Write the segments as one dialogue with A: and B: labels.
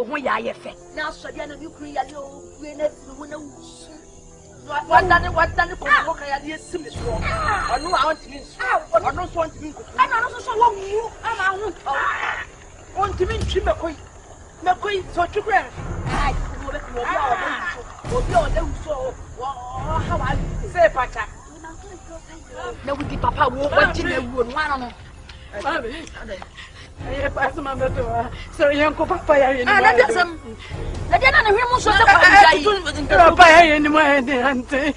A: when you are fair.
B: Now, so you create your
A: what done it? I did see strong. I know I want to mean, I don't want to mean, and I also saw you, and I want to mean Chimako. McQueen, so to grant. I will be on them so. How I say, Pata. No, we did Papa watching the wood one. I pass my mother. So, young Papa, I got some. I didn't know so Papa anymore. Auntie.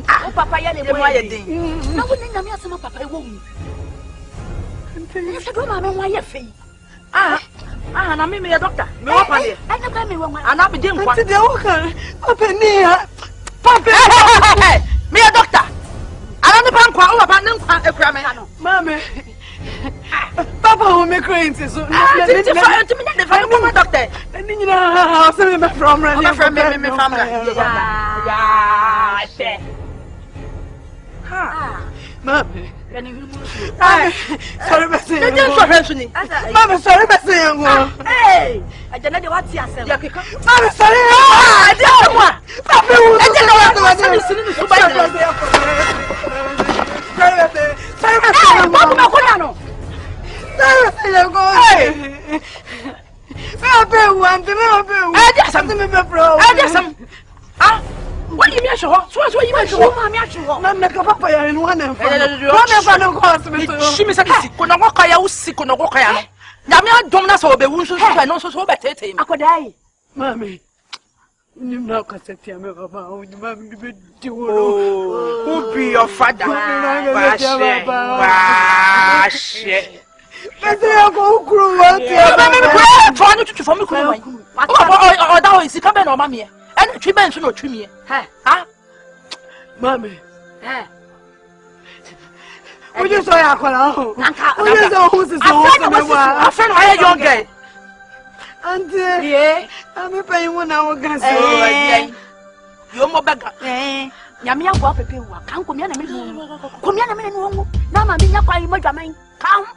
A: Papa, no one in the some Papa won't. You should go, Mamma, why you feel? I'm a doctor. No, I don't know. And I'll be doing what the open near Papa. Me a doctor. I don't know about no cramming. Mamma. Papa will make acquaintance. So, doctor. And you know how some of from my family. Mamma. Sorry, Mama, sorry, hey, I don't know what you are saying. Mama, sorry, I don't know what. What do you mean? So what you mean? So I'm not Papa in one of them. She missed a sick. When I walk, I was sick on a walk. Namia Domnas or the wounds and also so better. I could die. Mammy, you know, Cassetia, Mammy, who be your father? But they are go cruel. Trying to form me. Or thou is coming on Mammy. And three men should not trim me. Ha? Mammy. Would you say I call who's a friend? I a young girl. And I'm a paying 1 hour gas. You're more beggar. Yamia Papa, come come here a minute. Now, my dear, come,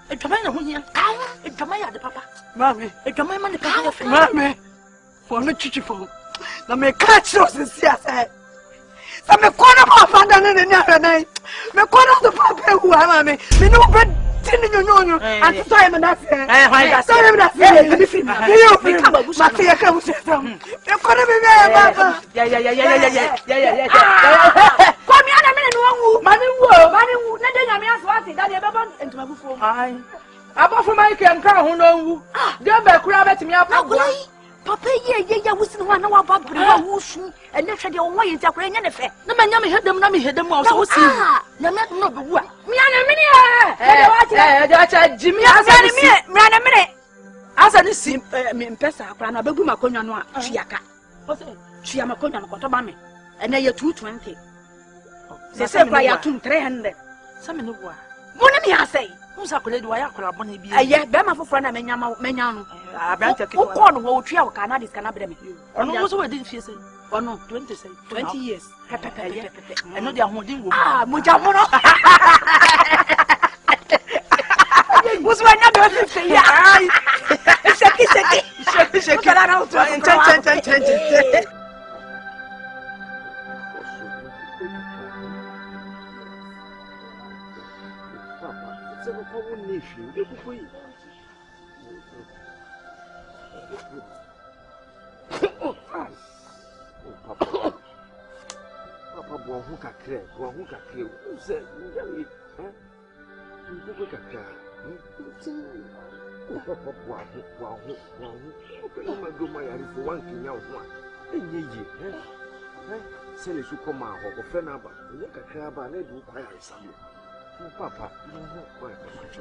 A: it's a man who here. Come, it's a man, the papa. Mammy, it's a man, the papa. Mammy, for the chichiful. Now, me catch those in CSA. I'm a corner of Papa and another night. Me corner of the papa who am I? Me no bread, tin in your no, and to time and that's it. I saw him that you become a Matia comes to them. You're going to be there, Papa. Yeah. Come here a minute, Manu, nothing I mean, what that ever into my before. I bought for my camp, who know. Go back, grab at me up. Papa, yeah, was the one about the and they said your way is a brain and a fair. No man, hit them also. No, not the one. Jimmy, ran a minute. As I see me in Pesa, Clara, Baguma Conan, Chiaka. She am a Conan Cotabami, and they are 220. They say by 200. Some in the war. One of me, I say. Who's a colleague? Why are Bonnie? I yet Bema for friend, Menyan. I branch a corn whole trio of Canadians cannot be. Or no, also didn't she say? Or no, 20 years. I know they are holding. Mujamono. Who's my number? Shake.
C: Papa, who can clear, who can clear, who said, you can clear. One king out one. And ye, say you come out of Fenaba, look at Crabba, and do quite some. Papa, you don't know quite much.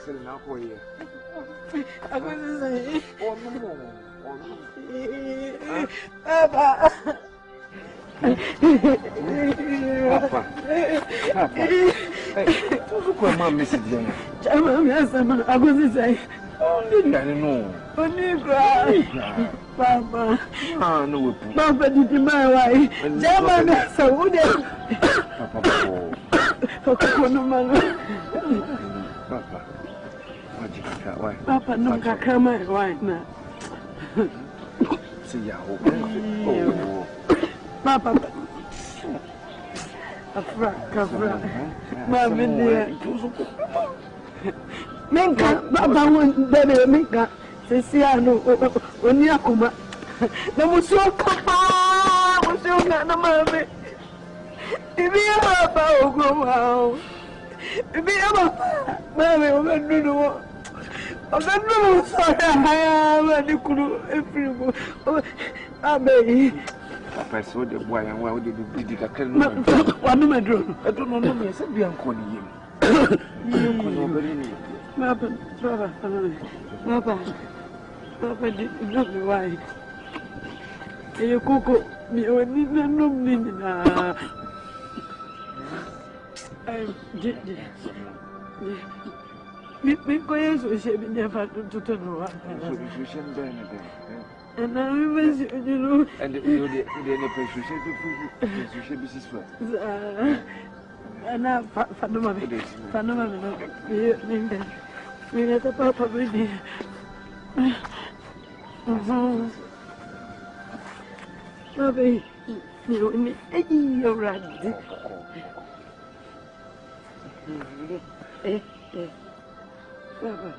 C: Say now for you. I was saying, oh no, Papa. Look where Mom Mrs. Jenny. I was saying, oh, no, Papa. Ah, no, Papa did my wife. German, so would it? Papa, Papa. Why?
A: Papa, no, come why now?
C: See ya.
A: Papa. Afra. Mamma dear. Menka, Papa won't baby, Minka. Ceciano, Onyakuma. No was so papa, was so not a mammy. If you have a go out, if you have a mammy, I'm not doing what. I'm not doing sorry. I am a new everyone. I may.
C: Papa saw the boy and why would you be the cat?
A: One of my drone.
C: I don't know me. I said, be uncle.
A: Papa did not know why. You cook me when you know me. I did. Me coins was shaving never to turn around. And I remember, you know, and you did a precious you should be sister. And now, Fanoma, we let the papa with me. Baby, you're right. Papa.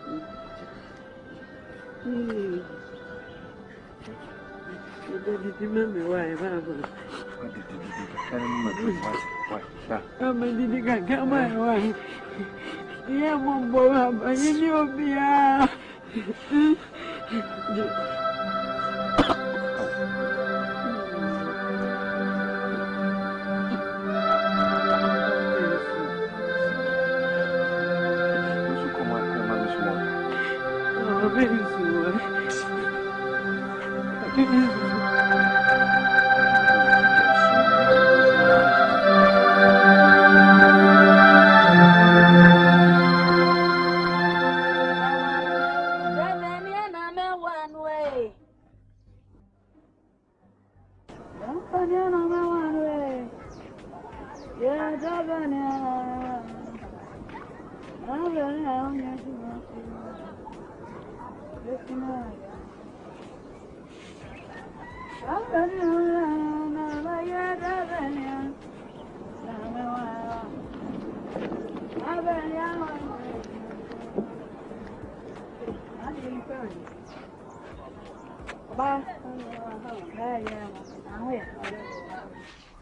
A: You remember why, Papa? I'm a little come my wife. Yeah, Mumbo, I knew me.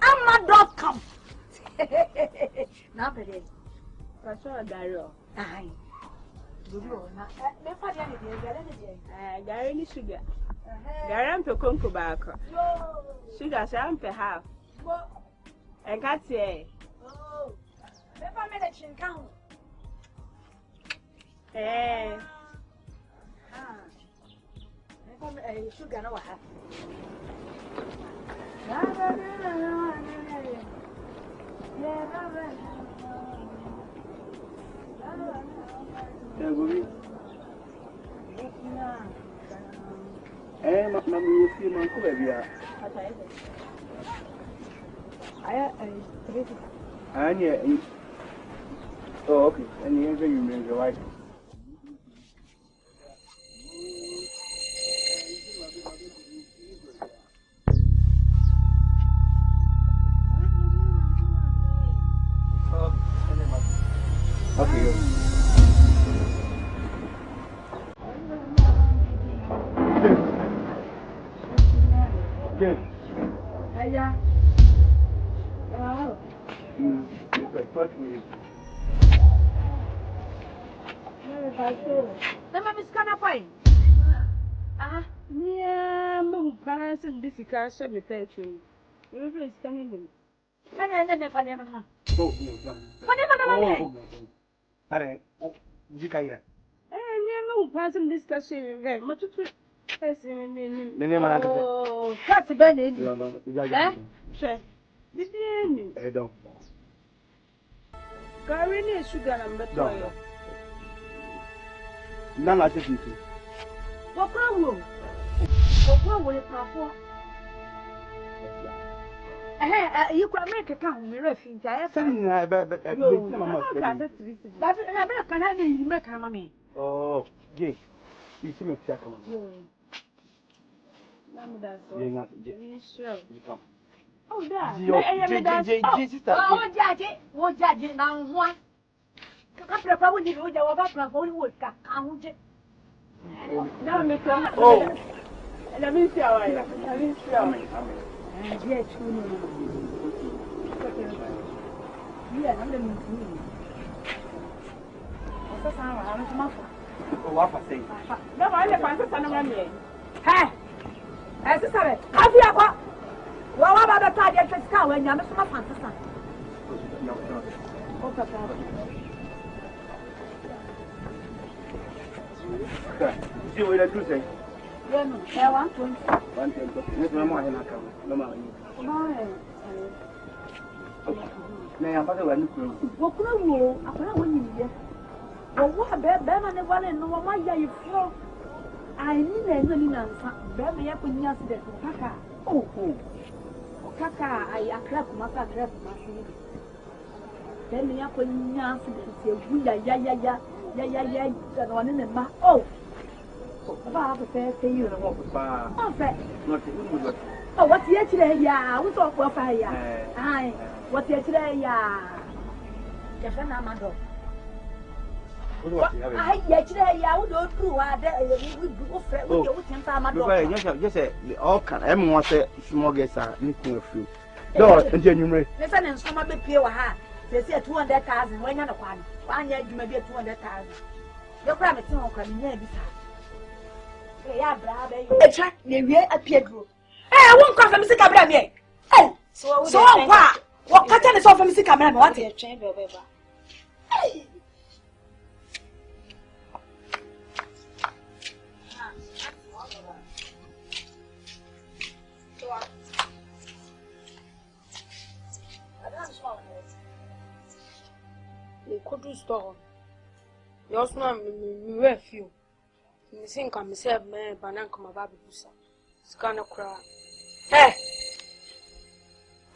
A: I'm.com. Now, that's what I got. Aye.
D: Gary sugar. Garam to conquer back. Sugar, I'm per half. And cat's a.
B: Oh, never made a chin count.
D: Eh.
B: Sugar, no,
C: Oh, okay. And you mean your wife? Okay. Good.
B: Yeah.
D: Yeah, no, parents and difficult should be paid to. Whoever is coming in.
B: And then if I never know.
D: No, passing discussion very much.
B: Oh, that's a bad idea.
D: Sure. Did you don't? Gary, sugar and betrayal.
C: None like it.
B: What problem? What problem with my You could make a count, me refuse. I have
C: Send I bet
B: me.
C: Oh, gee. You see me check on.
B: Oh, that. What judge now one? I probably would have about for wood count it.
D: Now, Mr.
B: Oh,
D: let me see. Let me see.
B: Yes, yeah, I'm the
C: What I say?
D: No, I never found me.
B: Hey, as I said, have you ever? Well, what about the target to scout when you're not so fantastic?
C: See what I do say?
B: I want to.
C: No more in account. No more. Nay, I'm better than you.
B: What could I do? I put when you get. Well, what about them and the one and no one you feel? I need any answer. Baby, I put you to Kaka. Oh, Kaka, I clap my clap my feet. Then me up when you answer the yeah, and one in the mouth. Oh, about to say you know what? Oh, what's here today? Yeah, we talk for fire. Aye, what's here today? Yeah, your friend, I'm a dog. I yesterday, I would go through.
C: Yes, all can. Everyone say small guests are making a few. No, and genuine.
B: Listen, and some of the pure hat. They say 200,000 when you're one. 1 year you may be 200,000. Your private son can be near this house. Yeah, brother, you check the appeared group. I won't come from Mr. Cabra. Oh, so what catching is off from Mr. Cabra? What a chamber, baby.
E: Could store. Yours no me few. Me think I'm myself me banan come about busa. Scanner cry.
B: Hey.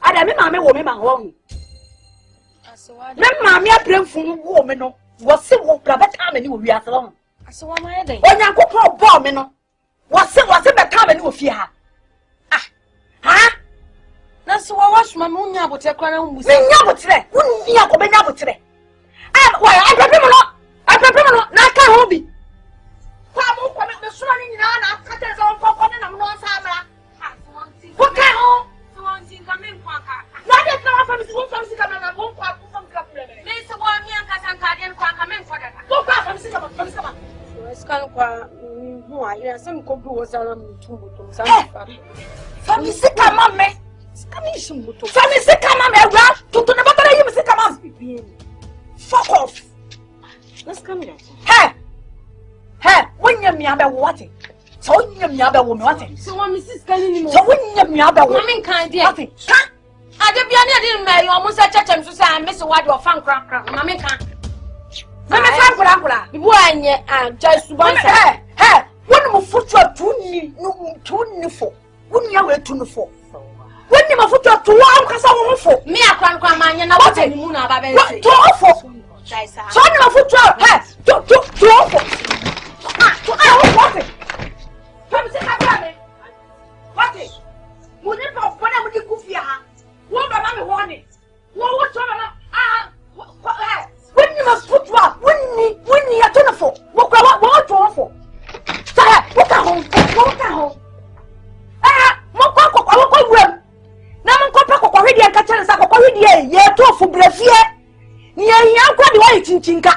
B: Ada me mama wo me ma ho.
E: Aso
B: me mama apremfu wo me no. Wo se wo bra beta me ni wo wiase lo.
E: Aso wa ma yeden.
B: Onyankopon bo me no. Wo se beta me ni wo fie ha. Ah. Ha?
E: Na so wa wash ma me unya abotre kra na mbusa.
B: Me nya abotre. Wo nya ko be nya abotre. Why, I prepare not Kahobi. Come with the swinging on after all for I'm not Samara. What can home? Not yet now from his own family coming and won't quack from Captain. Mr. One young Casan quack come in for that. Go back from Sicama.
E: It's kind of who I hear some could do was on 2 motos.
B: From Sicama, me. From Sicama, well, to the bottom of Sicama. Fuck off.
E: Let's come here.
B: Hey, when you're me about what? So you're me about what?
E: So I'm Mrs. Canning.
B: So when you're me about
E: women can't do nothing. I didn't marry almost a church and to say I miss a word of fun crack. Mamma can't. Mamma, boy, and just one. Hey, when you foot your 2 for. When you were 2 for. When you foot your 2 hours for. Me, I can't come and I want any moon about it. 2 for. So you foot your head. 2 for. What it? Come see my brother. What it? When you go for them with the coffee, what about me warning? What? When you must put what? When you are 24. What 24? What at home? Chinka.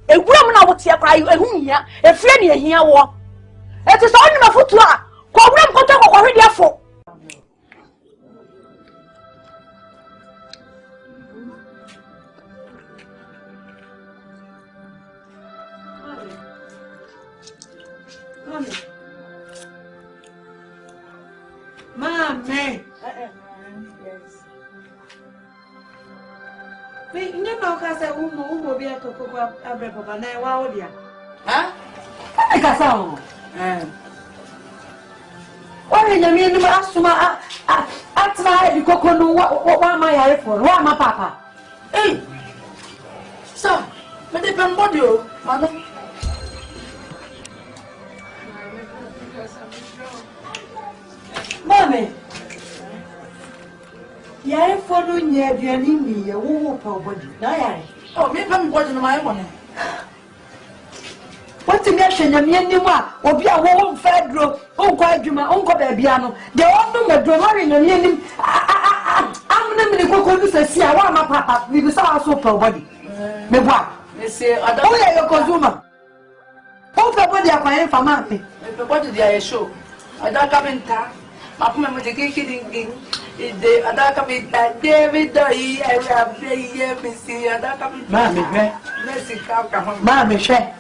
E: A woman I would see a cry, a hunia, a friend here war. It is only my foot to her. Cobram contact already for. Mammy. Me never has a woman who will be a cocoa of a night. Wow, dear. Huh? I got some.
B: Why you mean to ask my at my cocoa? What my hair for? What my papa? Hey, sir, but they can body you, madam. Mommy, yeah, follow near the enemy, a woman, body. Oh, maybe I'm watching my money. What's the nation? You mean you or be a woman federal, quite you, my uncle Babiano. They all know my drawing and him. I'm naming the cocoa to see. I want my papa. We will start so per body. Me what? They say, I don't know your consumer. Hope the body are paying for money. The body they are show. I don't come in time. My mama is kidding. The other come in that David, I have played me see. I don't come in. Mammy, Mammy, share.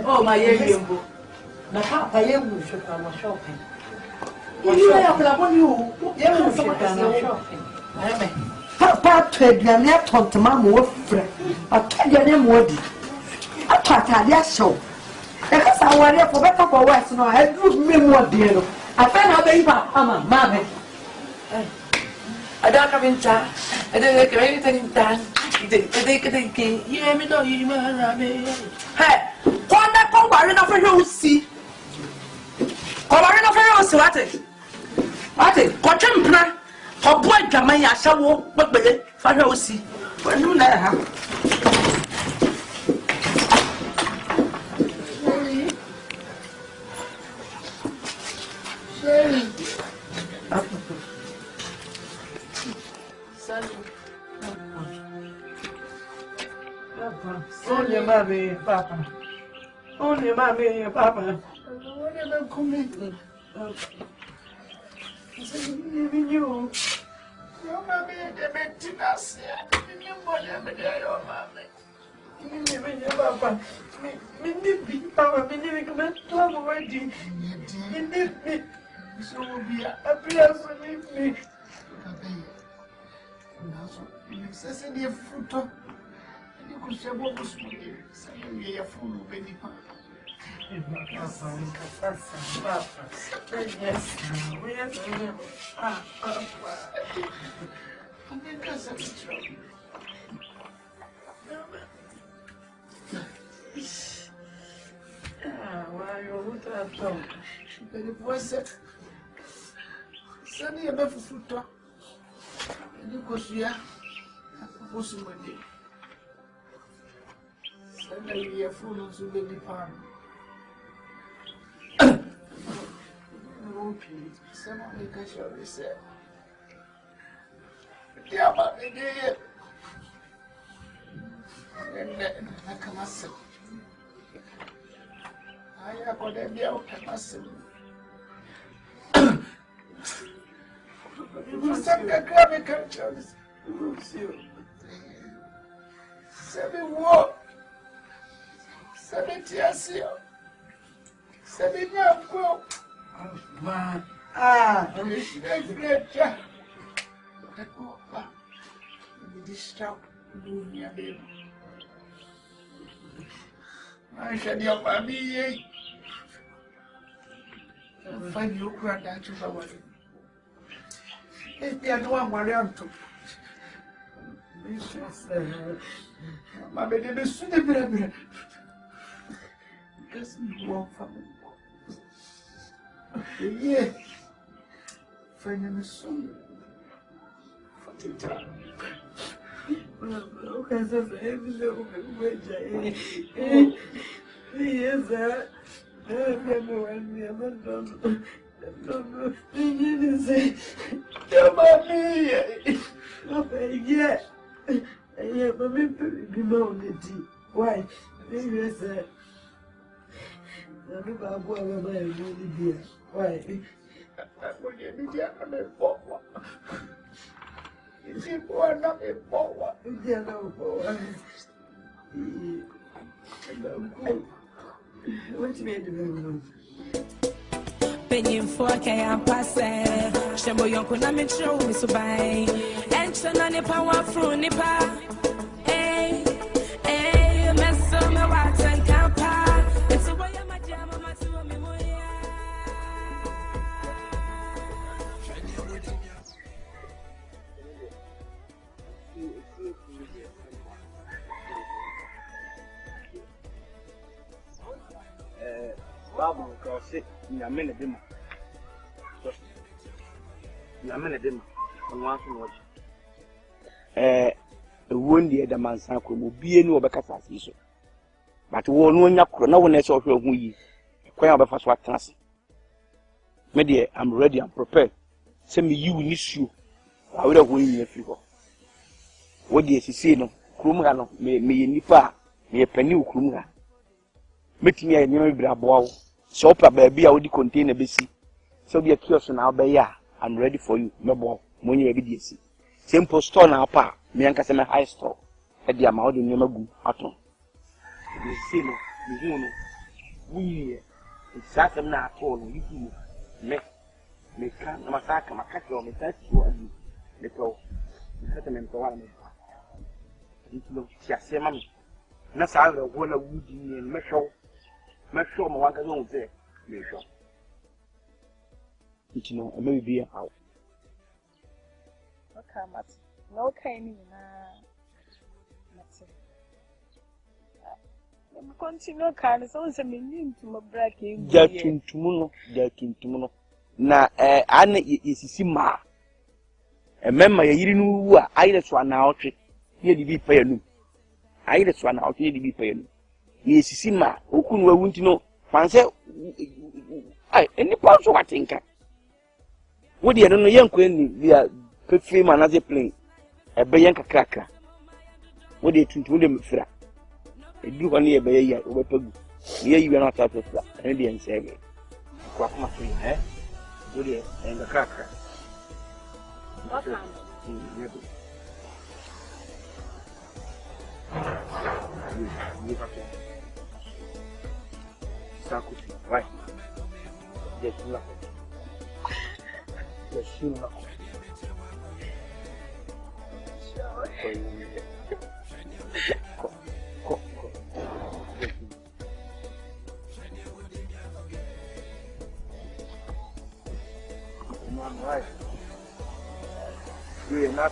B: Oh, my young. The papa, you should come shopping. You have upon you. You shopping. Papa, trade your left on to Mamma, I'll tell your name what I thought I so. Because I worry for better for worse, no, I drew me more dear. I found out baby, Mamma. I don't come in time. I don't like anything in time. They you let me know you hey, one that come barring of a see. Come barring of a rose, what it? Cotton plan. Her boy, Jamaica, shall walk, but for her see. When you let her. Only mommy, papa. Only mommy, papa. Whatever commitment. You. Your mammy, the maintenance. You want your mammy. Papa. Me, papa, me, come to already. So be a place to leave me. Say the fruit. You could say what was saying a fool of any part. Yes, why you have done? But it was Sunday above foot. You could see a bosom one day. Sunday a fool of the baby farm. Someone make a show, they said. Dear mammy, dear. And then I come as I have got a deal of myself. You send a grab cultures. Seven war. 7 years here. 7 years ago. Man. I'm a great child. Let go back. This child. I said, your mommy. I'll find you granddad to the wedding. If they are the one Marianne to. My baby, the sooner because you won't family. Yeah. Finding a son. For the time. Okay, so every little bit. Yes, sir. I never done. You didn't say, your mommy. Yeah. Yeah, but me be on the tea. Why? Yes, sir. I'm about to go over my dear. Why? When you did not a forward. Is it one not a forward? You know, forward. What's made the room? Penny for Kaya Passa, Shambo Yonkuna Metro, Miss Bay, and Shanani Power from Nipa. Eh, Mensah, my water and Kappa. It's a way of my jam, my two memoria.
C: say nyame na dem nyame na dem onwa so no ewon die da mansa ko mo bie ni obekasa asi so but wo no nya kro na wo na se ohwe hu yi kwan obefa so atrase me de I'm ready, I'm prepared. Say me you ni su awere ho yi afi ho wo de sisi no krum ga no me nipa me pani ukrum ga metimi ya nyema bira boawo so opa ba bia wo di container besi so bia kiosk na obeya I'm ready for you mebo mo nya bi di esi simple store na apa me anka se me high store e dia ma wo de nyema gu aton de si no ni hu no wuye isasa na ato no yifu me kan na masaka makati o metati o ali le to kata me mtoa me ntilo siase mami na sa re go na wudi ni me show mo wanga zo nze me show ntino e me bi awo
D: Mat. No kind na Mat. I'm continue kan so se me nim to my break e
C: ja tuntum no na ana yesisi ma emema yiri no wu a ayire so ana otwe ye di bi pa yanu ayire so ana otwe ye di bi pa yanu yesisi ma okunu wawu ntino fanse ai eni pa so watinka wodi ye no yenko eni bia pefe ma na ze plane ebe yen kakrakra wodi tuntum de mfira edu ko ne ye be ye obepagu ye yiwe na ta fira eni de ensebe kwa kuma so ye Woody and the cracker.
D: Okay.
C: Right. Just look. Just look. Right. You're not.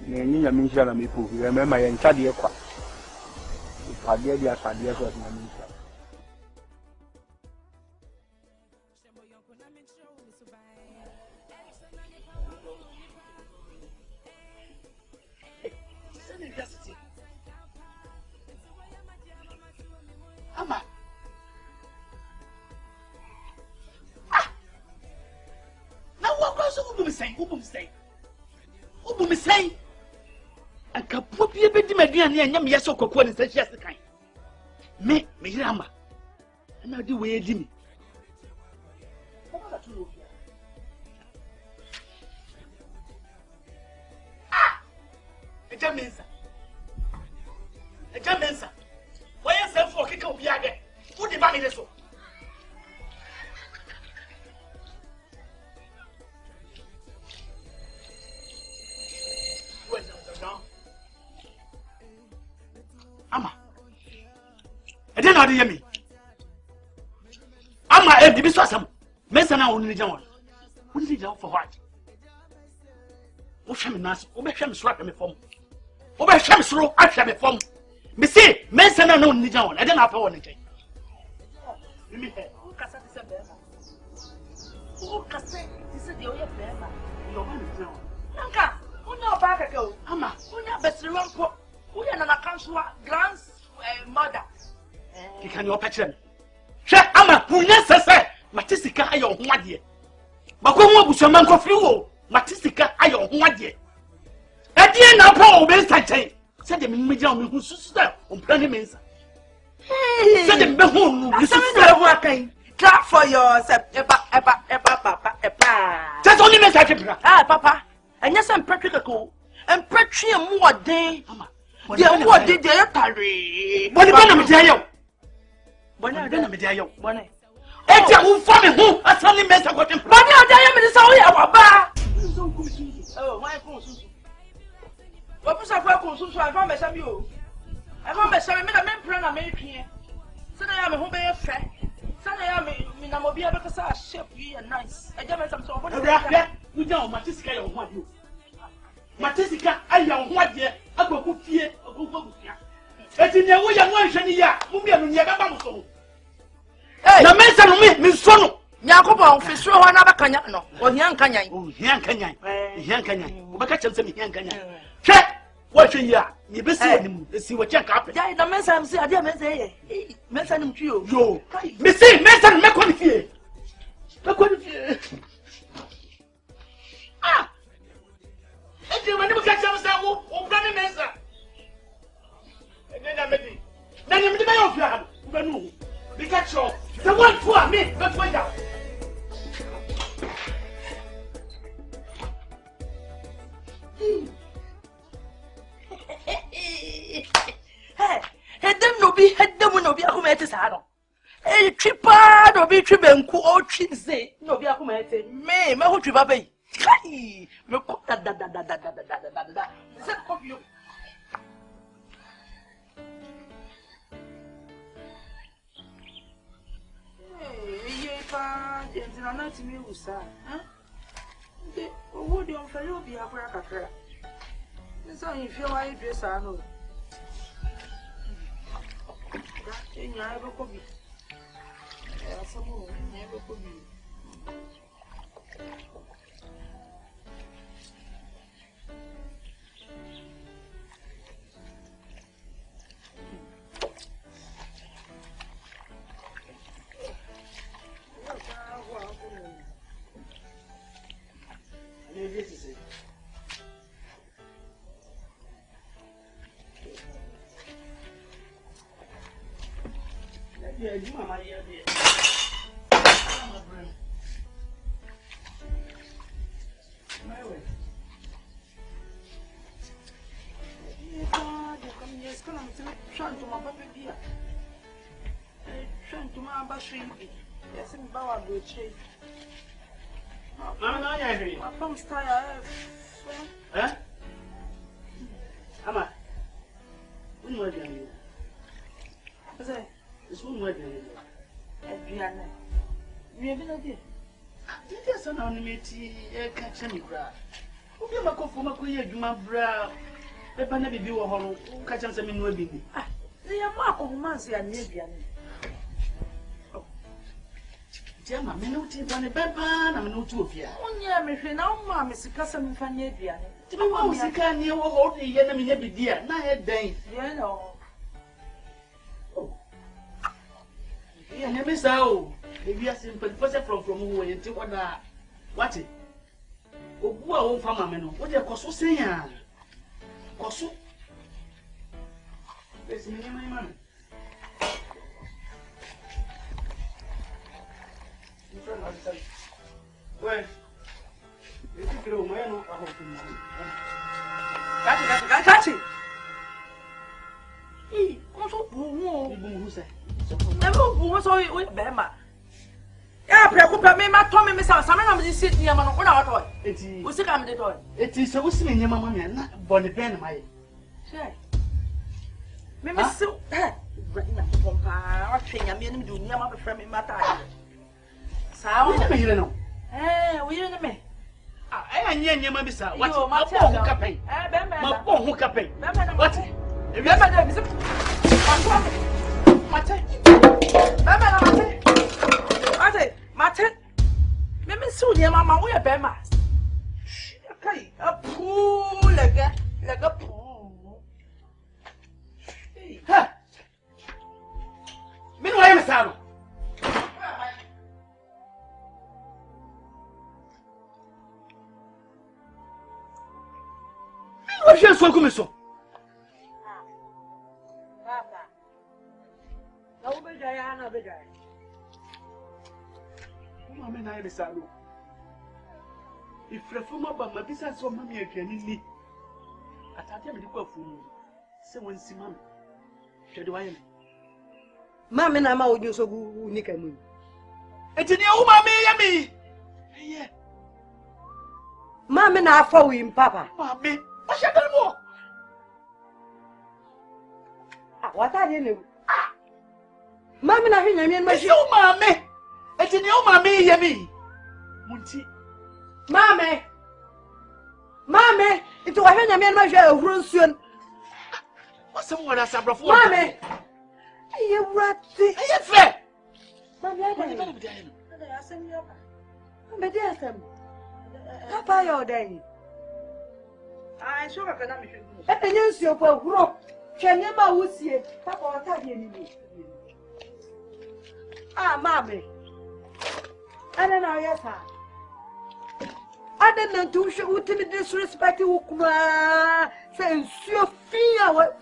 C: Ni ya misha na mipu. Remember ya nchadi kwa. Padia dia padia kwa na misha.
A: Ama. Ubum say, and Kapupi bedi Median and Yam Yaso Coco and such as the kind. Me Rama, and I do way Jimmy. A Mensah. Mensah. Why is that for Kiko Biaga? Who demanded this? Ama. I don't know the yemi. Ama e di biso asam. Mensah na wonu ni jan won. Wonu ni jan for what? Wo hwe me nas, wo be hwe me soro me fom. Wo be hwe me soro ahwe me fom. Me say Mensah na wonu ni jan won. I don't know fa won nchen. Me he. Wo kasa ti se bema. Wo kasa ti se de o ye bema. Yo ba ni jan won. Nanka, wonu oba kake o. Ama, wonu abesiri wonko. Who are not counsel grandmother? Can you patch them? Shut up, who necessary? Matistica, I don't want ye. But who was a man of you? Matistica, I don't want ye. At the end of all, Benson said the medium who sister on Penny Mensah. Said the Behon, you said working. Clap for yourself, That's only message. Ah, Papa, and yes, I'm practical and pretty more day. Dear, what did they carry? What did I tell you? What did I tell you? It's a who for me who a sunny mess of what I'm planning. I am in the Saudi. Oh, my consumption. What was I consumption? I found myself you. I found myself a man American. So I am a home bay friend. So I am in Namobia because I ship you and nice. I don't have some. We don't, Matisca, or what you. Matisca, I am what ye. I go fie, I go.
C: eti ne wo ya no anhwe ni ya mo bia no ne beba mo so na Mensah no me so no
E: Nyankopɔn fi soro hɔ na bɛkanya no ohia nkanyan
C: ohia nkanyan wo bɛka kyerɛ sɛ me hia nkanyan hwɛ wo hwɛ yi a ye besi anim esi wo kyɛ ka apɛ
E: ya na Mensah am si ade Mensah ye Mensah nim twi
C: yo me si Mensah me kɔ ni fie ah eti ma ni mo ka kyerɛ sɛ wo bra me Mensah na me di na ni me di ba yo fia ha wo ba nu bi ka kyerɛ the one for me but wait down
E: Hedem no bi akoma ete saa no. Twipa no bi twibenku o twinse no bi akoma ete. Me ho twipa bai. Kai, me ko da. Se ko bi. Ye pa, entina na ti mi usa. De owo de on fere obi akora kakra. So you feel why you dress I know. In your ever could be. Someone never could be.
C: Yeah, you mama here there. My way. You come here, come on, trying to my baby. Trying to my baby. Yes, I'm about to change. Mama, I hear you. My phone's tired. Huh? Ama. When was you? What's that? It's one word. Adriana. We have been a dear. Did you son on me tea? Catch any bra. Who be my coffee? My queer, my bra. The banana be a hollow. Catch us a min will be. They are mark of Mansi and Nibian. Gemma, me no tea, Bonnie Beban, I'm no two of you. Only I'm a now, Mamma, Mr. Cousin Fanabian. To be more, I can't hear what the enemy every dear. Now, head day. You know. Yeah, never so. Maybe a simple person from who went to what it? Oh, who are from a man? What you cost saying? Cost? There's me, my man. Well, you think my own, I hope you catch it. He also who said. Never was all with Bema. Yeah, preocupa me, my Tommy, Miss Salmon, I'm sitting here on our toy. It is a comedy toy. It is so sweet, your mamma, and not Bonnie Ben, my. Maybe so. Watching a man do near my friend in my time. Sound, we don't know. We don't know. I near my miss. What's my phone capping? My phone capping. What? Remember that? Mate. Mate. Meme soon, your mamma, we are Bema. Okay, a pool like a pool. Ha! Meanwhile, Miss Arrow. What's your soul coming so? I am sorry. If reformer but my business so mammy again, I thought you were fool. So when see mammy, should I am? Mammy, I'm out you so good, Nick and me. It's in your mammy, yeah. Mammy, I follow him, Papa. Mammy, I shall tell more. What I didn't know. Mammy, I hear my show, mammy. It's in your mammy, yummy. Munti. Mammy, it's what I mean, my share of room soon. someone as a brother.
A: Mammy, you ratty.
C: I am fair.
A: Mammy, I send you up. But yes, Papa, your day. I sure I cannot be. And you see your group. Can never would see it. Papa, I'll tell you. Ah, Mammy. I don't know, yes, sir. I don't know to show to be disrespectful. Saying, Sophia,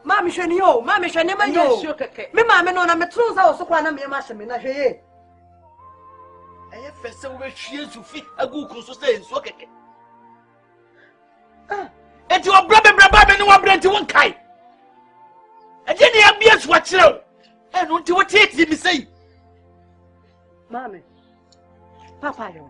A: Mammy Shanio, Mammy Shanema, you. Me, Mammy, no, I'm a truth. I was so far. I'm your master. I have first so much years to fit a good consultation. So, and your brother, no one brand to one kind. And then you have to watch out. And want to what it me say. Mammy, Papa, you.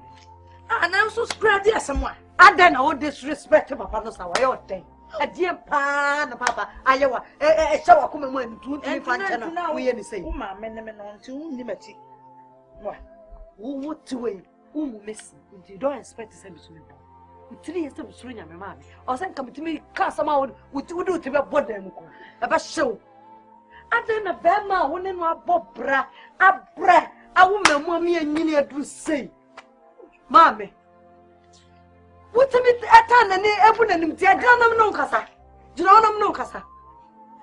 A: And I'm so spread there someone. I don't know disrespect to Papa, no, so I ought to. A dear pan, Papa, Iowa, a shower coming when 2 and now we any say, Mamma, on 2 liberty. What? Who would to wait? Who miss? You don't expect to send it to me. With 3 years of swing at my mammy, or send come to me, cast them out with 2 do to be a body about show. And then a bad man wouldn't want Bob bra, a bra, a woman, mommy and Nina do say. Mammy. What to me at and every and Diagram no cassa. Dronum no cassa.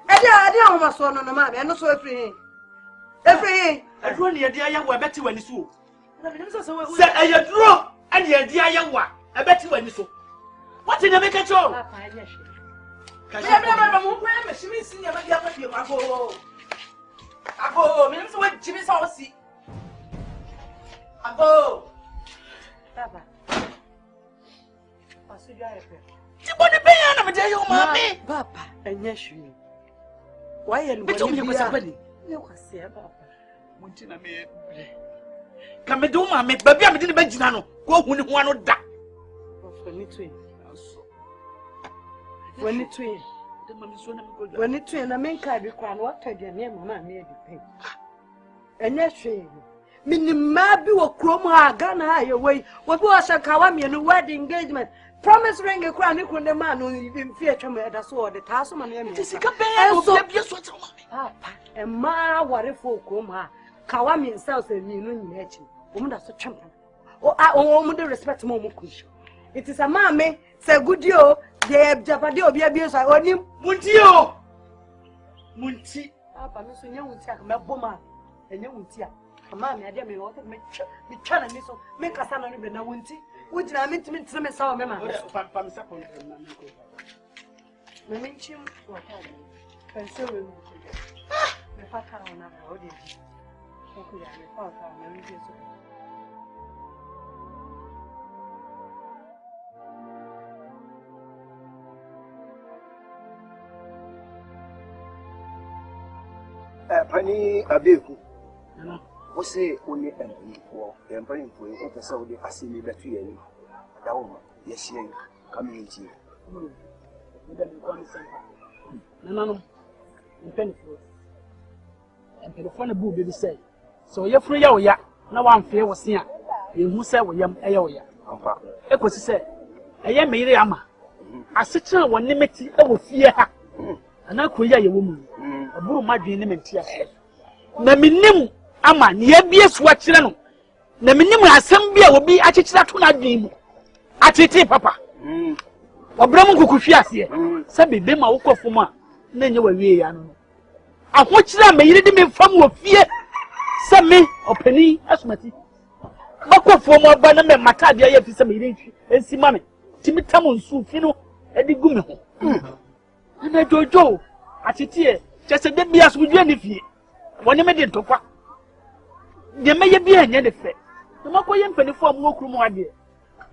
A: I don't want son on the mammy, and also every I draw near the young one, bet you when you saw. Say, I draw and your dear young one, I bet you when you saw. What did I make a show? She means senior, I go, means what Jimmy's house see. I go. Papa. I see you. You want to pay on a day, Mammy? Papa, and yes, you. Why and what you was somebody? You can see about Muntina me. Come do my mate, baby, I'm in the Benson. Go when you want to die. When it twin, when it twin, I mean, I require what I did near Mamma near the pain. And yes, she. Meaning, maybe what Chroma, Ghana, away, what was a Kawami and a wedding engagement. Promise ring a crown when the man who even fear to me at a sword, the task of my name is a Papa, and ma, what if for Chroma, Kawami and South and you woman that's a champion. Oh, I want to respect Momokush. It is a mammy, say good deal, they have Japadio, be abused. I own him, Muntio Munti. Papa, Miss Young will take my boma, and you will tear. Mammy, I didn't mean what me trying to make a son of the Nawunti. Would I mean to meet some sour mamma? The minchim for her. And so will the father on our audience. Okay, I thought I will.
F: Penny Abeku. What say only and for the employing for you? What so they are seeing me better you. Down, yes, you community.
G: No, penny for and the funny boo baby say. So you're free, ya. No one fear was here. You who say we am Ayoya. Echo said, I am Mary Ama. I sit down one limit over fear. And I could hear a woman. A broom might be named here. Naminim Ama, near be a swatchano. Naminim assembly will be at it that one dream. At it, Papa. Or Bramu Kufias here. Sabi Bema Okofuma. Then you were we. I watch them made him from fear. Some me or penny as Matty. Bako for more banana Matadia if it's a meeting and see mammy. Timmy Tamon soup, you know, and the gummy. And I do Joe at it here, just a dead beers with you if you want to make it to quack. There may be an end effect. The Makoyan penny for more room idea.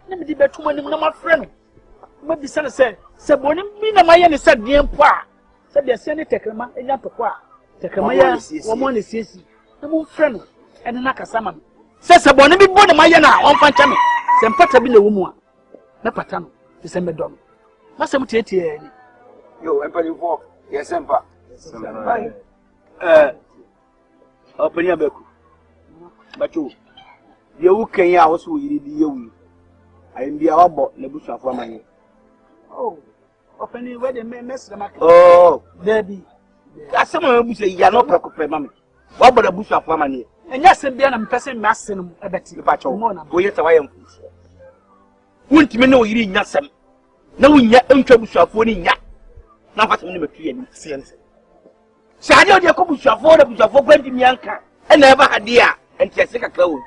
G: Let me debate too many my friend. What the son said, Sabonim, Mina Mayan said, dear Pa. Said the Senate Tekama and Yapapa. Tekamaya, woman is easy. The moon friend and the Nakasama. Says a bonnet born Mayana on Pantami. Some Patabi the woman. No Patano, the same dog. Massam Tete.
F: You empty walk, yes, Empa. Open your book. But you can also eat you. I am the about the bush of money.
G: Oh, Opening where they mess the market.
C: Oh,
G: There be.
C: that's someone who say you're not preoccupied, mammy. What about the bush of money?
G: And yes, and then I'm passing massing a bet you patch on.
C: Go yet away. Wouldn't you know you didn't some? No, yet untribute of one in yet. Now, what's the name of you? So I know you're going to afford a for 20 Mianca and never had dear and just take a clothes.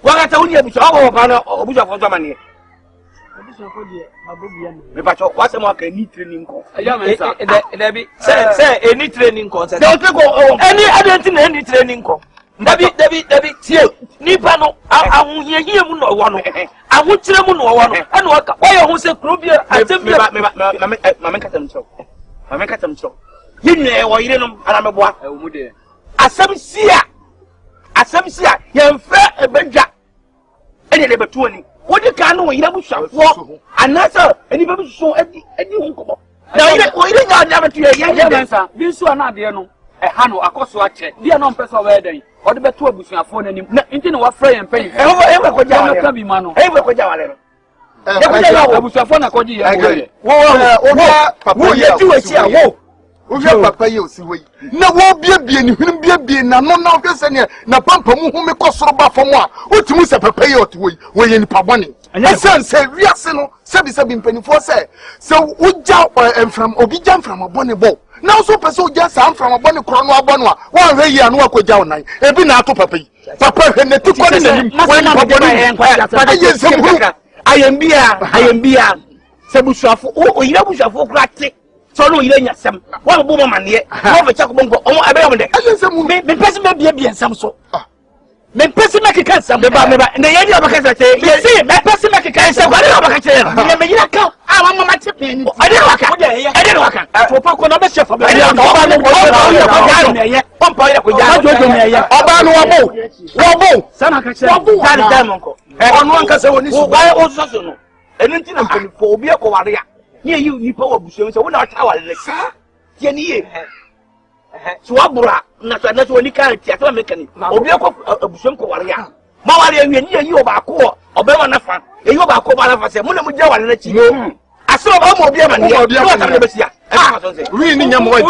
C: What I told you about or bush of money. But what's a market need training course?
A: Say any training course.
C: Don't go
A: any any training course. Debbie, Nipano, I won't hear him no one. I won't tell him no one. And what why who say Krubia? I tell me, Mamma, you know, or you know, and I'm a boy. As some seer, young fair a benja. Any labor 20. What you can know, you never shall walk. And that's all. Anybody saw any uncle. Now, you don't never to your young Mensah.
G: These are not the no. A hano, a cost watch. They are not person wedding. Or the better bush your phone and into no afraid and pay.
C: Ever could
G: you be man?
C: Ever could you?
G: I was a phone according to you.
F: Whoa, you do it here. Whoa. Papa, you see, no, won't be a being, no, no, na pampa who may cost so bad for more. What you must have a pay out way in Pabani. And your son said, yes, no, 77 penny for say. So, would jump and from Obijan from a bonny bow. Now, so person just I'm from a bonny crown or bonwa. 1 year and walk with down. I've been out to Papa. Papa, and the 2 I am beer. Sabusha, oh, you know, for gratis. So no, you ain't some. One woman here. Have a chocolate bongo. Oh, I remember that. Me person may be some so. Me person make a cancer. The bar, and the idea of a cancer. You see, my person make a cancer. What do you say? You may come. I want my tip. I didn't work. I didn't work. To pop on a chef. I didn't know. Pump out with that. Obano, Sana Diamond. On one castle, why also anything I'm for be a coaria. Near you power bushels, so we're not our Lexa. Jenny, Swabura, not only can't get a mechanic, or be a bushel warrior. Mawaria, near you about core, or Bevanafa, and you about Cobanava, say, Munamuja, and let you. I saw a more beer man here, reading your more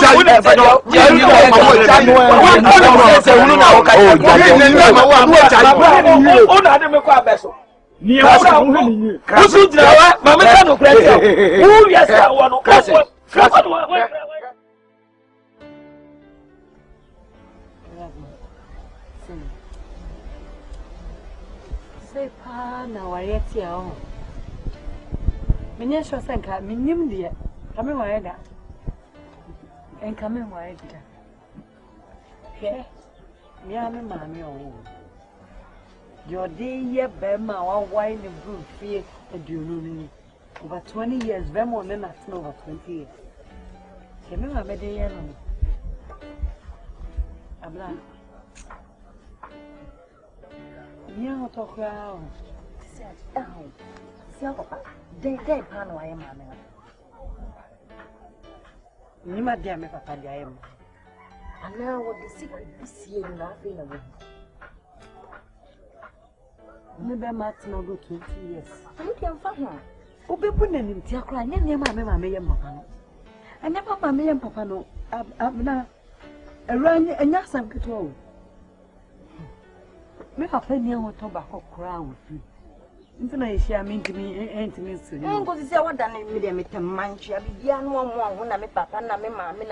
F: vessel. Near who's Mamma no credit. Who yes, I want to
B: say, Pa, now I yet here. Minisha Sanka, Minim dear, coming wide and coming wide. Okay, me, I'm a mammy. Your day, yeah, Bema, one wine and brew, fear, and you know, over 20 years, Bema, and not over 20 years. Can you have a day? Abla. Yeah, talk around. Sit down. They pan I am. You might damn if I am. And now what the secret is here, nothing of it. Maybe Martin will go 20 years. I can't find her. Who be putting in tear crying? Near my mammy and papa. I never mammy and papa no. I'm now a run and not some control. May I play near what tobacco crown with you? Intonation mean to me, ain't to me soon. I'm going to say what I need me to manch. I'll be young one when I'm a papa and I'm a mammy.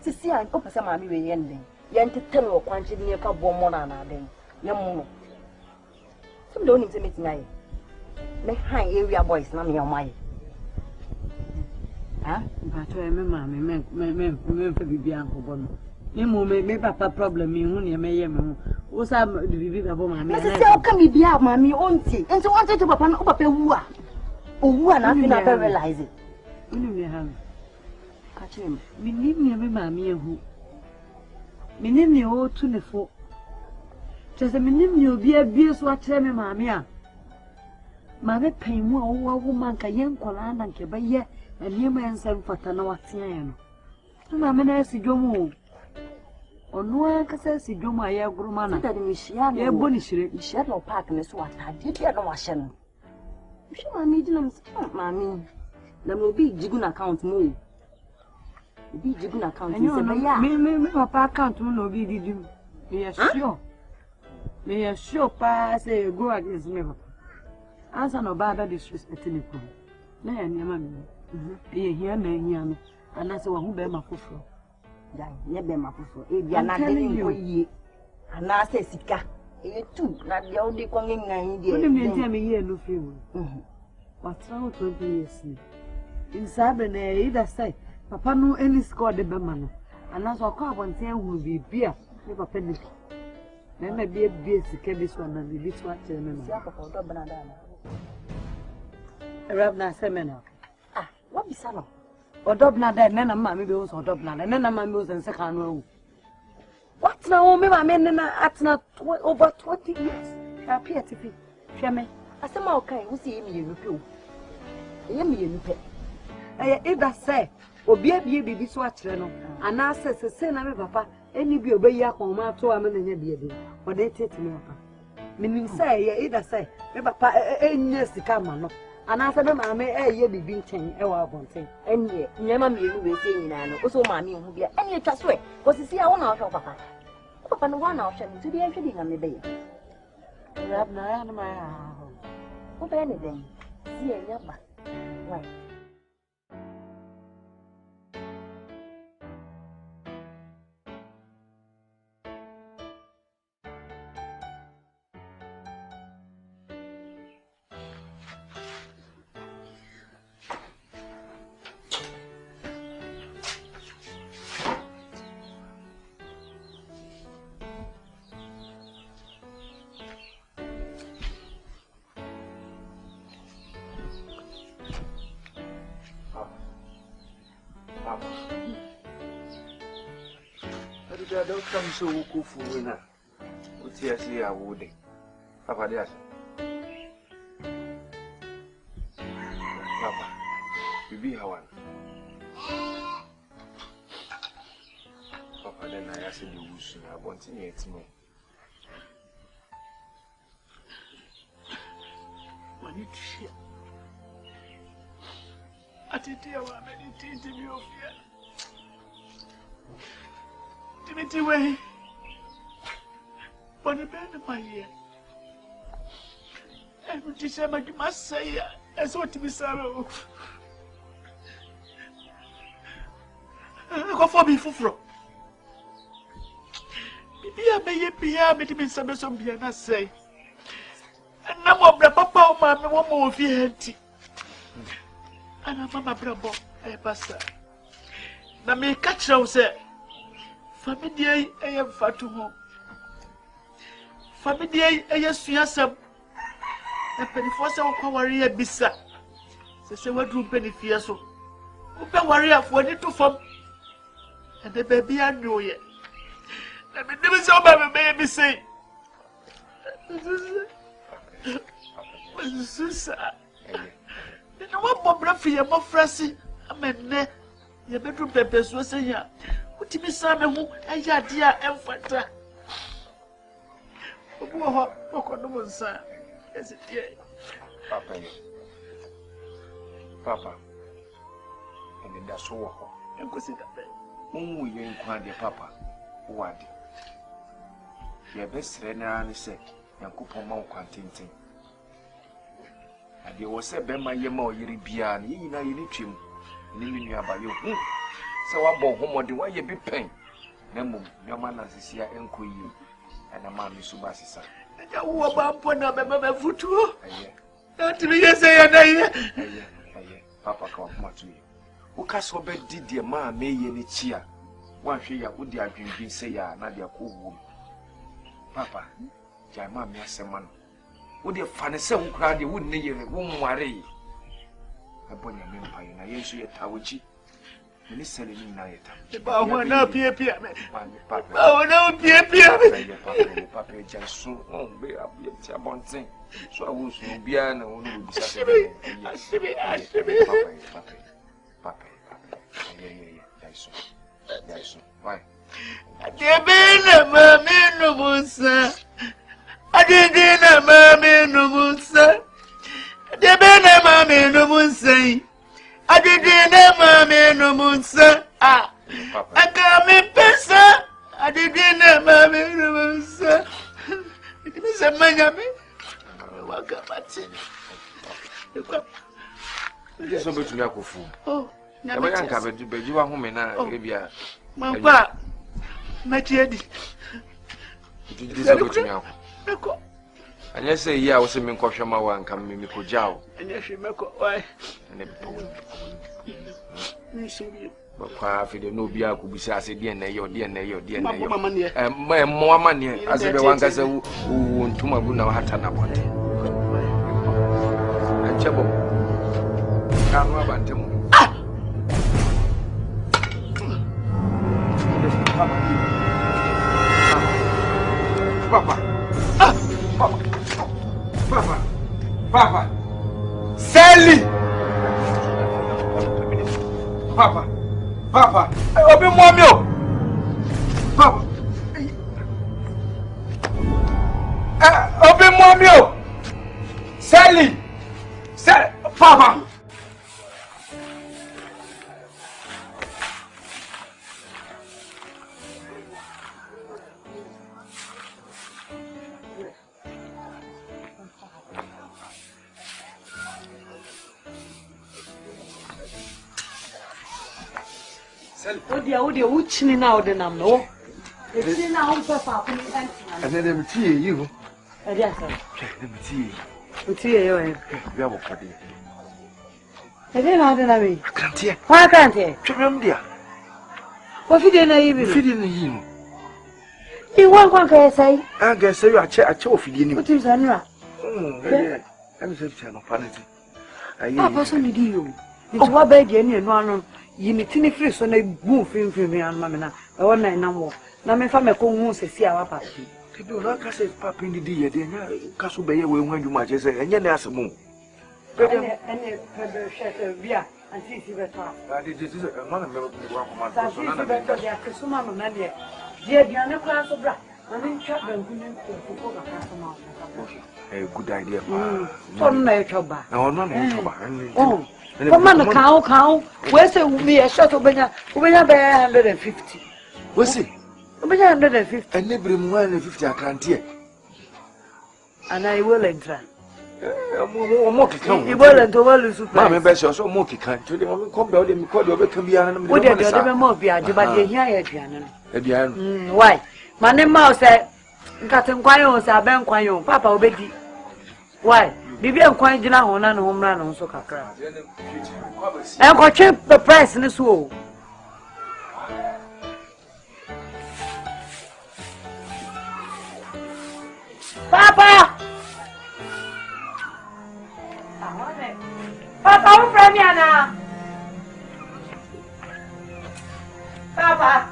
B: To see, I hope some mammy ending. Yan to tell or quantity near Cabo Mona then. Young. Some don't need to meet tonight. Make high area boys, not me on my. Huh? But I remember me, for the uncle Bono. You may papa problem me when you may. What's up, the baby of my man? How can we be out, mammy, auntie? And so wanted to papa up a woo. Oh, and I never realize it. You have catch him. Me leave me, mammy, who. Me name you all 24. Just a minute, you'll be a beer swatch, mamma. Mamma pay more woman, a young Colana and Cabaya, and you man send for Tanawatian. To Mamma, I see you move. Or no one can say, do my air grumana. That Michian, your bonishry, Michelle Park, and the swat. I did get no washing. You should my medium, mammy.
H: na me obi jigun account mo obi jigun account se be ya
B: me papa account mo no obi didi me sure pa say go against me papa answer no bad disrespect me ko na ya nyama me hia na hia me anase wa hu be ma foforo
H: dai ye be ma foforo e bia na de nko yie anase sika e tu na de o de kwa ngan die
B: o me ntia me ye no fi wo watra 20 years ni insabe na either say papa no any score de be ma no anase akwa abonten hu bibia ni papa ni na bia sika bi so na bi so ache me no
H: papa do bana da na
B: Rab na semena.
H: What be sano?
B: Odobna da na mama be wo so odobna da na mama wo sense kan no awu. What now me mama na atna over 20 years. Happy at fi. Hweme.
H: Asema okai wo se yemi yenu pe o. Yemi yenu pe.
B: Ida say obi abie bibi so akere no. Ana se na me papa eni bi obeyi akoma to am na nya bia bi. Ode tete me papa. Menim say ida say me papa enya sika ma no. Anasa be maame ye bibi nchen e wa abonten
H: enye nyema mienu we tie nyina no oso maame hu bia enye twa so e ko sisi a wona ohwe papa no wana ohwe no to bia hwe di ngame be ye
B: rab na ya na ma ya
H: o be ne den si e nyaba wai
C: Don't come so cool for winner. What you say, I would. Papa, yes. Papa, you be how Papa, then I asked you, I want to eat more.
G: When you share, I did hear what many things to be of here. Timothy way, but a band of my ear. And what you say, you must say, as what to be sorrow. Go for me, Fufro. Be a bit of some piano say. And now, what the papa, mamma, one more of your head. And a mamma, bravo, a pastor. Now, me catch you, say. Family I am fatu home. Family I am suasam. And penny for some warrior bisa. Say what room penny fiaso. Open warrior for it to form. And the baby I know yet. Let me never saw my baby say. This is sad. You know what, Bob Ruffy, I'm more frosty. I'm a net. Your bedroom papers was a year. What me say me hu aya dia emfata obu ho okono monsa ese tie
C: papa ene da so ho
G: enkosi da be
C: munwu ye nkwa de papa wade ye besre na ne se yankopon ma nkwantintin ade wo se be ma ye ma oyiri bia ne yina ye ni twem ne nunu abayo se wa bo homodi wa ye bi pen na mum nyoma na sisia enkoyi ana ma mi suba sisa
G: ya wo ba mpo na be be futuo na timi ye se ya na ye
C: papa ka wa tu ye wo ka so be didie ma me ye ni chia wa hwe ya wo di adwendwen se ya na de ko wo papa ja ma mi asema no wo de fa ne se wo kra de wo ne ye wo nware abonya me mpa ye na ye so ye tawochi ni sele ni na yeta
G: ba wana pie me ba wana pie me
C: papa jansu on be abie ti abonten so awusu bia na wonu bisa
G: asibi
C: papa ye jaiso why
G: adebena mami no musa adedena mami no musa adebena mami no musa
C: Manyame. Wakabati. This is to me. Oh, never can be you are home now. My pa, my lady. This is to me. And you say, yeah, I was in Koshama and come me ko jaw. And yes, you make why. But if you know, be a could be sassy, dear, your dear, more money as everyone gets who want to my good now hat and upon it. And Chabo, come about him. Papa, Papa, Sally, Papa. Papa, open more milk. Papa, open more milk. Sally, Papa.
B: What you watching now? The number. It's in our papa.
C: And then them tea you.
B: Yes, sir.
C: Them tea.
B: What tea you?
C: We have a party.
B: I didn't know that I mean.
C: Can't hear.
B: Why can't he?
C: Chum dear.
B: What did you even
C: feed in him?
B: You want one can say?
C: I guess you are a feeding.
B: What is Anra?
C: I'm just a vanity. I
B: person with you. It's what baby and one. You need to free so they move film me and Mamma. I want no more. Now, my family won't see our party.
C: They do not say Papa in the day, then Castle Bay when you might say, and then there's a moon.
B: And beer and see the top.
C: This is a man of
B: dear, you are not class of black. I mean, chop them
C: a good idea.
B: From my trouble.
C: No, no,
B: oh. Come on, cow. Where's the me a shot of Benya? We have 150.
C: What's it?
B: 150.
C: And never 150 I can't hear.
B: And I will enter.
C: More to
B: you will enter well,
C: Mamma Bessie, so more to come to them. Come down and call your Cambian.
B: Would you never more be a debate here? Why? My name Mouse said, Captain Quayos are Ben Quayon, Papa Obedi. Why? Bibi nkwan gina ho na no mra no so kakra. En ko che the price ni so. Papa! Papa, wo fra mi ana? Papa!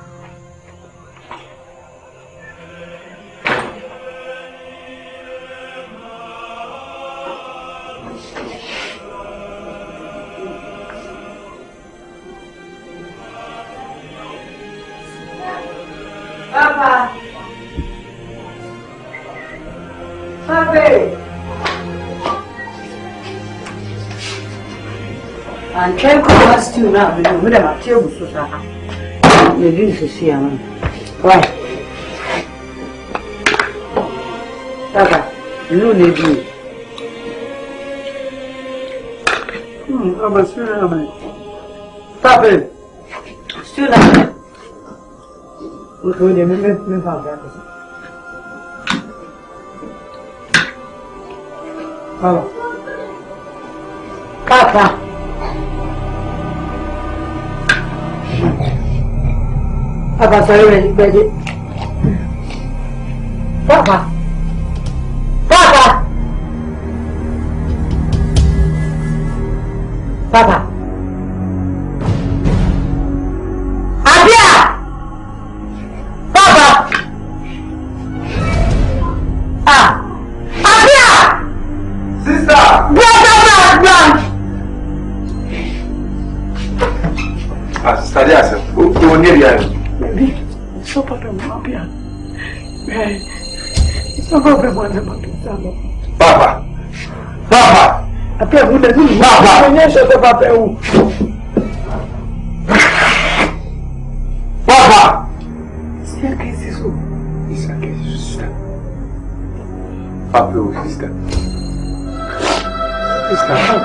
B: Papa! Papi! And check us too now, we don't have a table so far. You didn't see him. Why? Papa, you need me. I'm a student. Papi! Student. We could have found that. Papa. Papa, sorry, baby. Papa. Papa. Papa. Abia. Papa. Abia.
C: Sister.
B: Brother.
C: Sister, yes, who near you?
B: Baby, so Papa, Abia. It's not going to be one of my
C: Papa. Papa.
B: Abia, who doesn't know? Papa. Yes, Papa. Papa. Staircase is who?
C: Staircase, sister. Pablo, sister. Sister,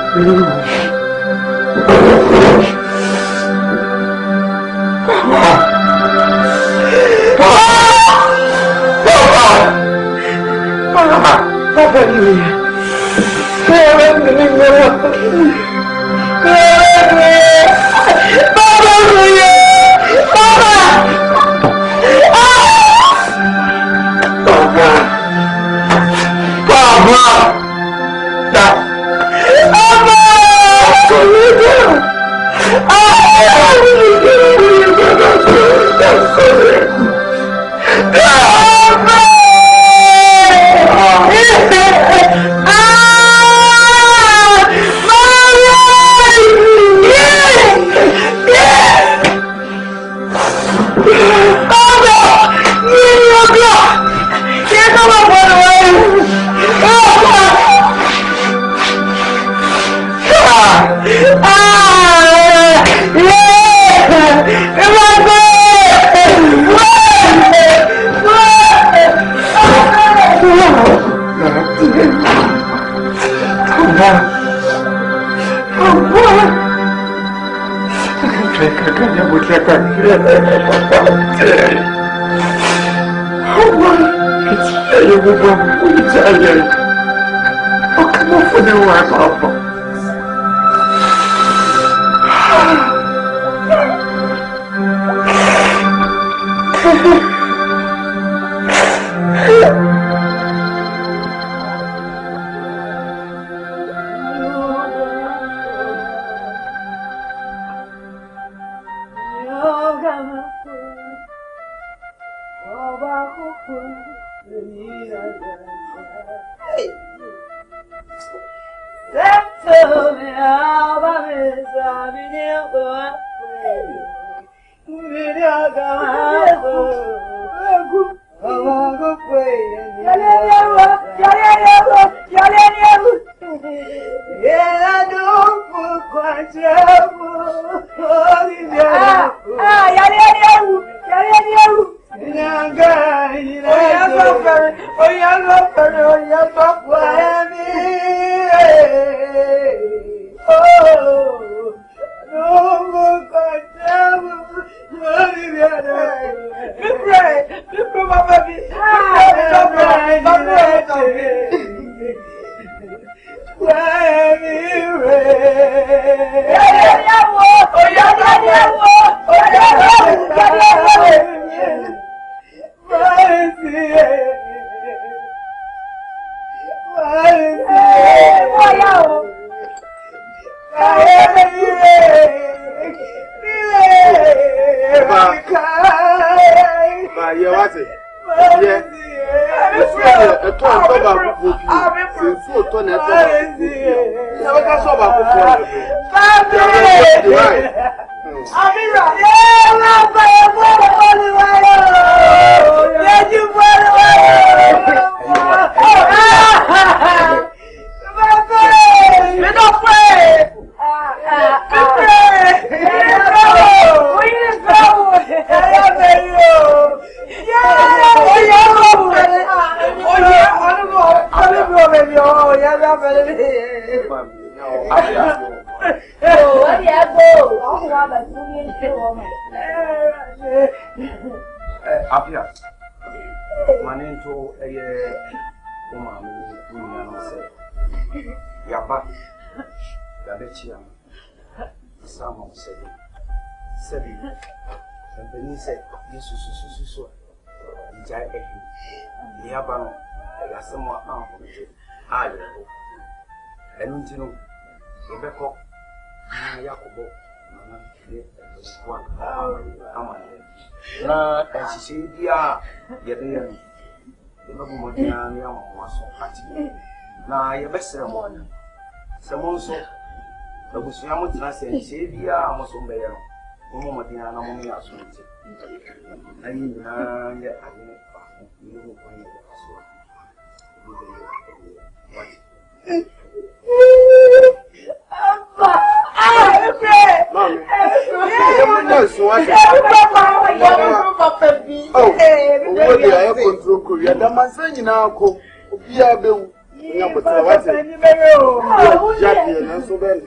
I: Yeah, Bill. Yeah, but I was a Jackie and so bad.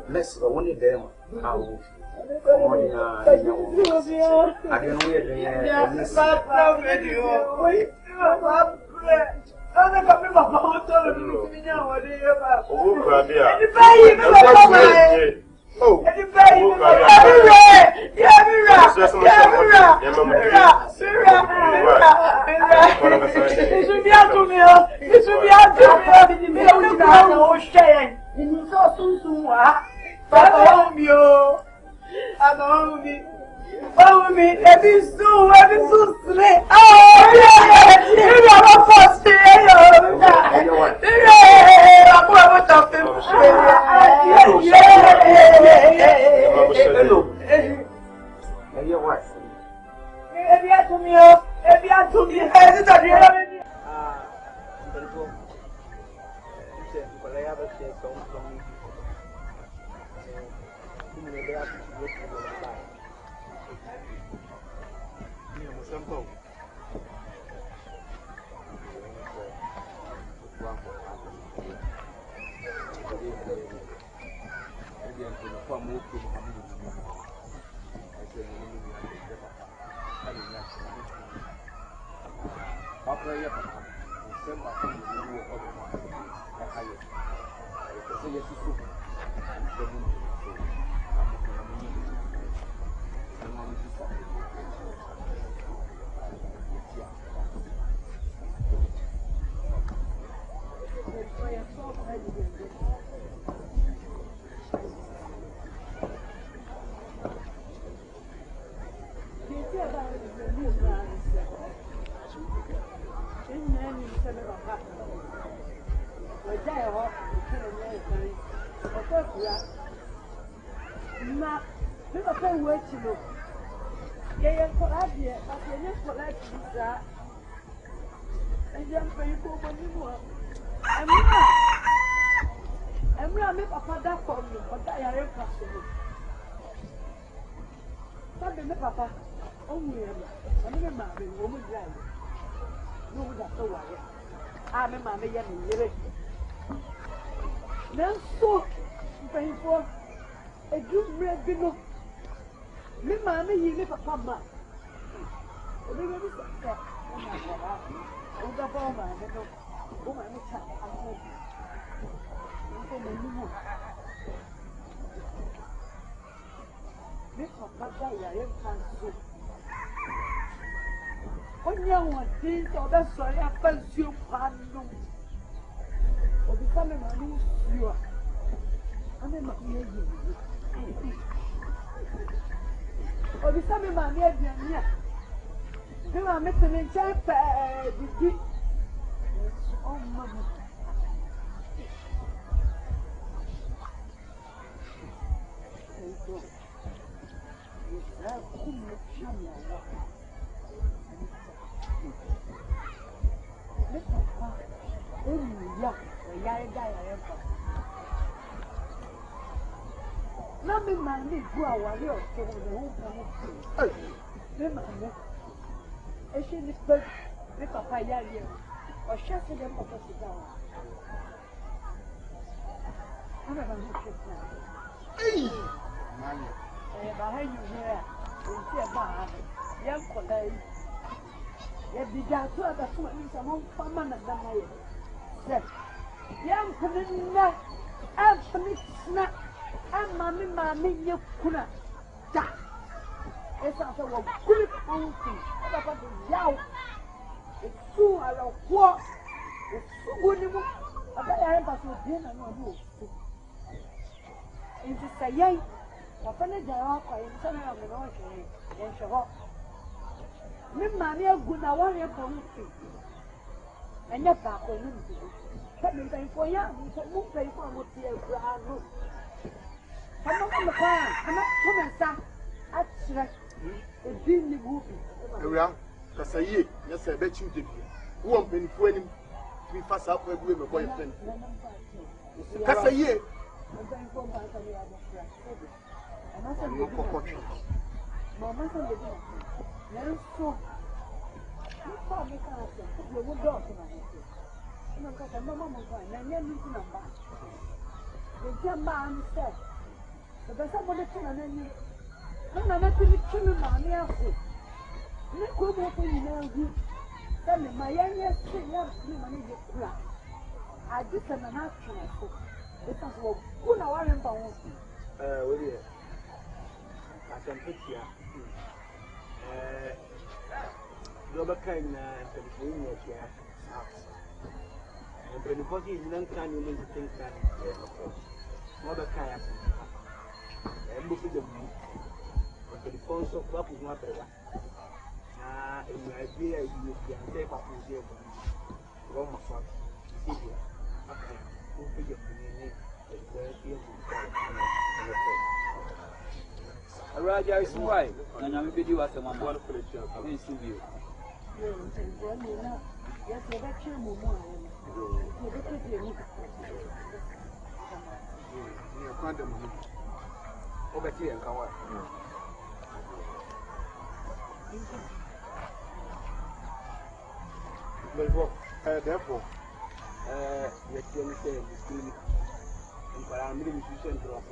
I: Let's go on them. How? I don't Hey,
B: behind you here, you see a bar, young colleague. Yet the doctor at the point is among farmer than I said. Young Panina, and Panina, and Mammy, you could not. It's also a good mountain, but the yow. It's soon I don't walk. It's so good. I bet I have to dinner and no move. It's a yay. I finished the rock by some of the ocean and show. Mammy, a good hour for me. And yet, back on him. Let me pay for young, so move pay for what you have. I'm not on the fire. I'm not coming, son. Actually, it's been the movie.
I: Because I hear, yes, I bet you did. Who won't pay for him? We fast up with my boyfriend. Because I hear. I'm going for my family. I'm not going to go for you. Mamma, I'm going to go. Never so. You saw me castle. You would go to my house. I'm not going to go. I'm not going to go. The German said, but there's somebody to an enemy. I'm not going to kill him on the outside. Look what you know. Tell me, my youngest thing, money is crap. I did an action. This is what who know I am bound.
F: William, I can put you. Robert can Pennsylvania, and when the body is non can you need to think that Mother Kaya and look at the but the phone so club is not better. In my idea, you can take up with you. Roma fun. Okay, who figure Raja is why, and I'm with you as a man. One for the job. I will see you.
B: Yes, that's your move.
F: Over here and come on.
I: Therefore,
F: yes, you understand the school. But I'm really musician to us.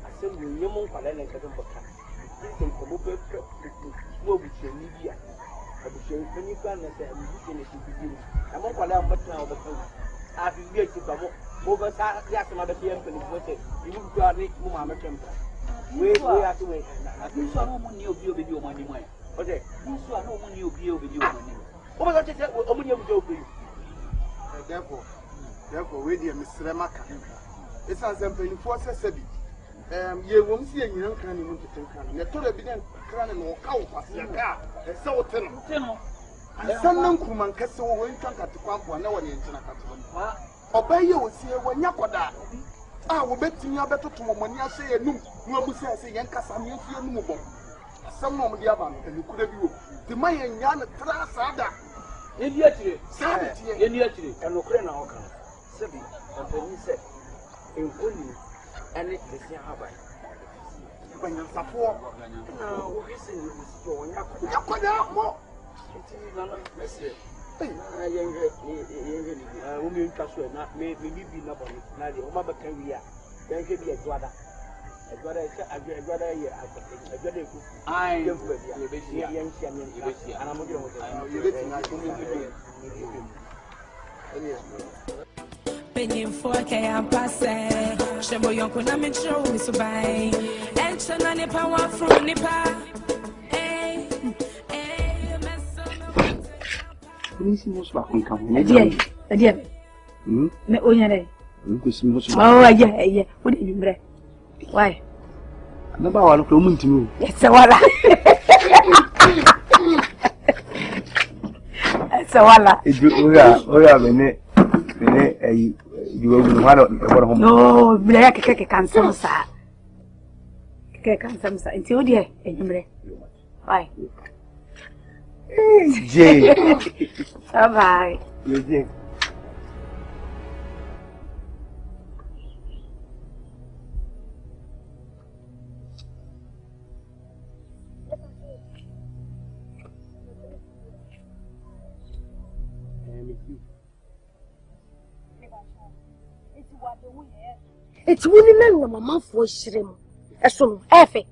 F: I said, we know more for that. I don't know. Some come up with what we should media. I will show when you can say, I'm musician is beginning. I'm not for that, but now the phone. I will get to come over. Yes, another PM for the water. You will go out, Mama Temple. We have to wait. I think some money will be with your money. Okay, you saw no money will be with your money. What was I said? Only of you.
I: Therefore, we dear Miss Remaka. It's as a penny for Sabi. You won't see any young can even to think. Never been crying or cow pass your car. And so, and some Kuman Castle went to Pump one hour in Tanaka. Obey you will see when Yakoda. I will bet you are better to when you say a new, no, say, Yankasa, you feel movable. Some of the other, and you could have you. The Mayan Yan Trasada.
F: Immediately, and Ukraine. Sebi, and then he said, in Kuni, and it is Yahaba. When you support, now, listen, you will join Yakoda. It is none of this. Women trust you, not maybe be nobody. Now, the Omaba can be a then can be a brother. A brother, a brother here. I am Penny for Kayam Passe, Shabo Yonkuna Metro is by, and Chanani Power from Nipa.
C: Police back on coming.
B: Dear, me only. Oh, yeah. What do you mean? Why?
C: Number one of the to me.
B: It's a walla. It's a walla. You will one of no, black cancel, sir. Cancel, sir. Until dear, why?
C: Jay.
B: Bye.
E: It's winning na mama for shirem. Eso efe.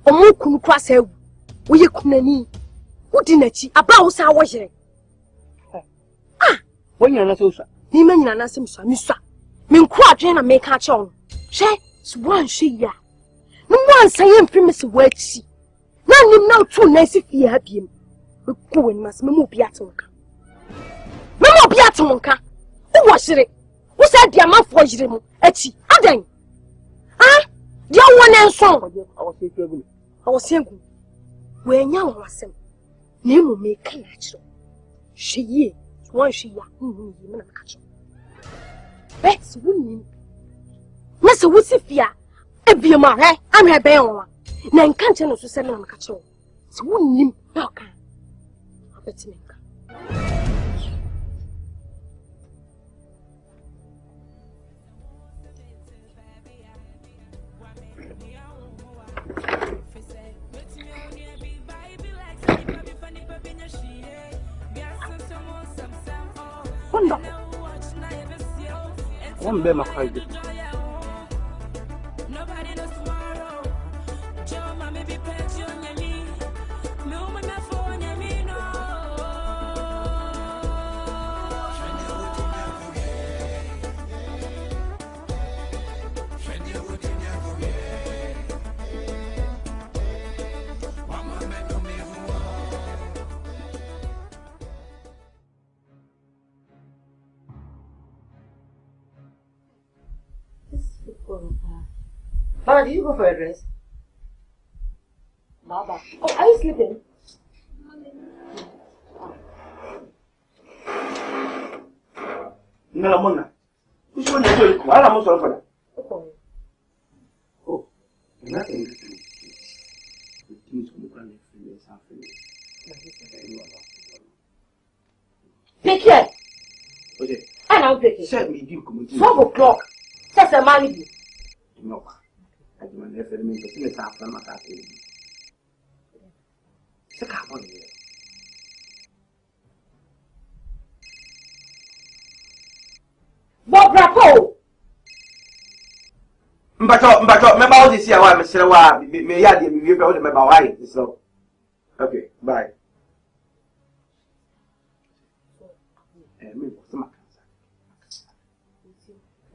E: Omo kunu kwasa ewu. Wo ye kunani. Wo di nachi aba wo sa wo hire. Ah,
F: wo nyina na so sa.
E: Ni ma nyina na sem so mi so. Me nko adwen na me ka che on. Hwe, so wan hwe ya. No wan san ye mfiri me se wo achi. Na nim na otu na esi fie ha biem. Me ko wani mas me mo bi atonka. Me mo bi atonka. Wo wo hire. Wo sa di amafo hire mu achi. Adan. Ah, dia won enso. Awosegu. We nya wasem. Na emu me ka ya kiro. Hweye, wan hwe ya. Yi me na ka kiro. Bet wunni. Nese wusi fia. Ebiema he, am he ben won. Na nka nche no so se me na ka kiro. Se wunni na ka. Abeti me ka.
F: Wonderful. One bear my cry.
H: Mama, did you go for a dress? Baba. Oh, are you sleeping?
F: No, Mona. Which one is it? Why am I so for that? Oh, nothing.
H: Pick it.
F: Okay.
H: And I'll pick it.
F: Set me, you come
H: 12 o'clock. That's a money.
F: No. I do not necessarily mean to see a half from my cat. It's a carbon here.
H: Bob Rapo!
F: But my body is here. I'm Mr. Wa, may I be able to remember why. So, okay, bye.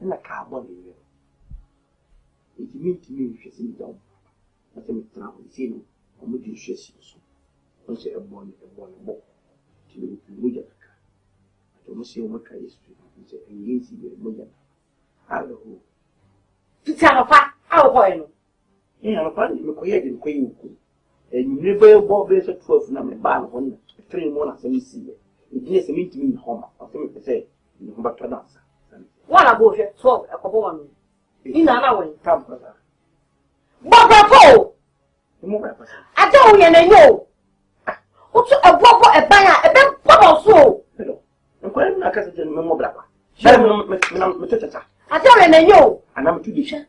F: And a carbon here. It means to me, she's in down. I think now it's in a moody chess. I say a bonnet, a bonnet, to Mujaka. I don't see what I used to say, and easy with Mujaka. Hello.
H: To tell a fact, I'll point.
F: Yeah, I'm finding the quiet in Queen. And you never bought this at 12 number ban on 3 months and you see it. It is a meeting in home. I think to say, you know, but to dance.
H: One about 12, a couple of in another way.
F: Come, brother.
H: Bob Rapo! I don't know. What's a bob, a banner, a big bubble so?
F: Hello. I'm quite not a member black.
H: I don't know.
F: And I'm too deep.
H: Your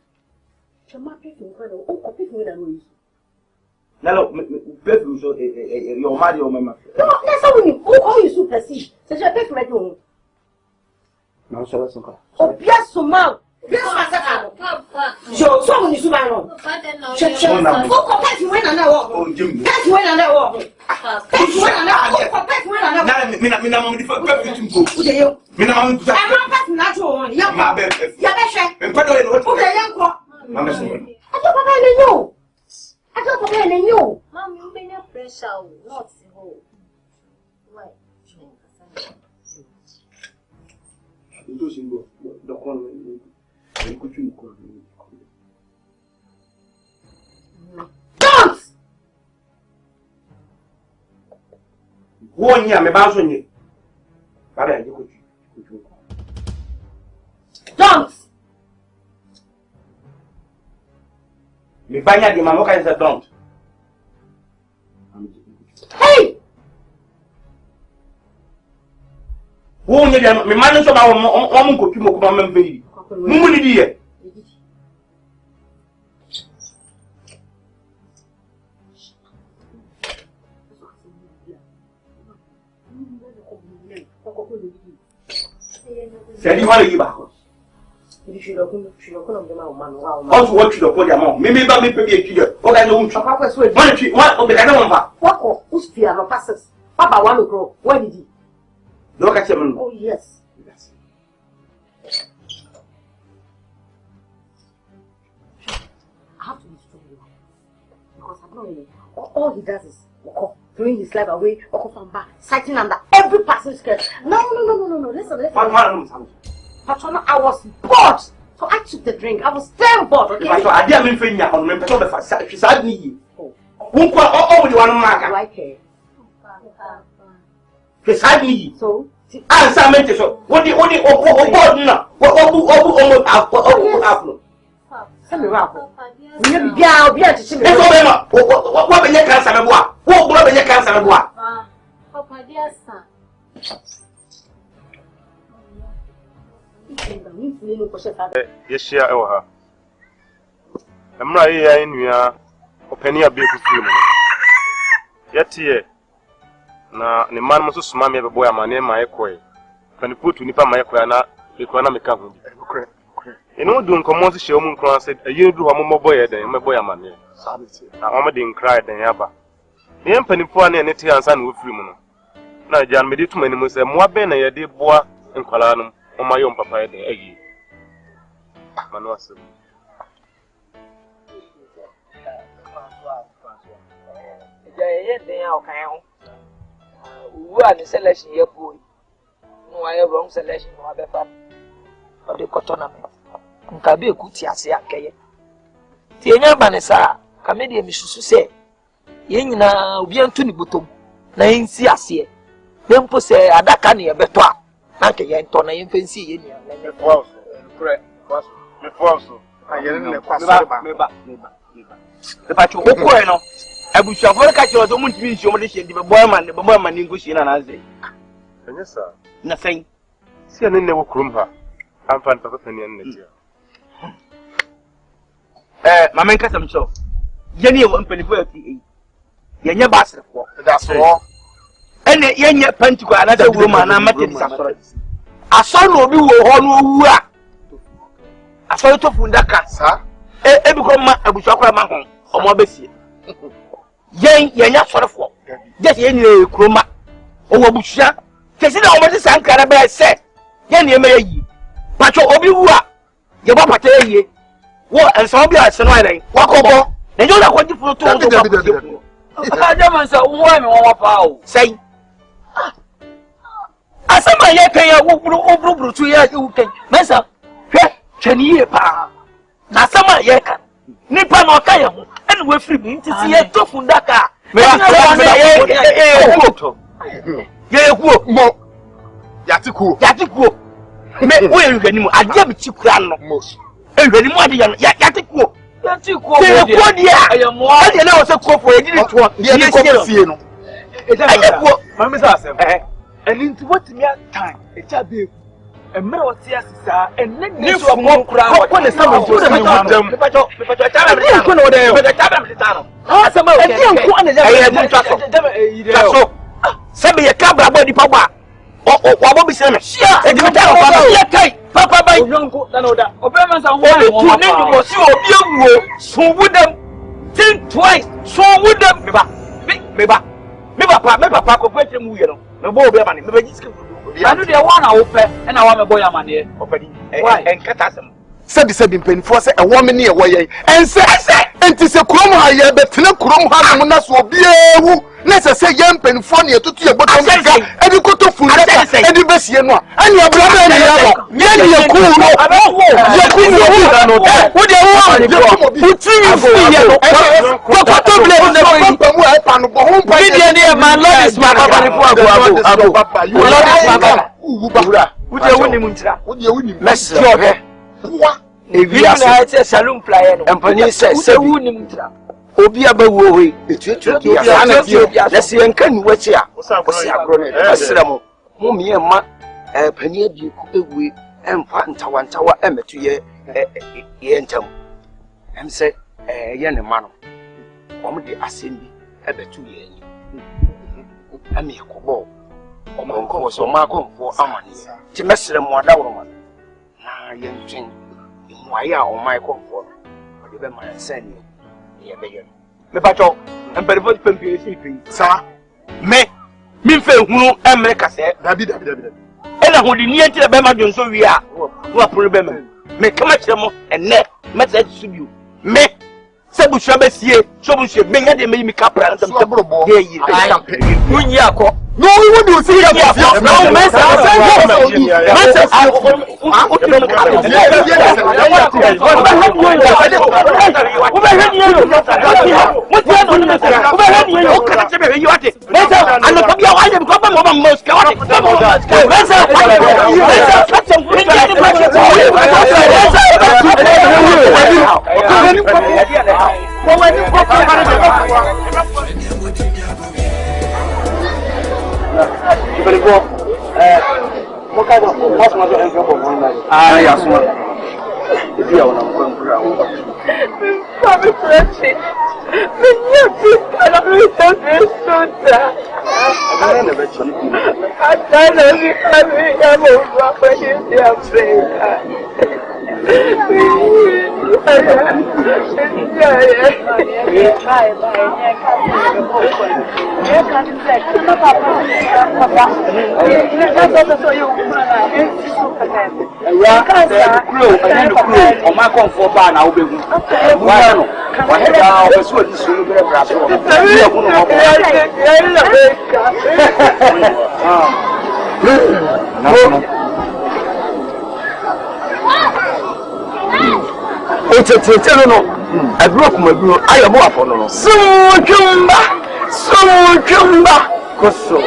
H: people with a noise.
F: Now, your mother, your mamma.
H: No, that's how you call you supersede. Such a big medal.
F: No, so that's okay.
H: Oh, yes, so mouth. So, someone is my own. Who compares you when I know?
F: Oh, Jim.
H: That's when I know. That's when I know. That's when I know.
F: Minimum different person go. Minimum
H: natural. Young
F: man. And put away what
H: the young cock.
F: I
H: don't know. I don't know.
J: Mom, you've been a pressure, not whole. Why?
F: The corner.
H: Don't!
F: One year, my boss on you.
H: Don't!
F: Me banya di mama kan don't.
H: Hey!
F: One year, me man so ba wo ko pimo ko ba membe. Mumu ni die. Sẹ́ni wọ́n lè yí bàkọ́.
H: You should have come to the man.
F: Also, what should have put your mom? Maybe about me, maybe a what I don't chop up as well. What of the other
H: what? Who's fear no passes? Papa want to grow. Where did he?
F: Look at him.
H: Oh, yes. I have to be strong because I know all he does is throwing his life away, from back, sighting under every passing skirt. No. Listen. Patrona, I was bored. So I took the drink. I was damn bored, okay?
F: I didn't mean to remember the fact she's had me. Won't call all the one mark.
H: I care.
F: She's had me.
H: So?
F: I'm Samantha. So, what do you want? What
H: Send me around. I'll be at the
F: what when you can't say what? What when you can't say what?
J: Papa, dear son.
K: Yes, yeah, oh, I'm not here in your opinion of beautiful film. Yet, here. Now, the man must smile me a boy, my name, my equi. Can you put to Nipa my equana, the economic cover? You know, doing common show cross said, a year do a more boy than my boy, my name. I didn't cry than Yaba. The empany for an etty and son with Freeman. Now, Jan made it to many most more ben a dear boy in Colanum on my own papa. Manuasa.
A: Who are the selection here, boy? No, I have wrong selection, no other fun. Or the cotonament. Can be a good tiasia, Kay. Tia Banessa, Camedia Missus say, Yen now be Antony Butum, Nain Siasia. Then put say Adakani a betois, Nanka Yantona infancy in your correct.
K: Before so, I didn't
F: the patio, I wish you have catch your own means you mentioned the boy man negotiating and I say,
K: yes, sir.
F: Nothing.
K: See, I never crumb I'm fine for the
F: my man cast himself. Jenny won't penny for Yenya bastard.
I: That's all.
F: And Yenya Pentico, another woman, I'm not in Sassor. I saw no be who are. I saw it of Fundaka, sir. Every comma, I wish I could have or more busy. Yenya sort of walk. Just any chroma or Busha. Consider how much Sankara said. Yenny may Pacho Obiwa. Your papa tell ye. What and some be at Sonai. Walk over. And you're not going to put to I don't say one or power. Say, as somebody who grew 2 years, you can Mensah. Can you pa? Now, somebody can. Nipa no kaya and we free me to see a two fundaka. Yatiku. Me we renimu adie chikura no. E renimu ade yatiku. Yatiku dia. Ade na wo se kofo e didi to. Ye kofo fie no. Ayeko.
K: Mama say asem. And into what me time? E cha be. Emre o tia sisa enne so mo kura ko ne sama to se mo me pacho tara me ko no de yo tara me tano asema o ke e ko ane ja e mo twaso sabe ye kabra bo di pagba o bo bi se me e di tara papa ye kai papa bai onko na no da obe man sa ho o ni mo si obi ewuo so wudam think twice so wudam me papa ko kwete mu ye no me bo obi ama ne me ba jiske I do the one I open and I want a boy among you. Why? And Catasm.
I: Sabi painful say a woman near way and say, and tis a chrome higher, but no chrome has will be a let's say young penfonia to your bottom and you go to food and you best you know. And your brother and the other. Yen you cool. What do you want? Put my Lord is my papa. You
A: if you say saloon flyer and police says, Obi abawo we etuetu ya na se enkan wachi a osi agro na asramo mo me ma pani adi ku ewe emfa ntawantawa emetu ye ntam em se ye ne ma no omo de asembi ebetu ye ni ami yakobo omo nko so ma konfo amani ti mesramo adawro ma na ye ntwen
F: Why are on my comfort? You be my son. You be you. Me pacho, and very much sleeping. Sir, me fe who America say. Dabi. And I would near to the Bema Johnson. We are problem. Me come at them and net message to you. Me. Sabu shabesie, shobu she benga de me kapra and some trouble. Here you are. No, we won't do see that. No, Mensah.
C: You better go. What kind of what's my name from one night? Ah, yes, one. If you are not going to run, I'm friendship. I never told you. I don't I broke my bro. I am more for no. So jumba. Koso.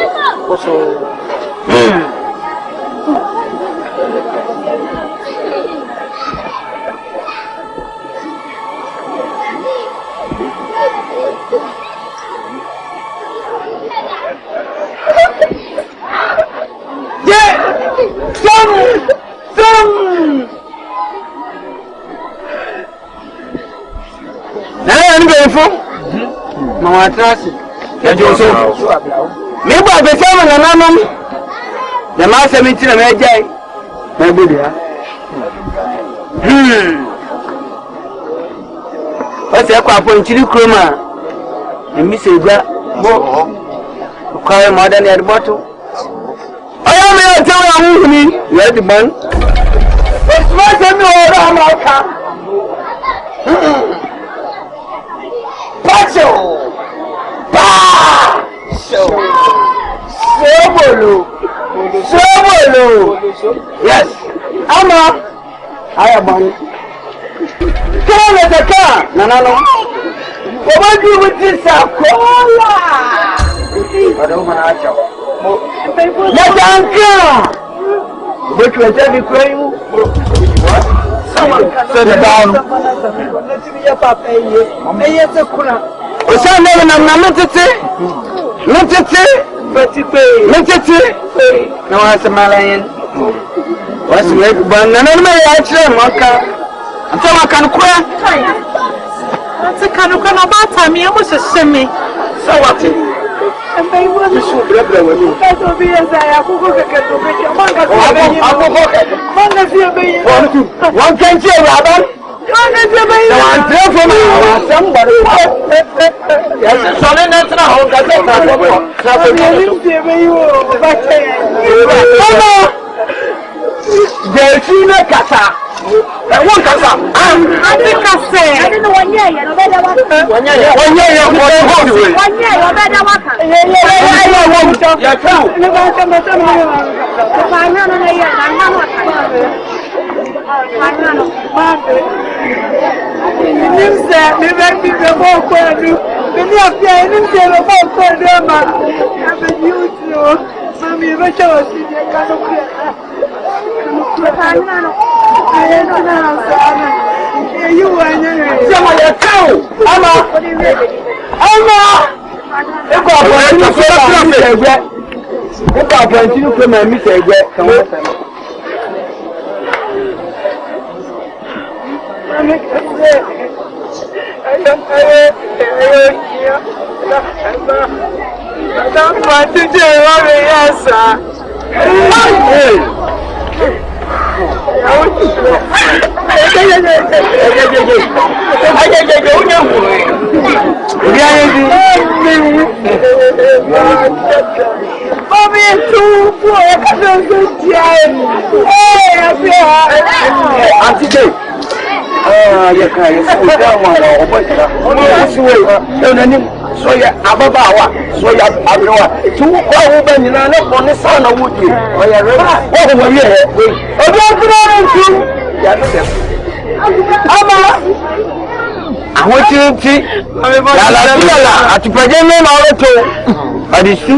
C: Mama trust. Ya Joso. Me ba be fama na nanom. Ya ma se minti na me jai. Na bodi ha. O se kwa po nchiri kroma. Emi se gba bo. Kwa ma da ne boto. Oya me o tewa hu ni. Ya di man. It's my time no ora ma ka. Pacho! Pa! Sobolo! Yes! Ama! I am on. Come on, the car! No. What do you with this? Cola! I don't want to let Uncle! But you are telling me, sit down. No, I said, Malayan. What's the leg? But none of my actually, Maka. I'm telling I can cry. That's a kind of about time. You must have sent me. So what? And they will be so glad with you. That will be as I have to go get to make your manga. One can see, Robin. Somebody. Yes, sorry, that's not how Delfina Casa. I want Casa. I didn't know 1 year. 1 year. 1 year. 1 year. I
F: So ya ababawa so ya abrewa tu kwa uba nyina na bone sa na wudi o ya re o wo ye obi akura ntu ya se ama awoti ya la atupaje me na oto adisu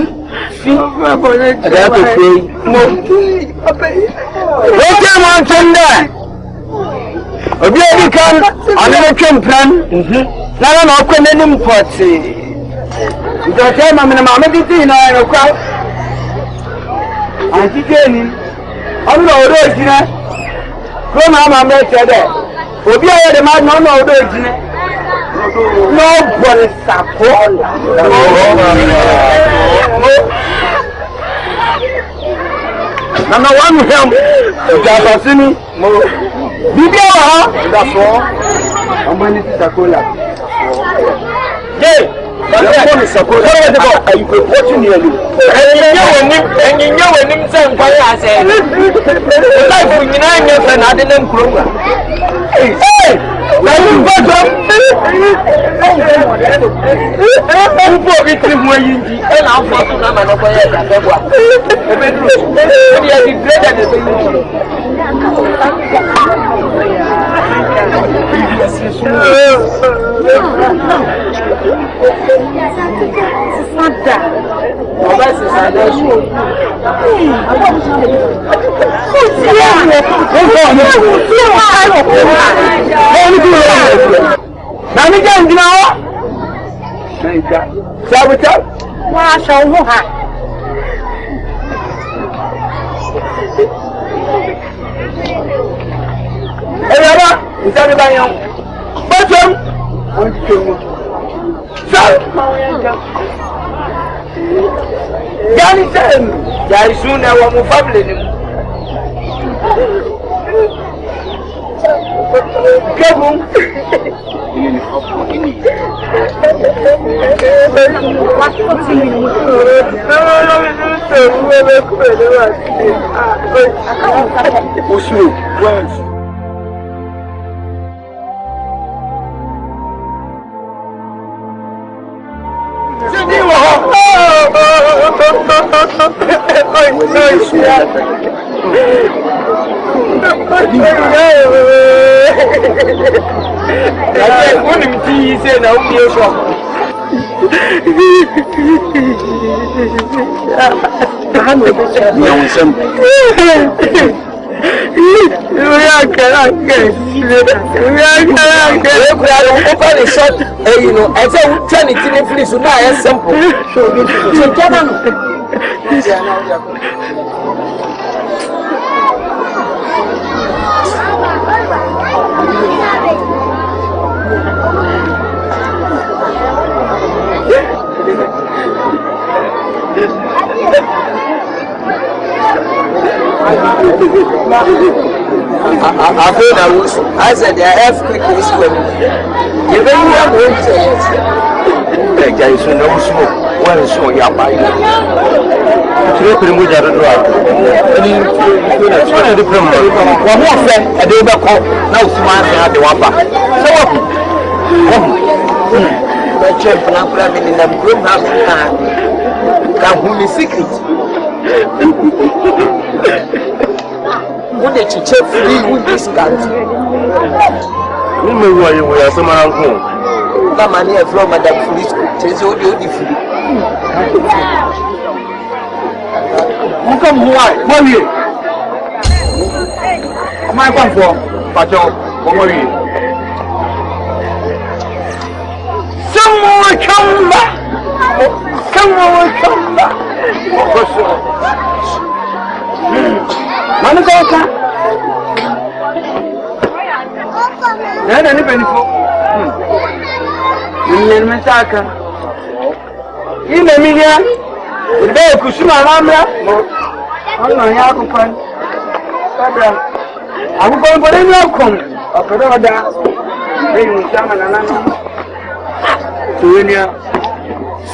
F: fi ada to free mo oje mo ntende obi edi kan ana twempran na okwe nanim poti Don't tell me, Mamma, did you know a crowd? I think I'm not original. Come on, I'm not there. Will be the man, no original. Nobody support. Number one, him, Jabasini, Bibia, that's all. I'm going to Sakola. Yeah. But I want to support you could watch in here. And you know when him saying, I said, life with 9 years and I didn't grow up. Hey, let him go up. I'm forgetting where you and I'm for to come and over here. There is soon a woman family. I said they are earthquake is coming. You don't have to say it. There is no smoke. Well, so you are buying. Three Primuja do it. Any different one more friend, a day back home. Now, Suman had the one back. So, the champ in the room house can hold the secret. When they check free with this country. We may wear some uncle. That money from Madame Police tells you the free. Come why? What are you? My one for Pacho, what are you? Someone come back! Someone come back! Manuka. Nana ni benifo. Mensah. Ine miya. Ube kusuma ramla. Ono ya kupan. Abra.
C: I'm going for any outcome.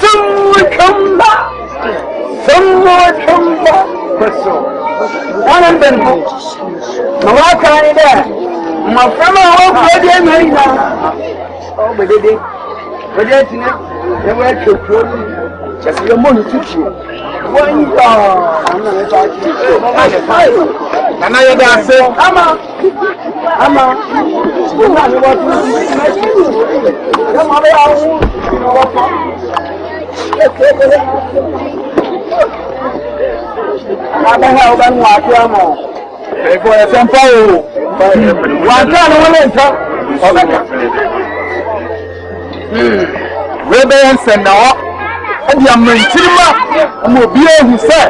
C: Someone come back. One and then my kind there. My friend, oh, but they did. But they were to prove just your money to you. I'm not talking. And I got say, Amma. and theAmentima, Mobile, who said,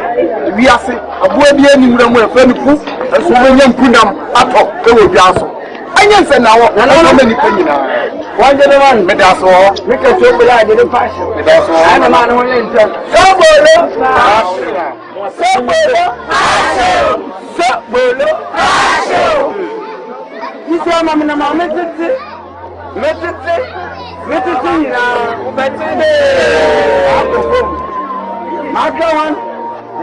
C: we are saying, a boy be any room where friend proof, and so when you put them at all, they will be also. I guess now, how many penny now? One gentleman, but that's all. We can show the light in the passion. That's all. I'm a man who enter. You see, I'm a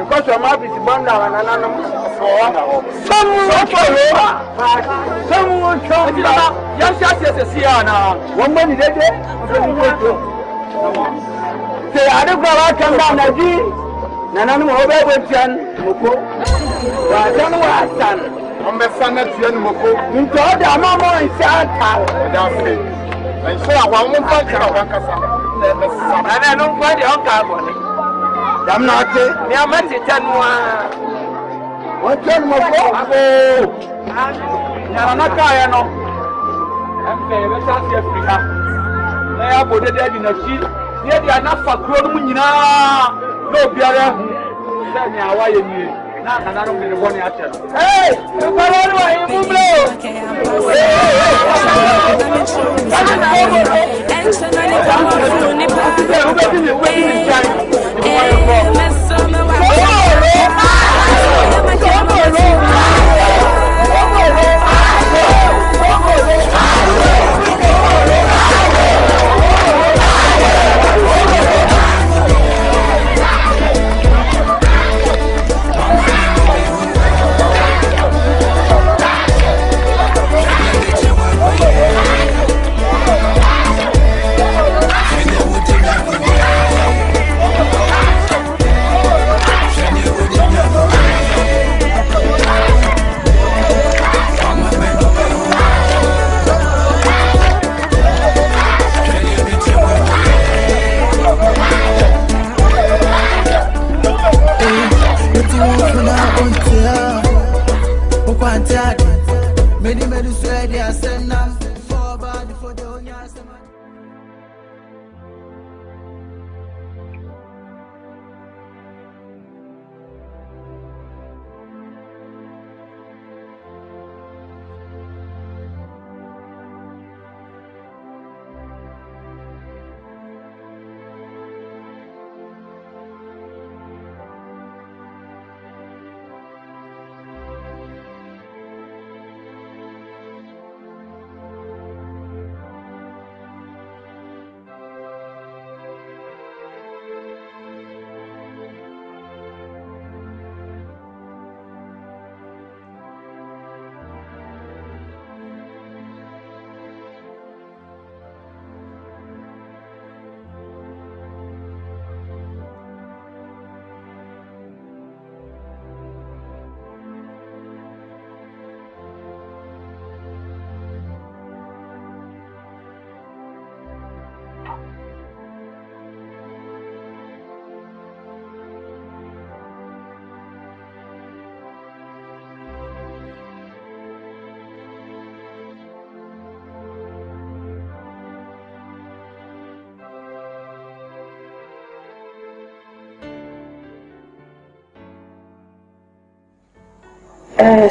C: because your mouth is born now and someone yes, one money they did. Say, I don't go out and down again. Nana over with Jan Moko. I don't know what I've done. I'm the son of Jan Moko. You told the Mama in Santa. And so I want to find and I don't find the uncle. I'm not near Mexican one. What can we go? I'm not tired. I'm saying, let's ask Africa. They are put it in a sheet. They are not for grown. No, Biara. Tell me how you need. Not another one. Hey, you got all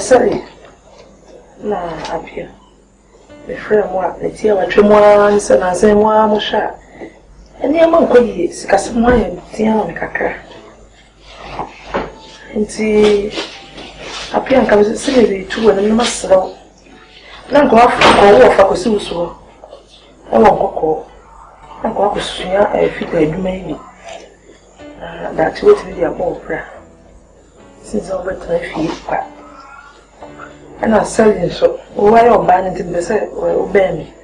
C: sorry. Nah, up here. The friend what the tea what once and I say one more shot. And the amount of years, because my tea on the cacra. And see,
B: apia nka me se me tu wona no masro na nko afa ko si uso e won kokko nko akosuya fita aduma yi da ti weti dia bo pra since over time pa ana selling so why you ban it be say o be me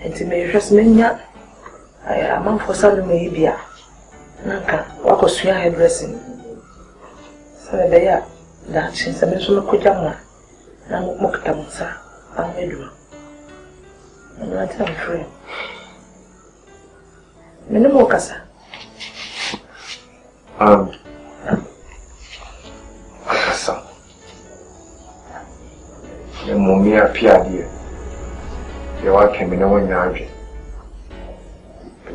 B: enti me hwes menya amam for salon me bia nka akosuya hairdressing sabe da ya da chin se me so me kujama na mo kitamusa amedu na ta free mene mo kasa
L: akasa ya mumi apia die ya wa kemene wonya adwe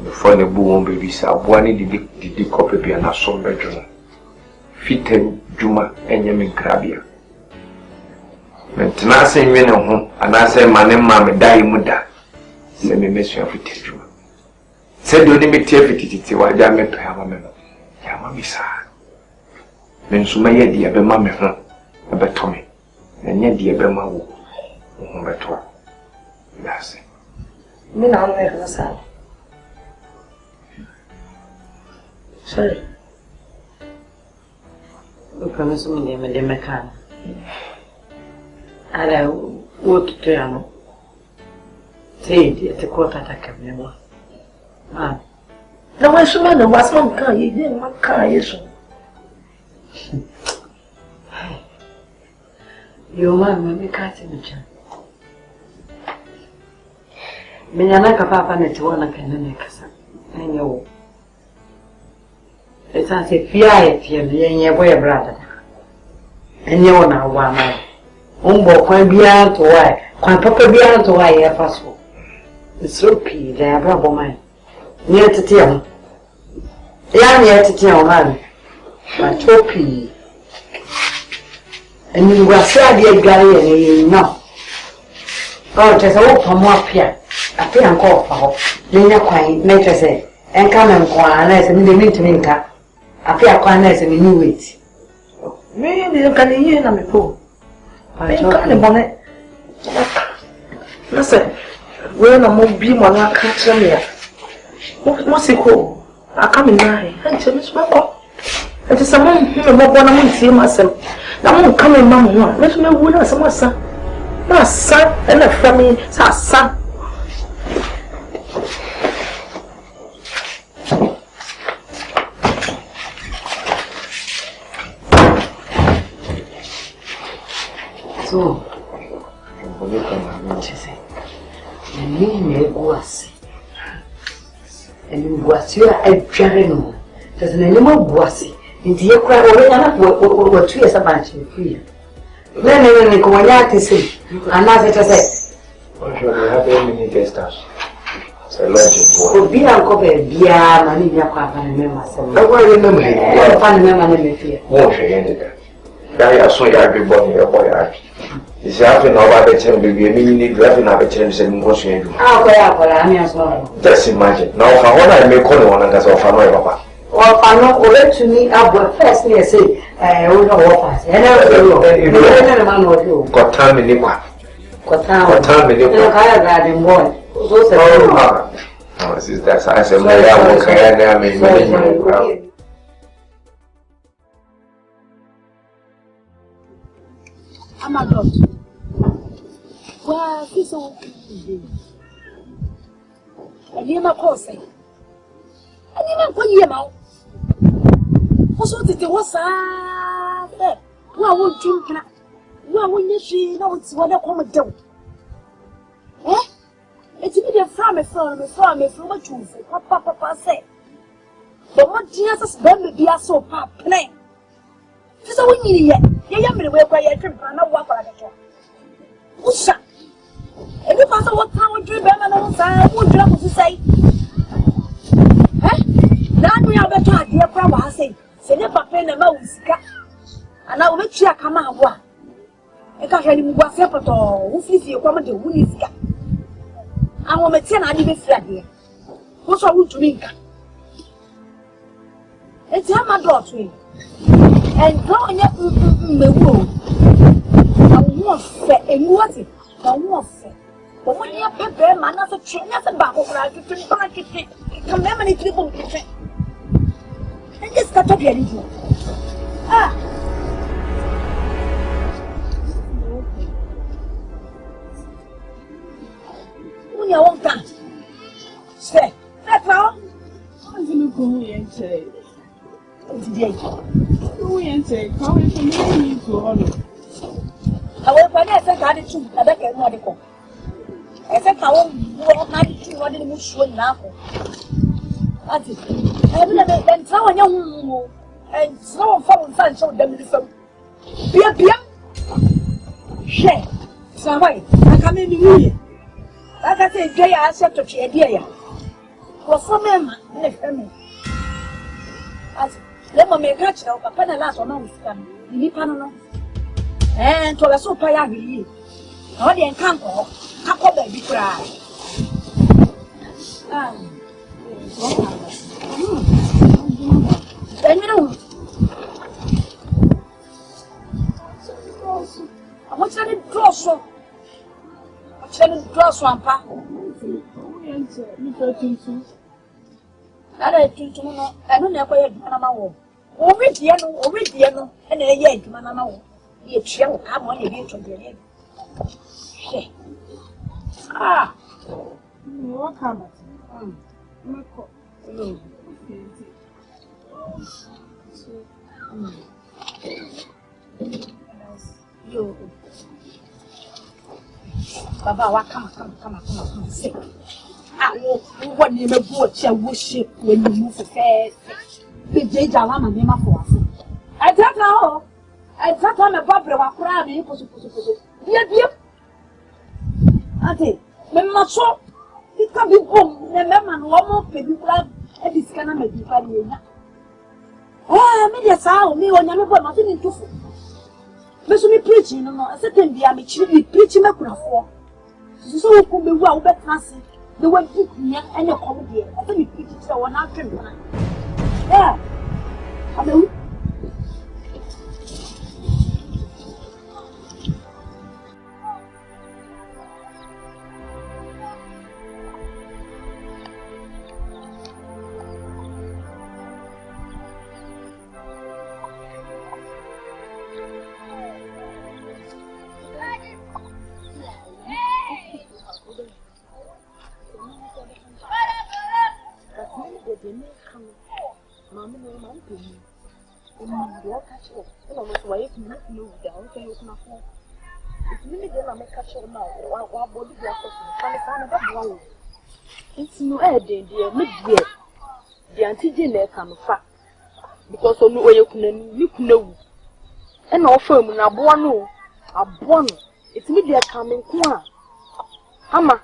L: before the bu won baby sa boa ni didi kope bia na so bedwo fitem juma enye min krabia mentena se nwene ho ana se mane ma me dai mu da se me mesu fitem juma se do ni metie fitititi wa ja me to ya ma me no ya ma mi sa men suma ye dia be ma me ho be to me enye dia be ma wo ho be to yase
B: me na no e sa sorry
H: look at me me de mekan ala wo to ya no sei dia te ko ta ka me wa
B: na wa suma na wa suma kan ye de ma kan yeso
H: yo mama me ka te me chan me nyana ka papa ne te wona kan ne kasa enye wo Asante fia ye boy brother enye wona wa ma umbo kwa bia to wa kwa papa bia to wa ye faso isropi da bra bo mai ni etete am ya ni etete am ha ma chopi eni ngwasa dia gare ye no o tese wo pamo apia nko fa ho nya kwan na tese enka me nkwa na ese mi de mintimi nka apia kwa na ese mi ni wait
B: me ni kan ni na me po enka ne bone na se we na mo bi mo na ka tire ya mo se ko aka me na he anche me so ko enti se mo me bo na mo ntie ma sem na mo ka me ma mo a me so me wu na se mo sa na sa na fa mi sa
H: so ni guasi eni guasi ya edware no tese na nyama guasi ndi ye kra ore yana wo tu ye sabanchi free ne ko wanya tese ana tese
L: o jode have a mini guest house so lodge
H: ko bia ko be bia mani bia kwa pa ne mema se
L: na wa ne mema
H: pa ne mema ne me fie
L: mo hwe yende da ya so ya be bon ye ko ya is happen over the time baby me need driving na be change se mo so yen
H: ko ya ami aso
L: just imagine now for one I make call one ngasa of no papa
H: o fa no o let me abo first me say o no wo pass na ma no do
L: ko time ni kwa
H: ko time ni kwa ka ya ga de boy so se
L: no sister I say mo ya mo ka ya na me
B: Amadot. Wa fiso ani ma ko se ani ma ko ye ma o so tete wo sa fe wa wo twimpna wa wo nyeshi na wo ti wo de ko mo dew eti bi de fra me ma chufu papa se bo mo dia sa be me bia so pa plan fiso wo nyiri ye ya mere we kwa ye twimpa na wo akwara de to usha ebi pa so wo ta wo dwi be ma na wo sa wo dwi ko sai na nu ya beto ade kwa wa sei se ne papa na ma wo sika ana wo betua kama abo a e ka hwe ni mugwa se poto wo fifie kwa ma de wo ni sika awon metie na ade be fira de wo so wo tumi nka eti ama dot we and go nya mewo won't say, and what it? I won't say. But when you have paper, man, as a train, as a back of life, you can many people. And just start up your little. Ah! When you want that, say, that's all. I'm going to go and say, today. Go and say, come and me to honor. However, I said, I did too, I don't know what they call. I said, I won't walk 92 what did you show now? That's it. I will then tell a young woman and slow phone son so them some. Beer. Share. So, wait, I come in the room. Like I said, Jay, I said to you, dear. For some men, let me. Let me catch up a pen last one on them. You need panel. And to a super young. All the encounter, couple baby cry. Then you know. I want to draw so. Tell draw swampa. I don't know. I don't know where you already, and a year to Manamo. You chill, come on, you get to the end. Ah, what come? Baba, come, sick. I what name of watch and worship when you move fast. The day Jalama name of us. I don't know. I thought I'm a Barbara was crying. Yep. Auntie, Mamma so it can be home. The man, one more baby blood, and this can make you funny. Ah, maybe a sound me on your nothing into. Listen me preaching, no, I said, then I'm preaching a for. So it could be well, but fancy. The one took me and your comedy. I think you preach it so one after one. Yeah. I mean, it's no dear, mid-year. The anti-gene come fat because of no way you can know. And offer me a buono, it's media coming. Hammer,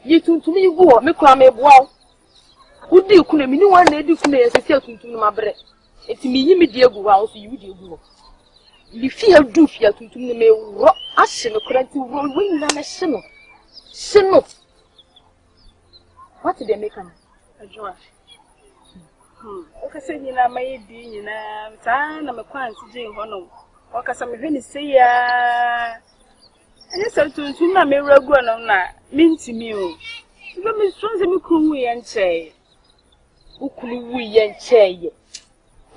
B: you to me go, make me wow. Would you couldn't mean one day do me as a self to my breath? It's me, dear, go out, you do. You feel do fear to me, rock, ashen, a current to roll wing than a sinner. Sinner. What did they make a joy? Okay, say, you know, my dear, you know, I'm a quantity Jane Hono. Or some really say, and it's a to my mirror going on that. Mean to me. Let me strong them cool and say. Who could we and say?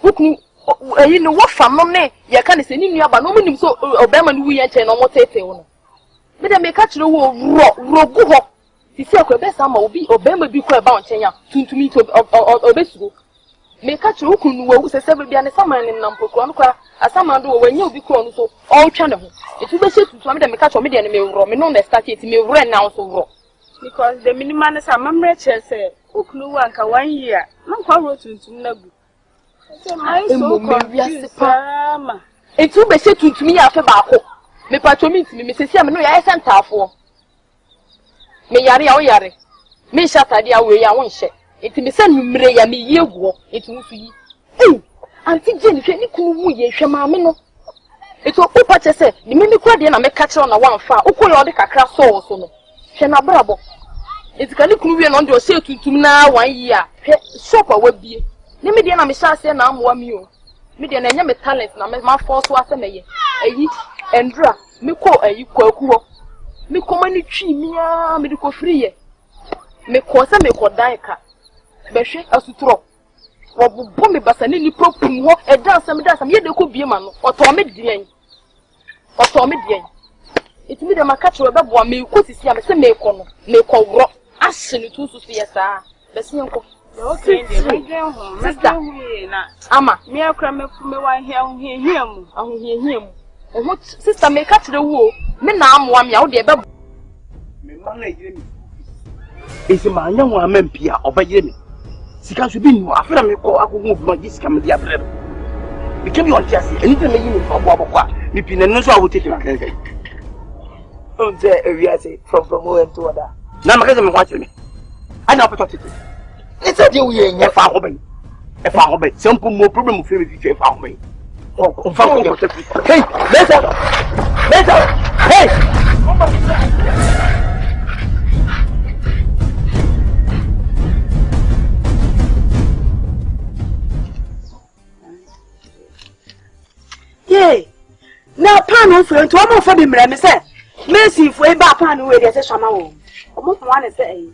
B: Who can you know what from money? You can't say any about no meaning so Obama we and no more take on. But I may catch the wall rogue. You see, a best summer will be Obama be quite about China to me to Obesu. May catch you who say several and summer in Nampo, as some do when you be crowned so all channel. It will be said to some of them catch a median me wrong, and on the started me run now so raw. Because the miniman is a mamma say, who clue one year, no quarrel to Nabu. It will be said to me after Baco. Me patromit me, Mrs. Yam, no, I sent her for. Me yari, me shut idea where I won't share. It may send me, me ye go, it will see. Oh, Auntie Jenny, can you cool me, Shamamino? It will put a say, the mimic and I may catch on a one far, or call the cacra so no. Shana Bravo. It's can you cool on your say to now 1 year. Shop or would be. Nimidian, I'm say now 1 year. Median and yam talent, and my force was a may. And dra, Me call a you call. Me come any tree, me medical free. Me cause a me call Daika. Beshe as to throw. What will bomb me Basanini propum walk a dance and dance, and yet there could be a man or Tommy Dien. Or Tommy Dien. It's me that my catcher about one me could see a semi corner, make all rock. Ashley to see us, Besson. Okay, sister, Ama, me a cram from me one here, him. And what sister may cut the wool, me now one out there.
F: It's a man, young woman, Pia, over Yemi. She can't be no after me call. I will move my discount. We can be on Jessie, anything you for Baba. Me pin and no, I will take you. Oh, there, we are from one to other. Now, my cousin watching me. I know what it is. It's a deal in your farm. A farm, some more problem with you if you found me. Oh, hey, better, hey.
E: Yay! Now, pan for to almost for him, I said, Messi for a bad pan where there's a shaman. Almost one is saying.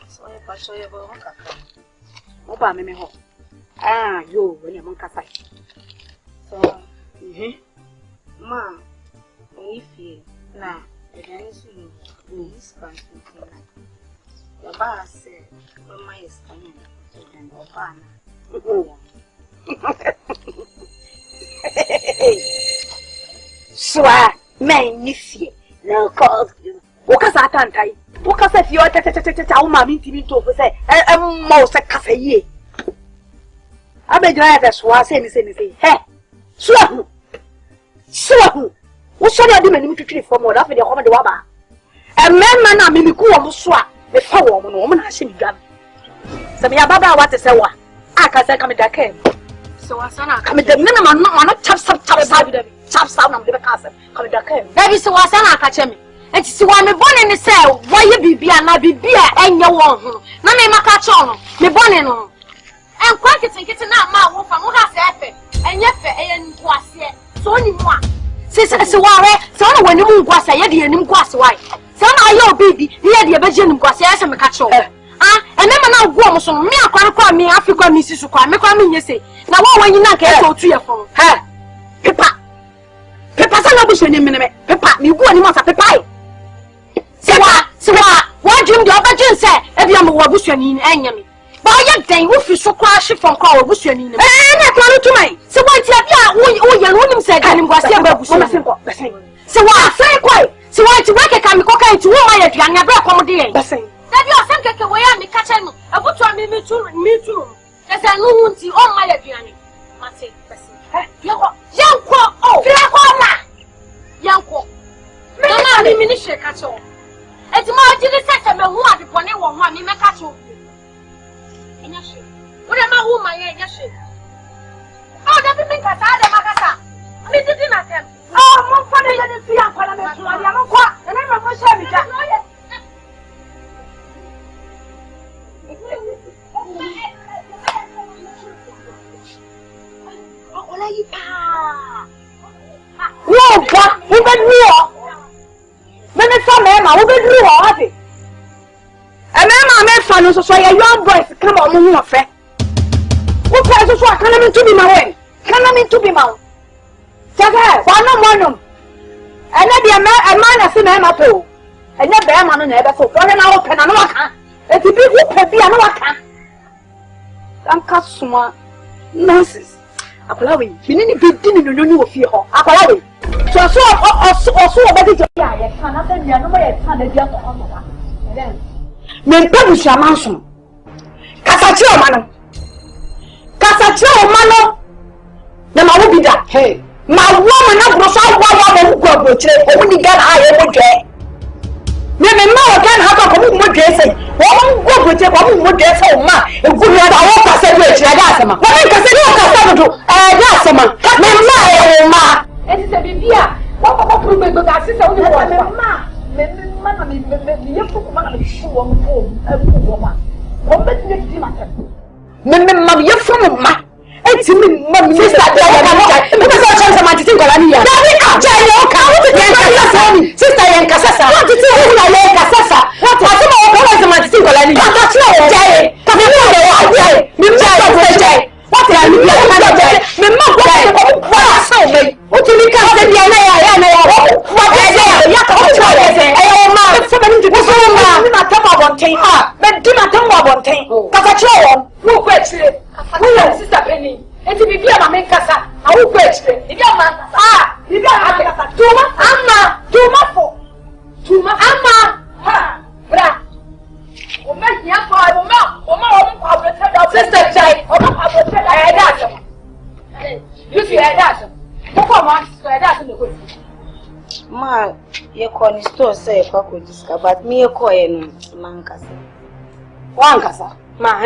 E: So I show you about MEHO. Ah, you when you're Moncasai. So, ma, if you now. This country, the bar said, "When my is coming, and Obama." So, magnificent. No cause. What is that? Anti? What is your mammy to me to say? Most a cafe. I may drive as was anything. Hey, so. What shall I do? Many to treat for more after the home of the Waba. A man, I mean, the cool of swat, the four woman has seen gun. Some Yababa, what is a one? I can say, come in that came. So I said, come in the minimum, not tap sound of the castle. Come in that came. That is what I catch me. And see why me born in the cell, why you be and I be beer and your one. No, me catch on, me born in on. And quite it's getting out my wolf and what has happened. And yet, and was here. So only one. Sister, so I when you was a yet and was white. Some are your baby, the idea of was yes and catch on. Ah, and then now go so me a call me Africa, Mrs. Kwame, come in, say. Now, when you not get to 3 or 4, her Peppa. Peppa's a bush in a minute. Peppa, you go and you must have Peppa. So what Jim the other Jim said, every young bush in enemy. But yet, then, if you so crash from call bush in and I call to me. So what you young woman said, and was here. So what say quite. So why to work a chemical to why a young accommodate. That you are some away and me catch him. I put on me too. As I know to all my piano. Young quack, oh, young quack. Mamma, minister catch all. It's more to the who are the pony one, me catch all. What am I who my yes? Oh, that means I had a macassa. I mean, didn't I tell? Oh, more funny than if you are parliament, and I'm a shabby. No, what? Who been real? When it's some man, who been real? A man, my son, so a young boy come on, my friend. Who tries to come to be my way? Come to be my Jaga, one. And let a man as a man at all. And not bear man never so for an hour pen and waka. If you be a waka. I'm Kasuma. Nonsense. Akolawi, you need to be dinner you know of your Akolawi. So a better I cannot tell you no way I just on then. Men publish a mansion. Casachio Mano. The man will be that. Hey. My woman up was all who go only get high over there. Maybe more can have a woman dressing. Woman go with a woman dress home, ma. A good man, I won't pass it with Yagasama. What I can say, Yagasama. Ma. It is a baby. What will be the sister only one? Ma. You put my shoe on the phone. Mama, you're from ma. It's me, mama. Sister, sister, Penny. Enti bibia ma me kasa awu ko ekire bibia ma bibia ma tuma ha bra o ma hia fa o ma kwa brete da sister chai o ma kwa brete da da you see that mo kwa ma so that no go
H: ma ye ko ni store say kwa ko diska but me ye ko ye no man kasa
E: wan kasa ma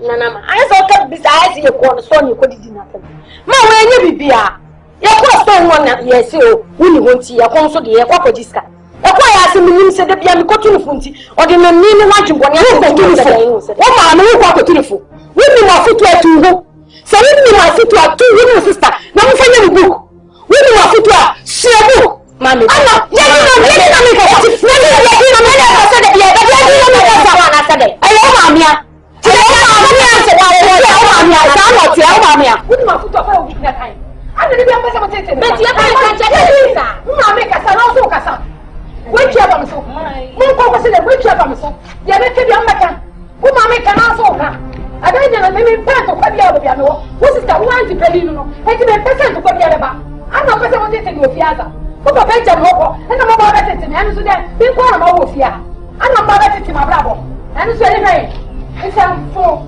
E: nana ma I so ka bisa I see ye ko no so ni ko didi na kan ma we nya bibia ye ko so won na ye se o woni honti ye ko so de ye kwa ko diska e kwa ya se minim se de bia mi ko tunu funti o de na mi ni wadwe bone ya ko tunu fo o ma na wo kwa ko tunu fo woni ma futu atu ho se woni ma futu atu woni sister na mo fanya ni book woni ma futu a share book mami ana ye ni na mi ka ti na mi na me na sa de bia da bia ni na me ka sa na sa de ayo mamia ti na mamia se da wo mamia sa no ti ayo mamia woni ma futu fa wo na kai ana ni bia pesa mo tete me ti e pa ka ja sa mami ka sa no so ka sa we twa ba me so mo ko se de we twa ba me so ye be ke bia mmaka wo mami ka na so ka ada nya na me pa to kwa bia bia me wo sister wo anti peli no e ti me pesa to kwa bia ba ana pesa mo tete ni ofiaza wo ba benja mo ko na mo ba tete me anu so de bi ko na mo wo ofia ana mo ba tete ma brabo anu so ni me esa fo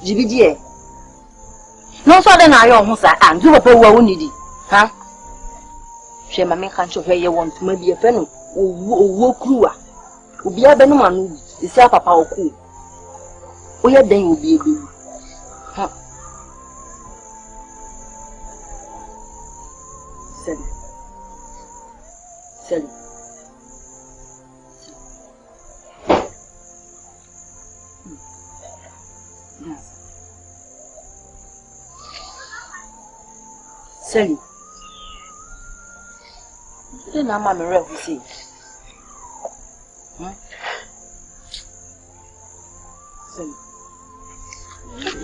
H: jibidie no so de na yo ho sa anzu papa wo wonidi ha hwe ma me kan cho hwe ye won tuma bi e fe no owo kruwa obi abenu manu isi papa oku o ye dan obi ebi ha sel Sally. Then I'm a mirror who see. Sally.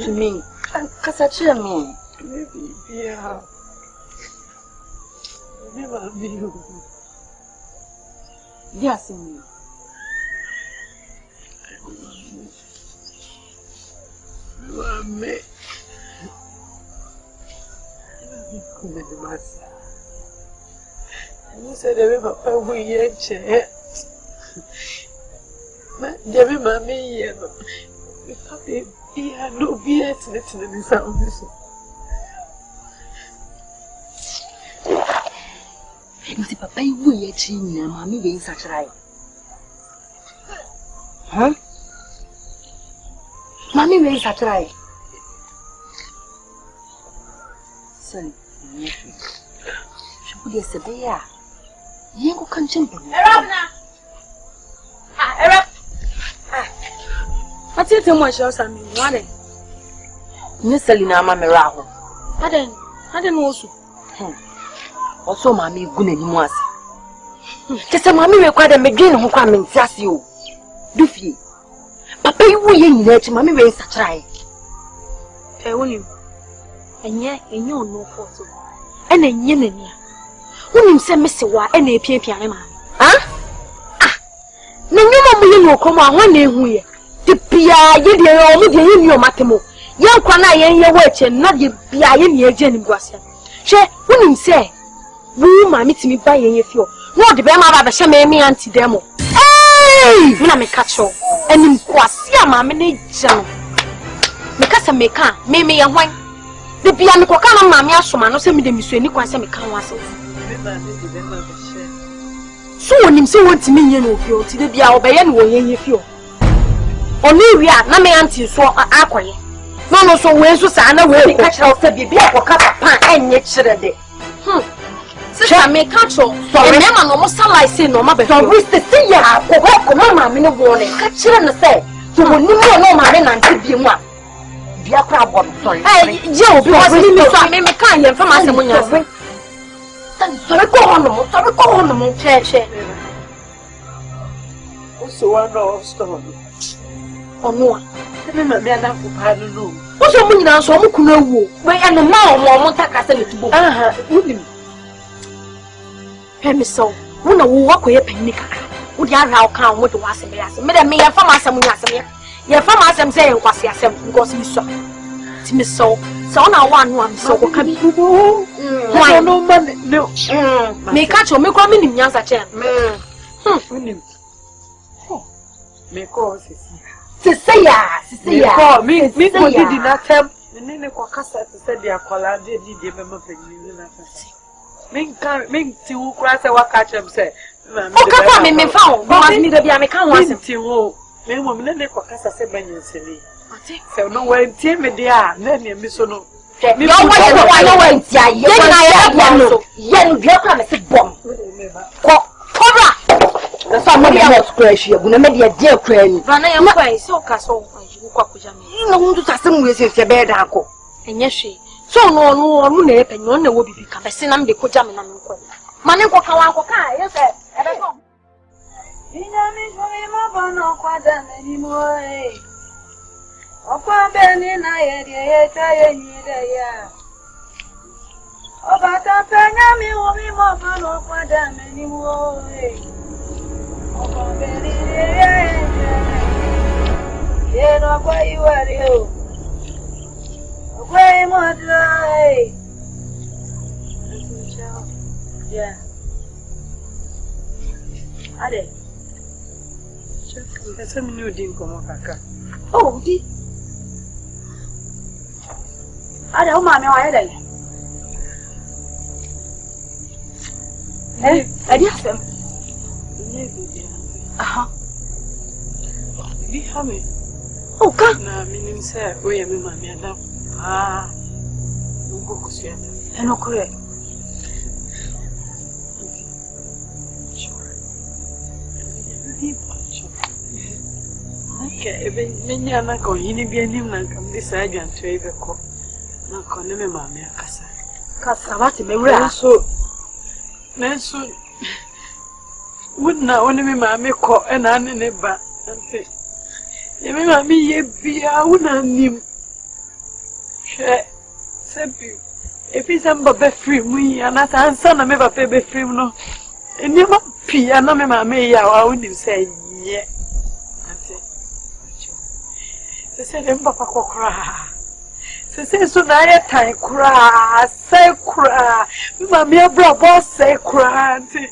H: To me, because I cheer me.
C: Maybe, yeah. Never be you.
H: Yes, me.
C: You are me. You said every papa we yet chair. Debbie, mammy, papi, he had no beard in the sound.
H: You see, papa, we yet in your mammy being such a right. Huh? Mammy being such a right. Son, she put a severe. You go can jump.
E: Erabna. What's it too much else? I mean, what?
H: Miss Selina, Mamma Raho.
E: I don't know.
H: Also, Mammy, good anymore. Just a mammy required a begin who come and sass you. Doofy. Papa, you will let Mammy raise such a try.
E: I want you. And yet, and you no photo. And a yen. Who him send Mr. Wa and a piano. Huh? Ah, no, you know, come on, one name here. The Pia, you dear, only the Union Matemo. Young Kana, your watch, and not the Pia in your Jenny Grassia. She, who him say, woo, my meet me by your fuel. No, the Bama, the Shame, me anti demo. Hey, when I may catch you, and in Quasia, mamma, Jam. Because I make her, me a wine. The piano kokana mami asoma no se me de misu ni kwan se me kan wase so wonim se wonti me nye no fio ti de bia obeye ne wo ye fio oni wi a na me anti so akoye no so we so sa na we ka kira se bibia kokata pan enye kire de sister me ka cho so me ma no mo salai se no ma be so we se ya ko
H: maame ne warning. Ka kire no say, to woni mo no maame nante bi mu a. Bia kra bo no sorry. Je because me kan ye fam asem nya. Sorry ko hono mo che.
C: So one no stone.
H: Ono.
C: Me maame ada ko pa no.
H: Wo so mo nyina so mo kuna wu. We ya no ma mo taka se letubo.
C: Aha, wunim.
H: He me so. Wo na wo wakoye panni kaka. Wo dia ra o kan wo de wasem ya asem. Me de me ya fam asem nya asem ya. Ya fam asem se en kwase asem because me so. Ti me so. So na one am so ko ka bi.
C: Why no man no.
H: Me catch o me kwa me nim nyansa che.
C: Wunim. Me ko sisi.
H: Sisi ya.
C: Me ko didi na tem. Ne ko kasa te se dia kola de di be ma panyin na kasa. Me ti wo kura se waka chem se.
H: O ka kwa me fa o. Because me de bia me kan wa se.
C: Ti wo. Me mo me ne ko kasa se banyin sele. Ati. Se no wa tie me dia na ne mi so no.
H: Me yo wa ntia ye na ya bia no. Ye no bia kwa me se bom. Ko kora. The family not crash here. Guna me dia dear cranny.
E: Vana ya kwa so ka so kwa kujame.
H: No ndu tasem we se bed akọ.
E: Enye hwe. So no na e panyo na wo bibi ka bese na me de kujame na me kwa. Mane ko ka wa ko ka ye se e be so.
B: Ina mi shwe mo bono kwa da me ni mo e. Okwa be ni na ye ye ta ye ni de ya. Oba ta penya mi wo mi mo bono kwa da me ni mo e. Oba be ni ye no kwa you are you. Okwa mo dai. Yeah. Ade.
C: Esa mi no din komo kaka.
B: Oh, di. Ade o ma me wa ye dai. Adi asem. Aha.
C: Bi hame.
B: Oh, ka.
C: Na minim se o ye me ma me ada. Ngo ko siata.
B: Eno kure.
C: Ebe menya na ko yini bi anim na kam di sa adwanto ebe ko na ko ne me maame akasa
B: Kasa bati me wura
C: nenso wonna woni me maame ko na ne ba ante ye me maame ye bia wona nim hwe sebi ebi samba be free mu ya na sansa na me ba pe be free no eni ma pia na me maame ya wa woni se ye se dem papa kokra se so na ye tan kra se kra mi ma me abra bo se kra anti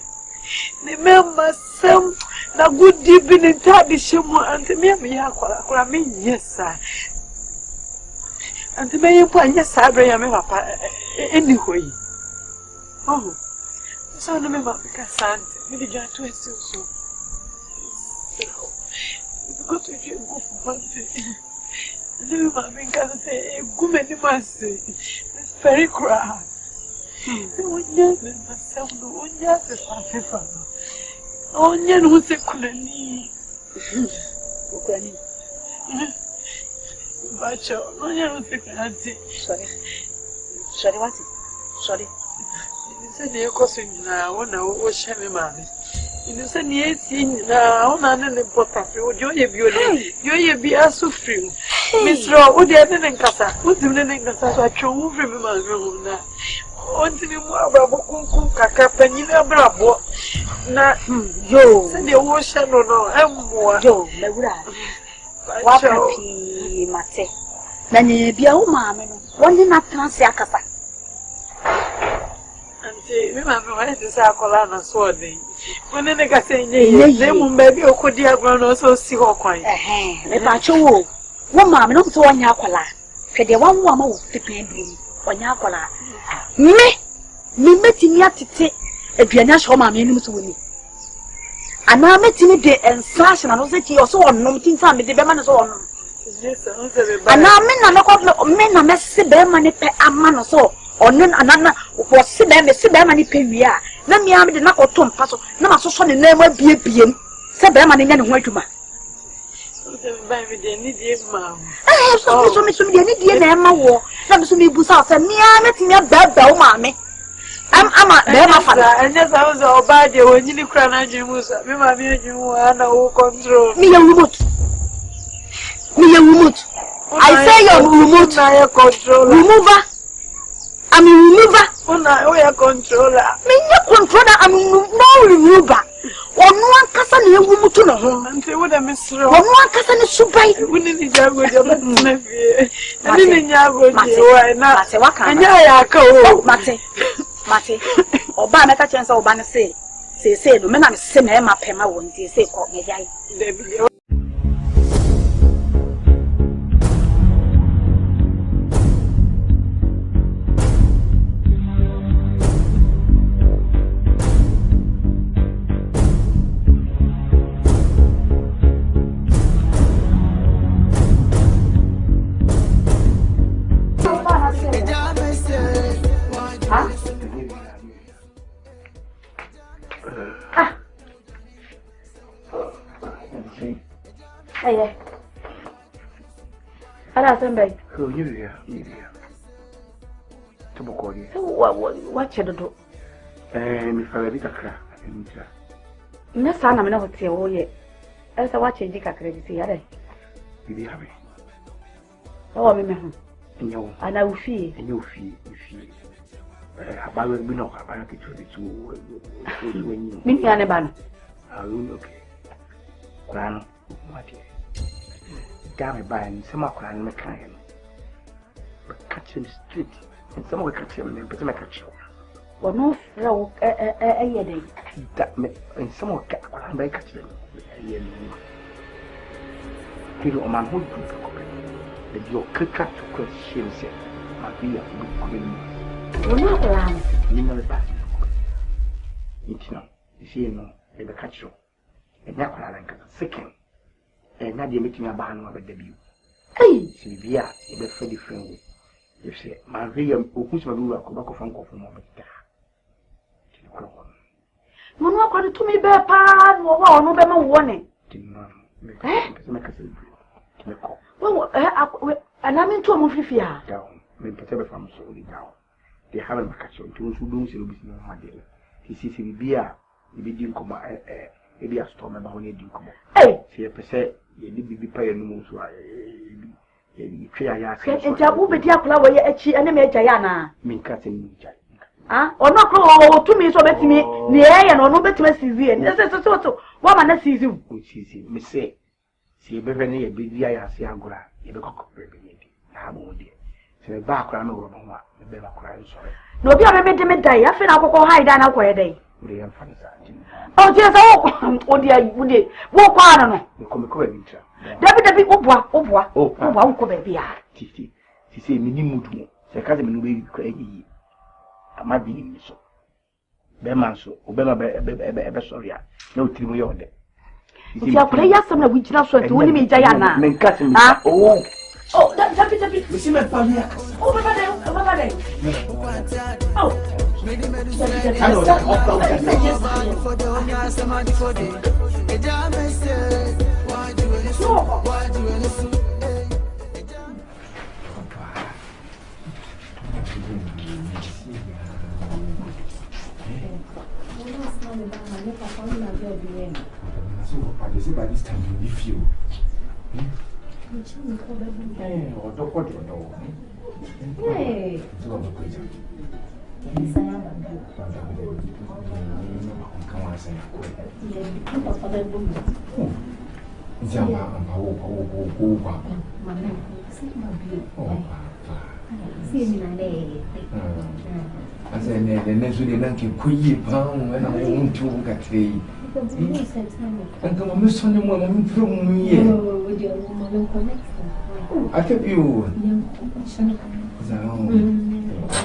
C: ne me masem na good bi ni tadi shemu anti me ya kra me yesa anti me ye po yesa abra ya me papa eni hoyi oh so no me ma ka Asante me di ja to esi so go to you go for no, I'm going to say, Gumeni Massey. It's very cry. Oh, yes, myself, oh, yes, oh, yes, who's a cunny. But oh, yes,
B: sorry, what? Sorry.
C: You said you're causing now, when I was shaming money. You said, yes, now, I'm an important. You're be so free. Miss Rowe, what the other than Casa? What's the name of Casa? True, remember, until you more about Kaka Penina Bravo. Na, yo, send your ocean or no, I'm more.
B: Yo, Laura. What happy, Mate? Then you be a woman, one in a Transiacasa.
C: And remember, I had to say, Colana sword. When they got saying, maybe you could diagram also see her coin.
B: If I one mamma not so on Yakola. Could the one woman was flipping on Yakola? Me met him yet to take a pianist home, I'm in to win. And now met him day and slash and I was at you also on no thing time with the Beman is on. And now men are messy bear money pay a man or so, or none another was sit there, money pay we are. Let me have the knuckle tom puzzle, no, so son in name will be a being.
E: Say be man nya ne ho adwuma.
C: Baby dey need you ma.
E: So me dey need na ema wo. Na me so me busa say me a metimi ababa wo ma me. Ama be ma fa.
C: Anya sa wo oba dey wonyini kura na adwuma so. Me ma me adwuma na wo control.
E: Me ya remote. I say your remote
C: na your controller.
E: Remover. I'm a remover.
C: Una we controller.
E: Me ya controller I'm no remover. Onu ankasa na ewu mutu no ho.
C: Ante wo da misro.
E: Onu ankasa ne subai.
C: Woni ni jago je na fie. Ani ni nyago je wa na.
E: Mate waka.
C: Anya ya aka o.
E: Mate. Oba meka chense oba ne say no me na me se na e ma pema wo nti say ko me jai. Hey. Ala Asante.
L: Oh, yeah. Tabokori.
E: What chedo?
L: Me fala di kakra.
E: Na sana me na hote wo ye. Esa wa change kakra di ya dai.
L: Bibi habe.
E: O me ho.
L: Enyo.
E: Ana ufi.
L: Enyo ufi. Abawe bi no abana ke chodi tu.
E: Mimi ane bana.
L: Okay. Kwano. Mati. Dame bayan sama kwano me kan yen. Catch him street. And some will catch him and put him a catch.
E: Well, no, no, day.
L: That me and some will catch them. Hero a man who do the your cut to question said, my dear,
E: we're not around.
L: You know the best. You know, you see, no, they catch you. And now I like a second. And now they make me a ban of a debut. Hey, Sylvia, in the Freddy friend. You say, my real who's my rule of tobacco from moment.
E: No, no, according to me, bear pan, or no better warning. Well, and I'm into a movie
L: down. Men Patella from solely down. They haven't catch on to do so with no idea. He sees him beer, he be didn't come maybe a storm about when you didn't come. Hey, see, per se, you did be paying no more.
E: And Jabu be Diakla where you enemy Jayana.
L: Mean cutting.
E: Or not go to me so bet me, the air and no better see and this is so. What man sees you?
L: Which is it, Miss say. See, Beverly, a big Yaya, see Angora, a cock, I have one dear. So the background over the better cry, sorry. No, be a baby die. I feel I'll go hide down a day. Oh, dear, oh, dear, would it walk on? You come a David, oh, baby. She say, Minimutu, the cousin will be crazy. I might be in so. Bemanso, Obama, sorry, no 3 million. If you play some which not so to me, Diana, men cutting. Oh, that's happy. We see my family. Oh, by this time you leave you. Hey, or don't want to know. Hey, I said, the next week, I can quit you, pound, and I want to get three. And come on, Miss Sonny, woman from me. I kept you.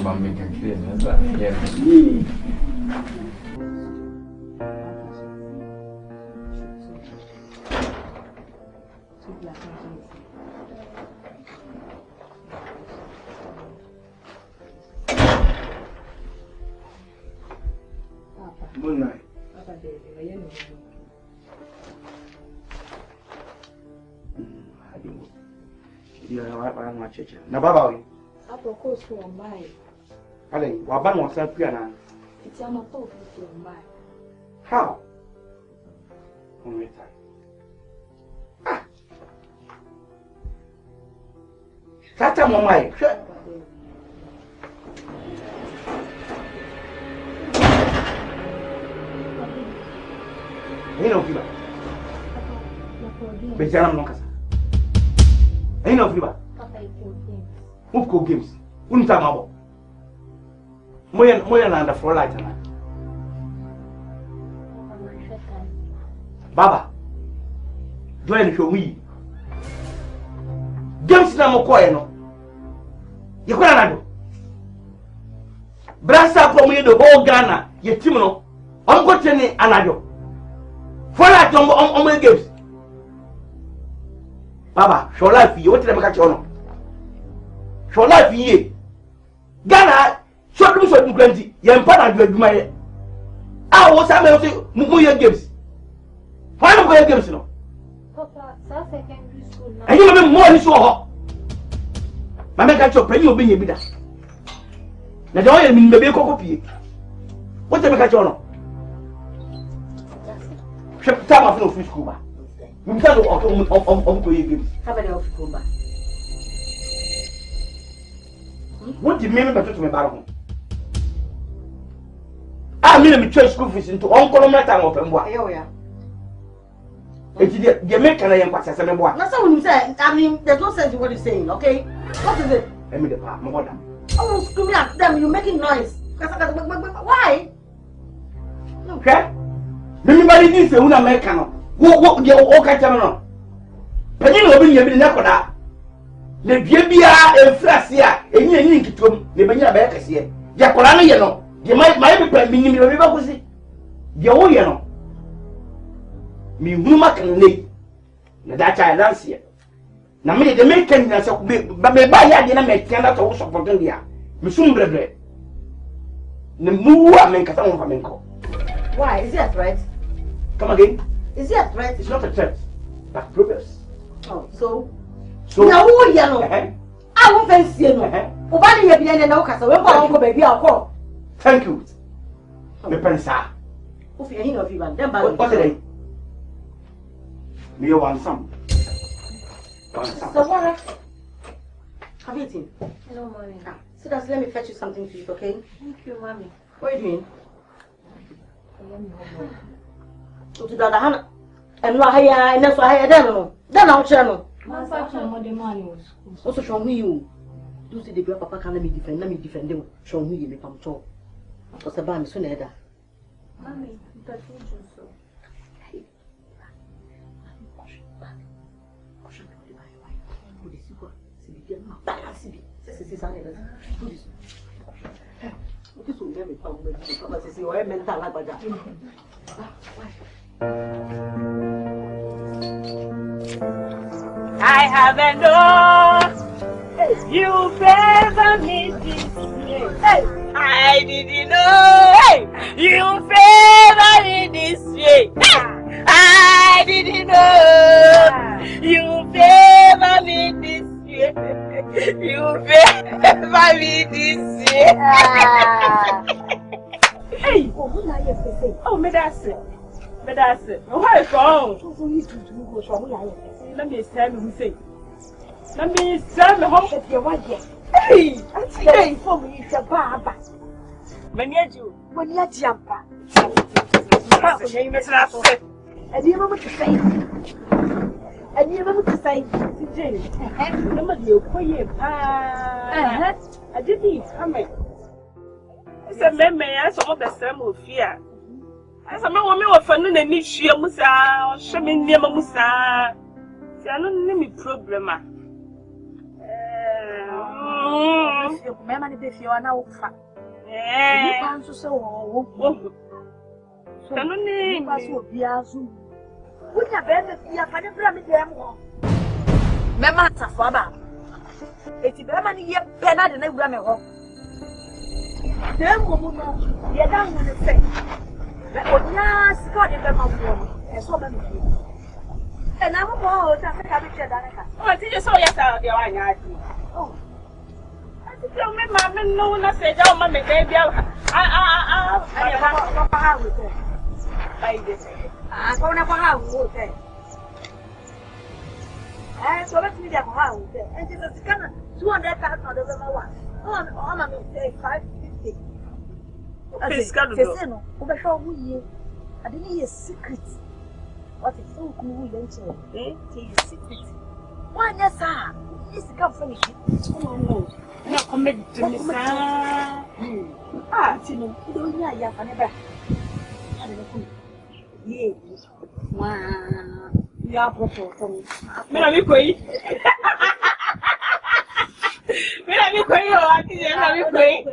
L: I'm making clear. Good night.
F: Yeah, I want to check. Now, Baba,
B: I propose to buy.
F: Ale, waban was up here.
B: It's a matter of buy.
F: How? Only time. That's a moment. You know, Fiba. But I'm not. You know, Fiba. Move go games. Untamabo. Moyen under for light. Baba. Do I show me? Games na mokoye no. You can't do. Brasa from the whole Ghana, your team no. I'm going to anado. For that, on my games. Baba, show life you. What did I catch on? Show life ye. Ghana, show them so plenty. You're part of my. I was a games. Why am I games no?
B: Papa, secondary school now.
F: And you have more than so. Mama catch your penny, you'll be a bit. Now, don't you mean maybe a copy? What did I catch on? Time of no fish cuba. You can't go on to your games.
H: How about the cuba?
F: What do you mean by to me, Baron? I mean, I'm church school fees into Uncle Matter of Pemboa. It's the Jamaican pass as a boy.
H: That's what you say. I mean, there's no sense in what you're saying, okay? What is it?
F: Let me the part, mother.
H: Oh, screaming at them, you're making noise. Why?
F: Okay? Remember this is an American. What you walk at them? But you know, when you've been there, the Gabia and Flasia, and you need to come, the Benya Beckers here. Yakolana, you know, you might be playing the river was it? You know. Me woman can lay. That I dance here. Now, me the American, but me buy a dinner make cannot also for India. Missoum bread. The moo I make a sound from Menko.
H: Why? Is that right?
F: Come again?
H: Is that right?
F: It's not a threat, but progress.
H: Oh, so
F: now
H: who you know? I won't fancy you. Why you be in no castle? We're baby, I'll call.
F: Thank you. Me pensa.
H: If you know, you then by
F: what today? Me want some.
H: So what? Have you eaten?
B: Hello, mommy.
H: So let me fetch you something to eat, okay?
B: Thank you, mommy.
H: What are you doing? To the other hand, and why I and that's why I don't know. Then I'll channel.
B: My father, what the money was.
H: Also, show me you. Do see the girl, Papa can let me defend them. Show me you become tall. Because the band is soon either.
B: Mommy, I told you so.
D: I haven't known you favor me this way. I didn't know you favor me this way. I didn't know you favor me this way. You favor me this way. Hey, oh, me that's it. But that's it. Oh, why wrong? Let me tell you, say. Let me tell you how to get one. Hey, I'm saying for me, it's a barber. When you jump, and you remember to say, and you remember to say, remember you quiet. I didn't come. I said, I saw the same of fear. As a man, woman of fun and niche, Musa, shaman near Musa. I don't need me problem. Mamma, if you are now fat. Eh, so don't need us will be as you. Would you have been the funny pyramid? Mamma, Father. It's a very many years, Penna, and Grammar. Then, woman, you're down with the same. But what now, Scott, if I'm not as woman.
B: And I'm going to have a chat.
D: Oh, did you saw yourself? Oh, I think you made my no one said, oh, my baby. I will say. I'm going to go say. And so let's meet at house. And this is kind of 200,000 of the one. Oh, I'm going to say 550. Okay, I didn't hear a secret. What is so cool, Benson? It's a secret. Why, yes, sir? This is come from it. Oh, no, come back to me, sir. Ah, Tino, you don't hear ya for never. Yes. Wow. You are proper for me. Let me quit. Let me quit. Let me quit.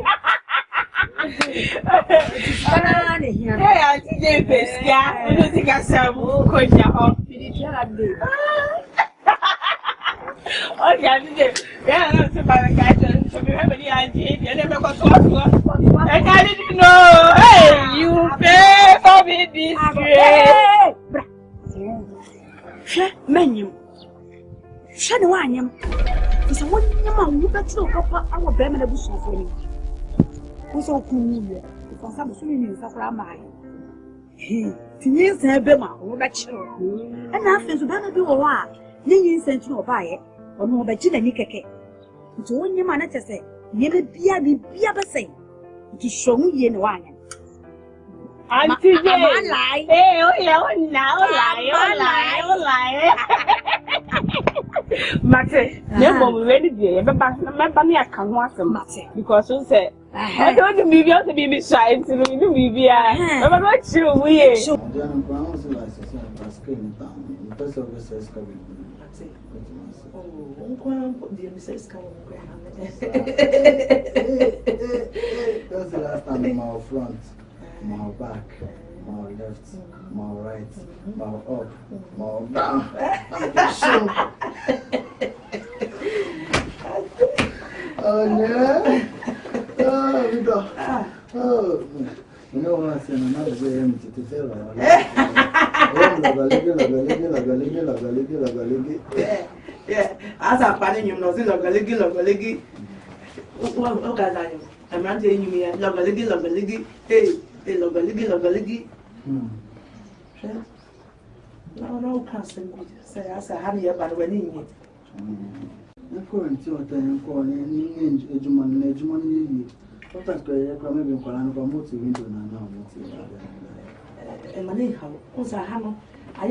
D: Hey, I did this. Yeah, I don't think I saw quite now. Oh, yeah, yeah, that's about the guy. So, you have any idea? You never got to work. I didn't know. Hey, you pay for me this way.
B: Menu. Shut the one. It's a one you bet to papa our better bush for me. Who's so cool? For some swimming in Sakramai. He, Tinians have Bema, or bachelor. And after the better do a lot. Yin sent you buy it, or no bachelor Nikkei. To one your manager say, never be a saying. To show me in wine.
D: Auntie, lie. Hey, oh, yeah, now lie. Mate, never ready there, but me, I can watch them, Mate, because you said, I don't be able to be shy to do me. I'm not sure we are.
C: That's the last time my front, my back, my left, my right, my up, my down. Oh no! Oh, we go. Oh, you know what I'm saying? I'm not very empty to tell her.
A: Yeah, as I'm planning, you know, logoligi. Oh, God, I'm not telling you, logoligi. Hey, logoligi. No, can't say, I said, have you about when you
C: I'm going to tell you, calling Edgeman. What I'm going to maybe promote you into now.
A: And my name, how was I hammer? I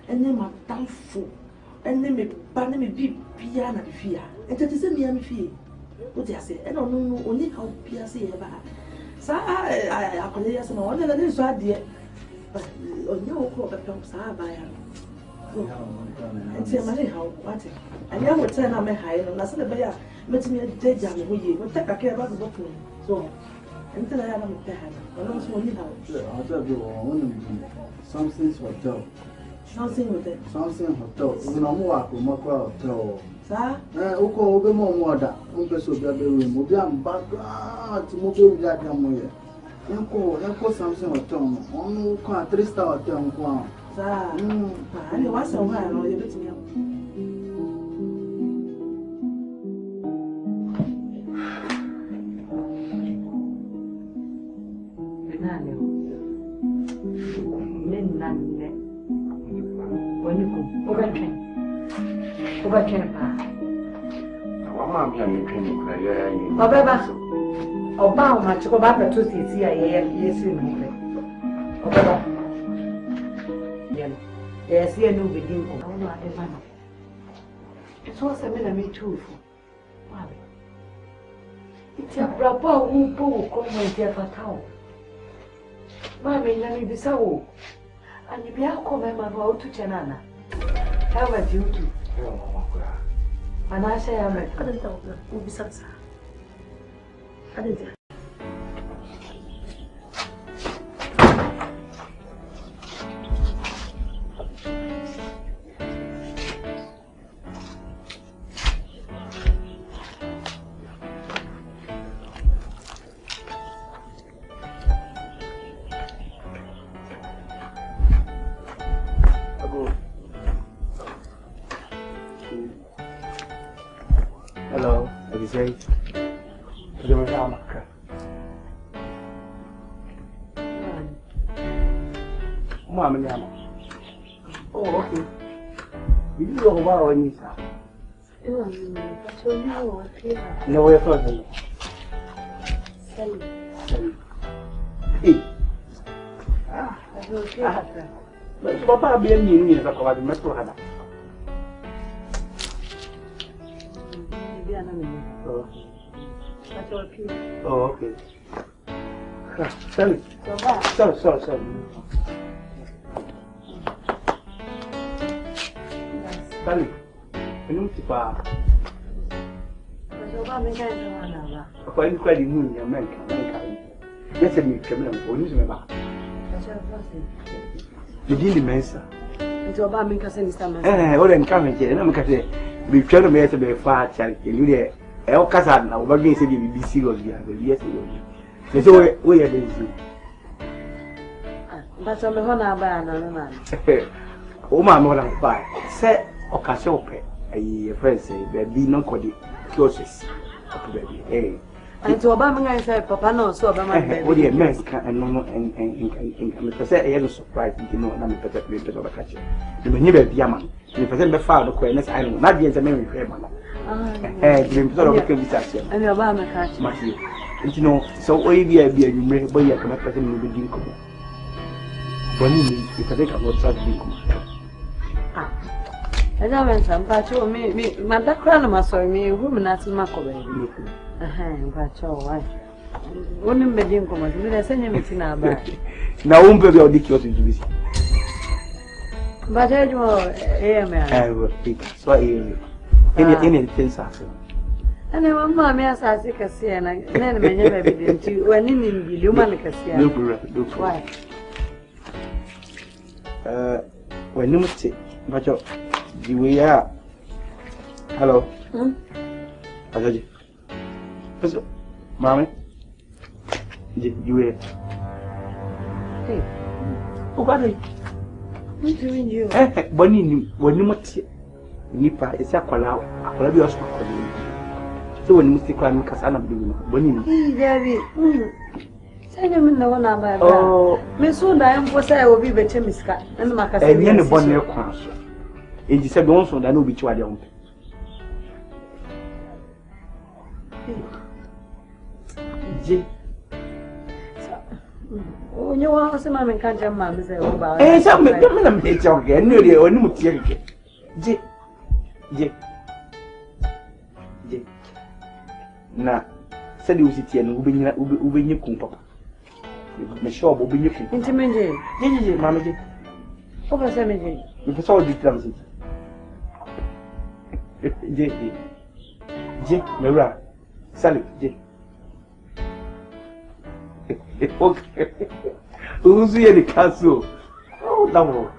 A: and then my downfall, and then me ban me be piano fear, and that is a mere fee. What I say, I don't know only how Pia say about. So I call you as an order that is so dear. But on your call the pumps are by and say, Money, how what? And you will turn on my high, and I said, the bear, let me a dead jam with you, but take a care about the bottle. So, until I have a hand, I don't know how.
C: I'll tell you something's hotel.
A: Something with it.
C: Something hotel. You know, more hotel.
A: Sir?
C: Oko obe mo moda. Umpeso bia be room. Obi am background to move we got am here. Enko something hotel no. Onu ko 3-star hotel nko.
A: Sir. And once a while no you bet me.
H: Obeba, Oba, my chocolate to see a yes, you know. Obeba, yes, you know, we didn't go. It was a minute, me too. It's a bravo who come with their fatal. Mammy, let me be so. And if you are coming, my vote to Chanana. How about you too? And I say, I'm a couldn't tell you, will be success. I didn't.
F: say, the Ramaka. Mamma, oh, okay. You know about when you are. No, we're talking. Hey. But Papa be a meaning as a covered metro. Oh, okay. Sorry. Sorry. Sorry. You know, Tipa. Quite incredible, young man. Yes, I mean, criminal police member. You didn't Mensah.
B: It's about me because it's time.
F: Or encourage it, and I'm going to be trying to make a far charity. You there, El Casan, now, what against you be serious? Yes, so we are busy.
B: But I'm a honor by another man.
F: Oh, my mother, by set Ocasiope, a friend say, there be no cody closest. Baby,
B: and to Obama, I said, Papa, no, so Obama,
F: what do you mess and no, and I said, I am surprised, you know, I'm a better place of a catcher. You may never be a man. You present the father, Queeness, I know, not yet a memory for man. You sort of became this and
B: Obama catch.
F: Matthew, and you know, so we be a beer, you may buy a present will be dinkum. Bonnie, if I take a word such dinkum.
B: I don't some patch or me, my background must sorry me, woman at Macaway. But your wife wouldn't be dinkum, I send him in our back.
F: Now, won't be ridiculous to be.
B: But I do, I
F: will speak. So, anything, sir.
B: And I want mammy as I see Cassia, and I never been to when in the human Cassia.
F: Look, why? When you must say, but we are. Hello. Mammy, you were. Hey, who got it?
B: What doing you?
F: Bonnie, when you must Nipa is a collar, a collabious. So when you must climb Casana, Bonnie. Daddy, send him in the one about. Oh, Miss Sunda, I am for say I will be better, Miss Cat, and Macas, and the bonnet council. It is a bonson that will be too young.
B: Oh, you want some mammy can't jump, mammy, say, about
F: it. Some men make your again, nearly or no tear. Na said you sit here and will be papa. The shop will be your intimate. Mammy, over 7 if it's all the transit. Mera, Sally, okay. Who's here the castle? Oh, no,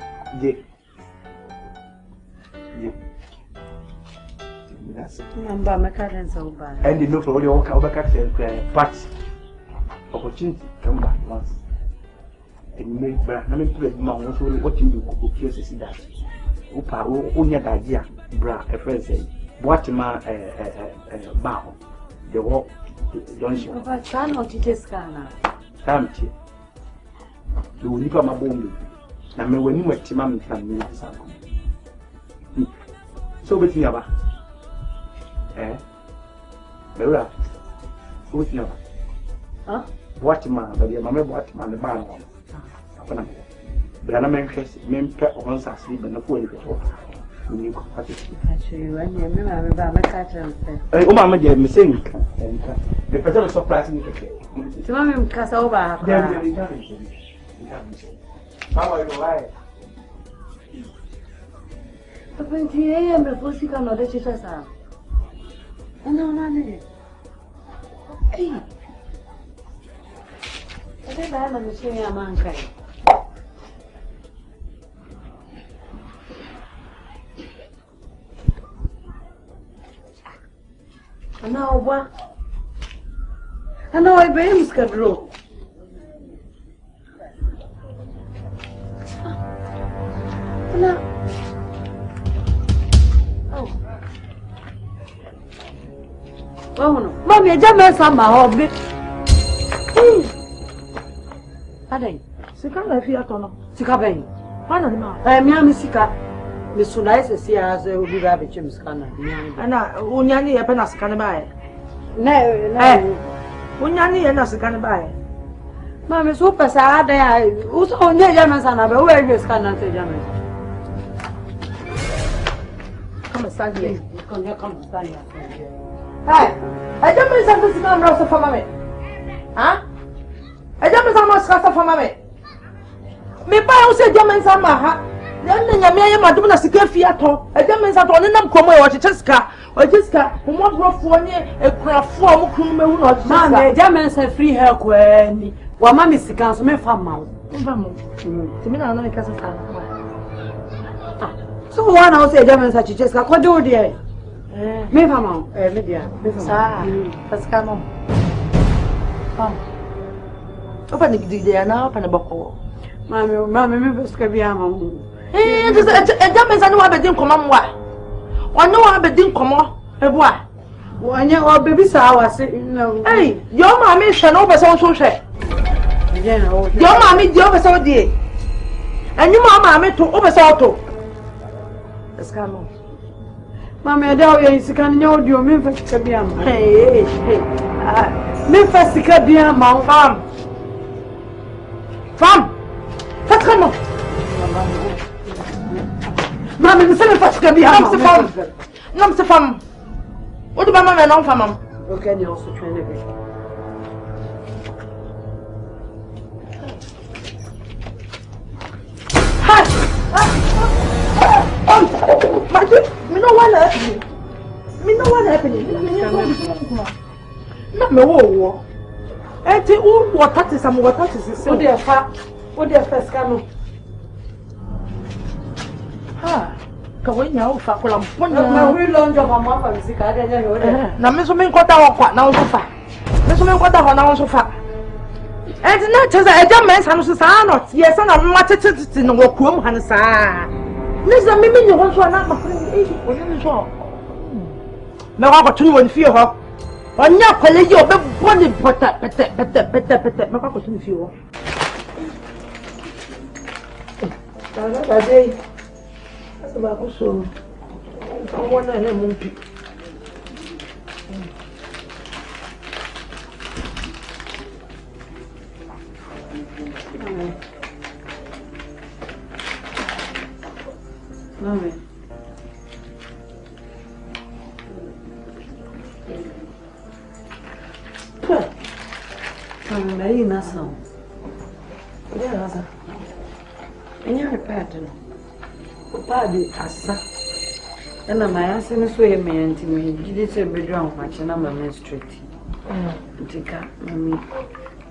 B: Number my cousin's so bad.
F: And you know for all your back and but opportunity come back once. And you make Bra, I mean, what you do, curious is that. Upa, unya dadia, Bra, a friend say, what ma bow, the walk, don't you?
B: But son or teacher's car.
F: Tamchi. You will leave my bone. Now, when you went to Mammy, can you? So, with me, about. Mera, who's never? Huh? What man, but your mamma, what man, the barn. But I'm anxious, men pet once I sleep and a fool. You go at it. Actually, when you remember about my catcher, oh, Mamma, dear, Miss Sing, and the person is surprising. To Mamma Cassova, how are you? Why?
B: But when he am the pussy come out, that is us out. No. Hey. I think I'm a machine, a man. Now what? I know I blame Scarborough. No. Oh no. Mommy, I just made some hobby. Adai. Sika na fi ato no. Sika ben. Mana ni ma. Mi am sika. Me so na ese sia as obi ba be chem sika na.
A: Ana unyani ye pe na sika ne ba e.
B: Na.
A: Unyani ye na sika ne ba e.
B: Mami so pesa ada ya. Uso onye ja mensa na be we we sika na te ja mensa. Come stand here. Come stand here. Hey, I don't miss something to come for mommy. Huh? I don't miss how much cost for mommy. Me buy who say German sama ha. Then ya me ma dum na sika fiato. I don't miss at on nam komo e wo cheska. O cheska, mo brofo nye ekurafo a mo kunu mehu na o cheska. Man, German say free hair kwani. Wa mami sika so me fa ma wo.
A: Mfa mo. Ti me na na me kasa sa.
B: So one house say German say cheska ko do there. Me fa ma wo.
A: Me dia. Me fa.
B: Sa.
A: Paska no. Opa ni gidi ya na opa na bako.
B: Mami me paska bi ama mo.
A: German say no wa be din koma mwa. Ono wa be din komo ebua.
B: Wanya o baby sa wa se no.
A: Hey, your mommy hwe no be so so hwe. Your mommy di o be so di. Anyu mama to o be so to. Eska no.
B: Mama da o yin sika nya o di o me fa sika bi ama.
A: Hey.
B: Me fa sika bi ama
A: fam. Fatra no.
B: Mama me se me fa sika bi ama.
A: Nam se fam. What do mama me non fam?
B: Okay, you also trying to be.
A: Me no one happening. Me no one happening. No me wo. Enti u water is some water is.
B: O dey fa sika no.
A: Ha. Ka we nya o fa kola mponya.
B: Ma we long job am fa sika dey nya yo dey.
A: Na me so me nkota ho kwa na wo fa. Me so me nkota ho na wo fa. Enti na cheza eja Mensah no so sa not. Yes na ma tete no wo kuom han sa. Nisa mimi ni ho so na ma friend e ko ni so. Me wa ko tunu won fie ho. Onya kwale yi obe body pete me ko tunu fie ho.
B: Ga dey.
A: Ba ko so. Ko wona ne mu pi.
B: Mami. Mami, na hii nasa.
A: Ndio nasa.
B: Enyewe pad no. Pad asa. Ena mayase ni so ye me anti me gidi se bedru anwache na mama straight. Ntika mami.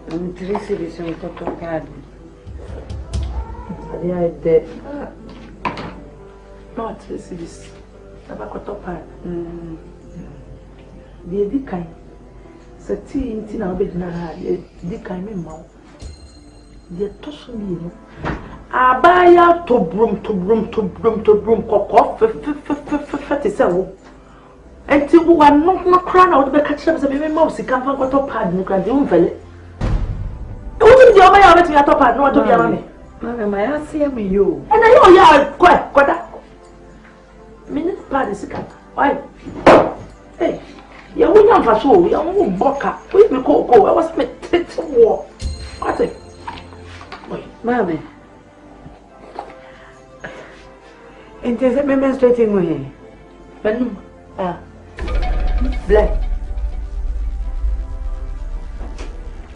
B: Mami trisi bi so to pad.
A: Ya ide. Not this. Abakoto pad. Di di kai. Sati inti na obedina ha di kai me mawo. Di toso mi no. Abaya to brum kokko fe te se wo. Enti wo wa no kra na wo be ka kire se me ma sika fa koto pad no kra di unvele. Wo ti di o ma ya beti ya to pad no to bi ama me.
B: Mami, ma ya se me yo.
A: Ena yo ya kwada. Minute pad sika. Why? Hey. Ya wunya mfa so, ya wo boka. We me ko I was me tete wo. What it?
B: Mami. Ente se me menstruating mo he.
A: Benum. Black.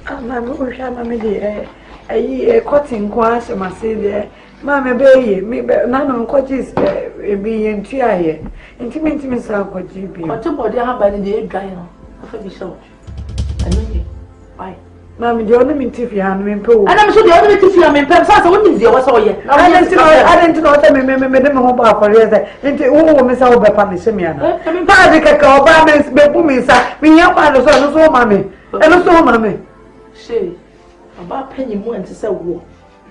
B: Mami, o sha mami de ayi cotton kwa se ma se de. Mami be yi, me na no nkojis bi yentu aye. Ntimi sa kwaji bi.
A: O ti body ha ba ni de edwan no. Afa bi so. Anu ni. Why?
B: Mami de onu mi tifi ha no me pe wo.
A: Ana me so de onu mi tifi ha me pe sa sa woni de wo so ye.
B: I didn't know that me dem ho ba for yes. Enti wo me sa wo be pa me se mi ana. Pa de kaka oba me be bu mi sa. Mi ya pa no so mami. E no so mami.
A: She. Oba panyi mu enti se wo.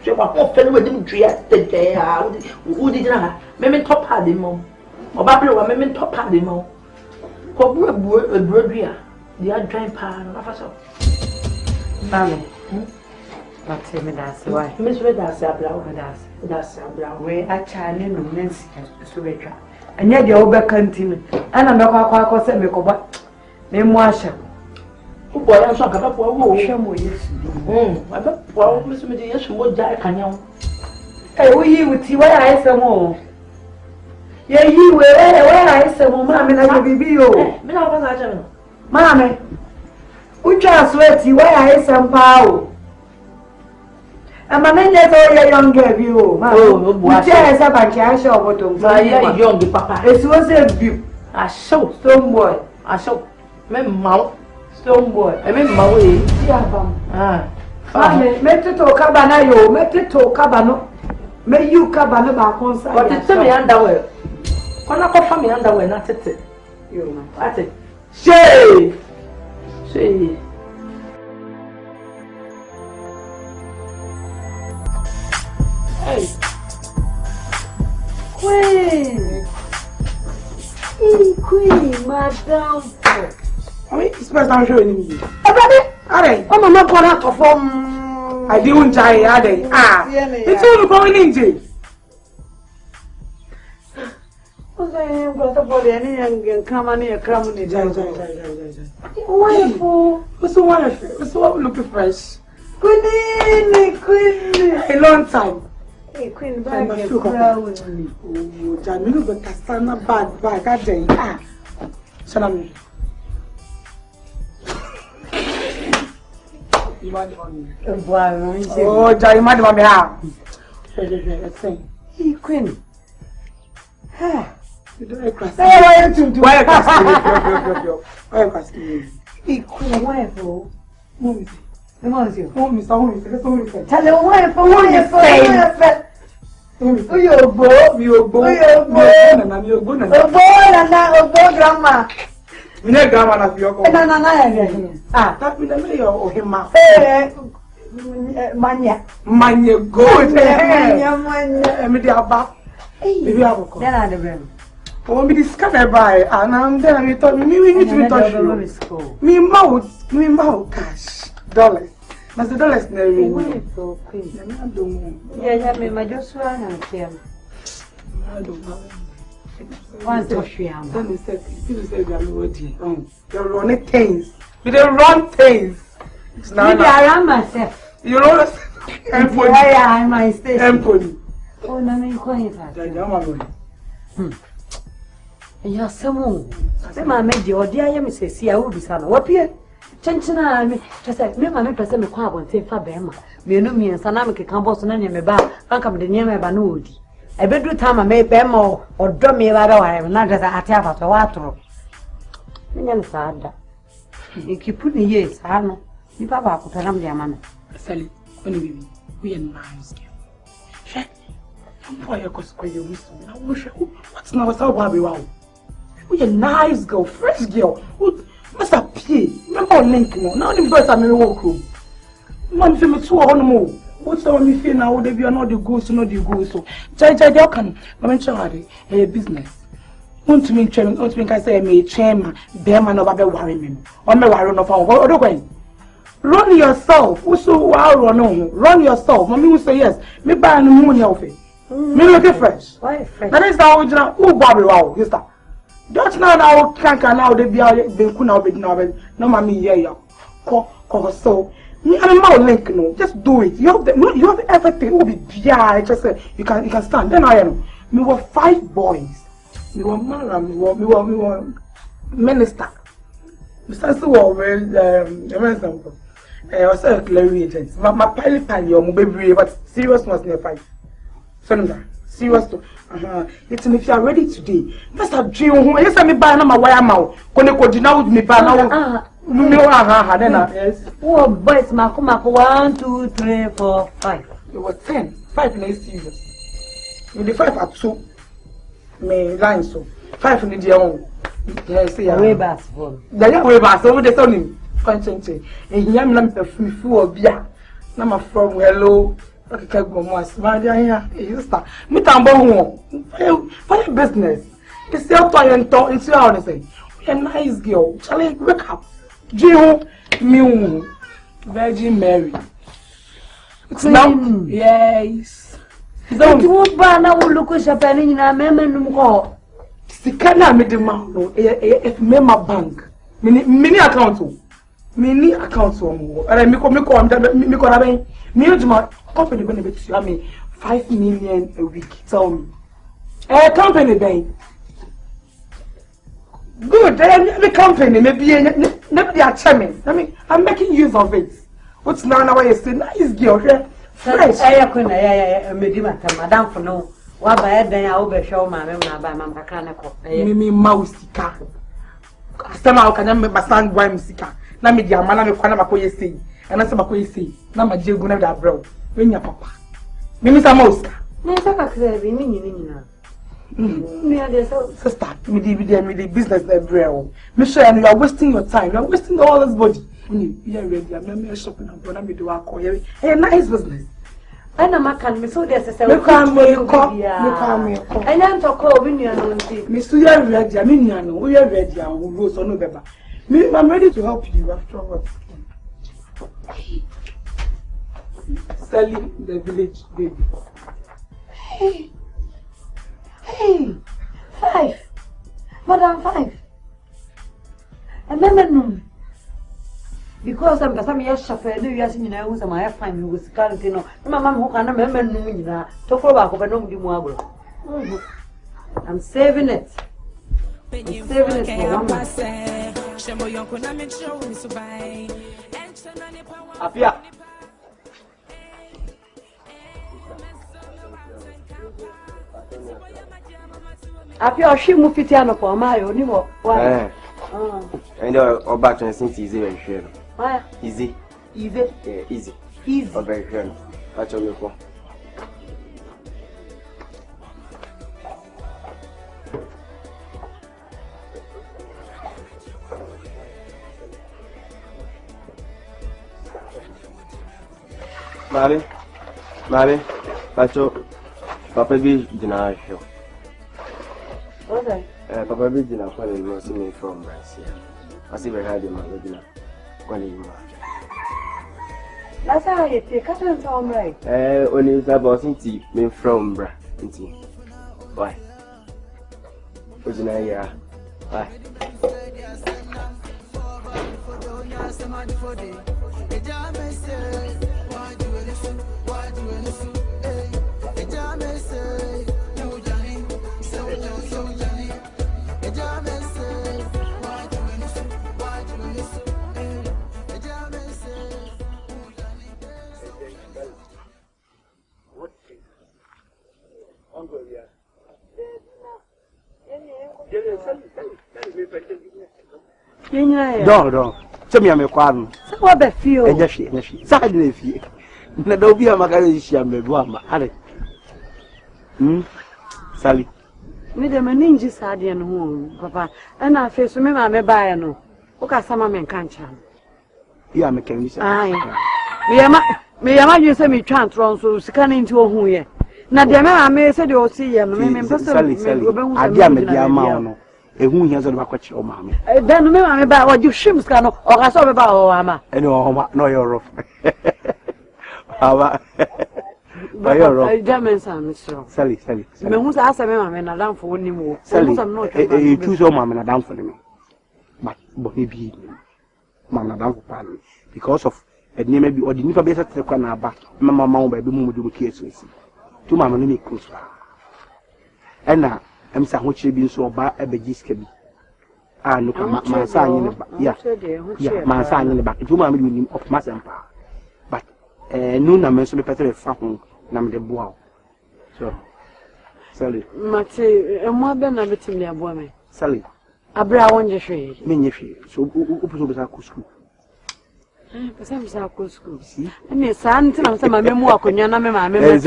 A: Je wa ho fe no we dim dua de ha. Wo di gina ha. Me top ha de mo. Oba pre wa me top ha de mo. Ko bu ebrodua.
B: The other drawing pan, what for so?
A: Mammy. Not tell me that's why.
B: Miss Red, that's a brown, that's a brown way.
A: I child no Mensah so better. And yet the over continue. And I'm not quite said me go back. Me mwasha.
B: Oh boy, I'm so about what
A: Show me yes.
B: I bet well, Miss Mediation would die can you?
A: Hey, we with you where I some more. Yeah, you where I some more, mammy, like a baby. Oh,
B: me not was
A: mammy. We just sweaty where I some power. And my name is all your young girl, you. Oh, what is up? I can't show what to
B: say. Young papa.
A: It was a view.
B: I show
A: stone boy.
B: I show me mouth
A: stone boy.
B: I mean, my way.
A: Mammy, make it to Cabana, you make it to Cabano. May you Cabana back on side.
B: But it's me underwear. When I come from me underwear, not it. You, that's it. Say. Hey,
A: Queen, madam.
C: I mean, it's best I'm showing you.
A: Alright, I'm not going to perform.
C: I didn't die, are they? It's all going in jail.
A: Wonderful.
C: What's so wonderful? What's so looking fresh?
A: Queen.
C: A long time.
A: Hey, Queen, bag of brown.
C: Oh, Jamil, but Castana bag, I day. Salami. Oh, Jai, madam,
A: Hey, Queen.
C: You don't cry. Why are you why are you
A: Hey, Queen, why for?
C: Mummy.
A: Tell him why for. You grandma.
C: You know grandma na fiyo ko. That be the mayor or him ma. Manya good. Manya. Me dey aba. Baby aboko.
A: Then I the brain.
C: Oh, me discover by and I'm then me touch me need to touch you. Me mouth cash dollars. Mas the dollars na we.
A: Yeah, me Joshua na Tim.
C: I don't know.
A: Once to share.
C: Then he said you are ready. You run things. We dey run things.
A: Now I run myself.
C: You know what?
A: I am my station.
C: Empoli.
A: Oh, no, me quiet. Yeah, someone. Say, my made your dear, you say, see, I will be son. What here? Chanchina, me, just like me, my person, me, quab, and say, Fabema. Me, no, me, and Sanamiki Campos, and any me bar, can't come the near my banudi. I bet do time I may bemo or drum me right away, not as I have to water. Me, sad. You keep putting years, I know. You papa put a dear man.
C: Sally, we are nice. Check. Why you cause you wisdom? I wish what's now so baby wow. We a nice girl, fresh girl. Must appear. Remember link no. Now the first time we walk room. Man feel me too on more. What's the one me feel now? They be not the ghost, not the ghost. So, jai they can. I'm trying a business. Want to me chairman? Want to me? I say me chairman. Bear man over worry me. Or me worry no for what are going? Run yourself. Also, wow, run yourself. Mommy will say yes. Me buy no money off it. Me look fresh.
A: Why fresh?
C: That is how original. Who Bobby wow? Yes, sir. Just now can't now they be now be now. No, mommy, yeah. So me and my link no. Just do it. You have everything. Will be yeah. Just say you can stand. Then I know. Me were 5 boys. Me were man. Me were minister. Mr. Mensah. I was a Clara agent. My pally or baby, but seriousness near 5. Serious to. It's if you are ready today. That's a dream. Yes, I'm buying my wire mouth. Koneko dinner with me now. Yes.
A: Oh, boys, Makuma 1, 2, 3, 4, 5.
C: It was 10. 5 next season. With the 5 at 2. Me line so. 5 in the own. Yes, yeah.
A: Way back for.
C: The way back. So the son. Conscience. And yam lamp of free full beer. Number from hello. Okay, my dear, you start. Me tambo for your business. It's your toy and talk. It's your honest. We are nice girl. Charlie, wake up.
G: Jiho, me, Virgin Mary. Now, yes.
B: Don't you want Bana will look at Japan in a member?
G: Sikana made the man, member bank. Mini account. Mini account. And I make me company benefits. I mean, 5 million a week. Tell me. A company bank. Good. The company maybe they are chairman. I mean, I'm making use of it. What's now you say? Nice girl. Fresh.
B: I couldn't, Madame for no. What by then I will show my mamma by Mamma Canako.
G: Mimi mouse car. Somehow can I make my son why Msika? Namidia, Manama Kwanako say, and that's what you say. Nama Jiguna that bro. When your papa. Mimi Samoska.
B: Mensah,
G: sister, me the business everywhere. Michelle, and you are wasting your time. You are wasting all this body. You are ready. I'm shopping and going to do a call. A nice business.
B: And a man me so there's a
G: come. I
B: am to call when you are
G: Miss, you are ready. I mean, we are ready. I will go so no better. I'm ready to help you after what. Selling the village baby.
B: Hey, 5. Madam 5. And then because I'm some years suffer, no, yes, you know, some I find with Carlino. Mamma who can remember Nuna, talk about Copenhagen Muabro. I'm saving it. I'm saving it for 1 month.
F: Apia.
B: Apia, she moved it on for my own. Why?
M: And or back to since easy very sure.
B: Why?
M: Easy.
B: Easy.
M: Yeah, easy.
B: Easy.
M: Or very sure. That's all you for. Mari, Pacho, Papa B deny show.
B: What's that?
M: Papa B did not see me from Brazil. I see very hard in my dinner.
B: That's how I take it on right.
M: When you have about Sinti, me from Bra. Why? What's in a year? Why?
F: Don't. Tell me I'm a qualm.
B: So what the feel?
F: And she, sadly, if you. Don't be a macaroni, I'm a woman. Sally.
B: Me the ninja sardine home, Papa. And I face me, my buy no. Okay, some men can't chant.
F: You are making
B: aye. Me, am you say me chant wrong, so scanning into a who ye. Now, the man I may say you'll see him.
F: Sally, I am a dear amount. A who has a watch or mammy.
B: Then remember about what you shims can or I saw about Oama.
F: And no, you're rough.
B: By your rough. Mr.
F: Sally.
B: Me who's asked a man and down for one more.
F: Sally, you choose your mamma down for me. But maybe, Mamma down for Pally. Because of a name maybe or the never better to the corner back. Mamma by the moment you cases. To Mamma make close. And now. I'm saying what you been so bad a begiskebi. Ah, look at my son in the back. Yeah, my son in the back. You mammy with him of mass empire. But noon I mentioned better from Nam de Bois. So, Sally.
B: Mate, and what been a bit in their woman?
F: Sally.
B: Abra one just free.
F: Many free. So, who was our school?
B: Some school. And your son, some my memoir, Kunyana, my memory,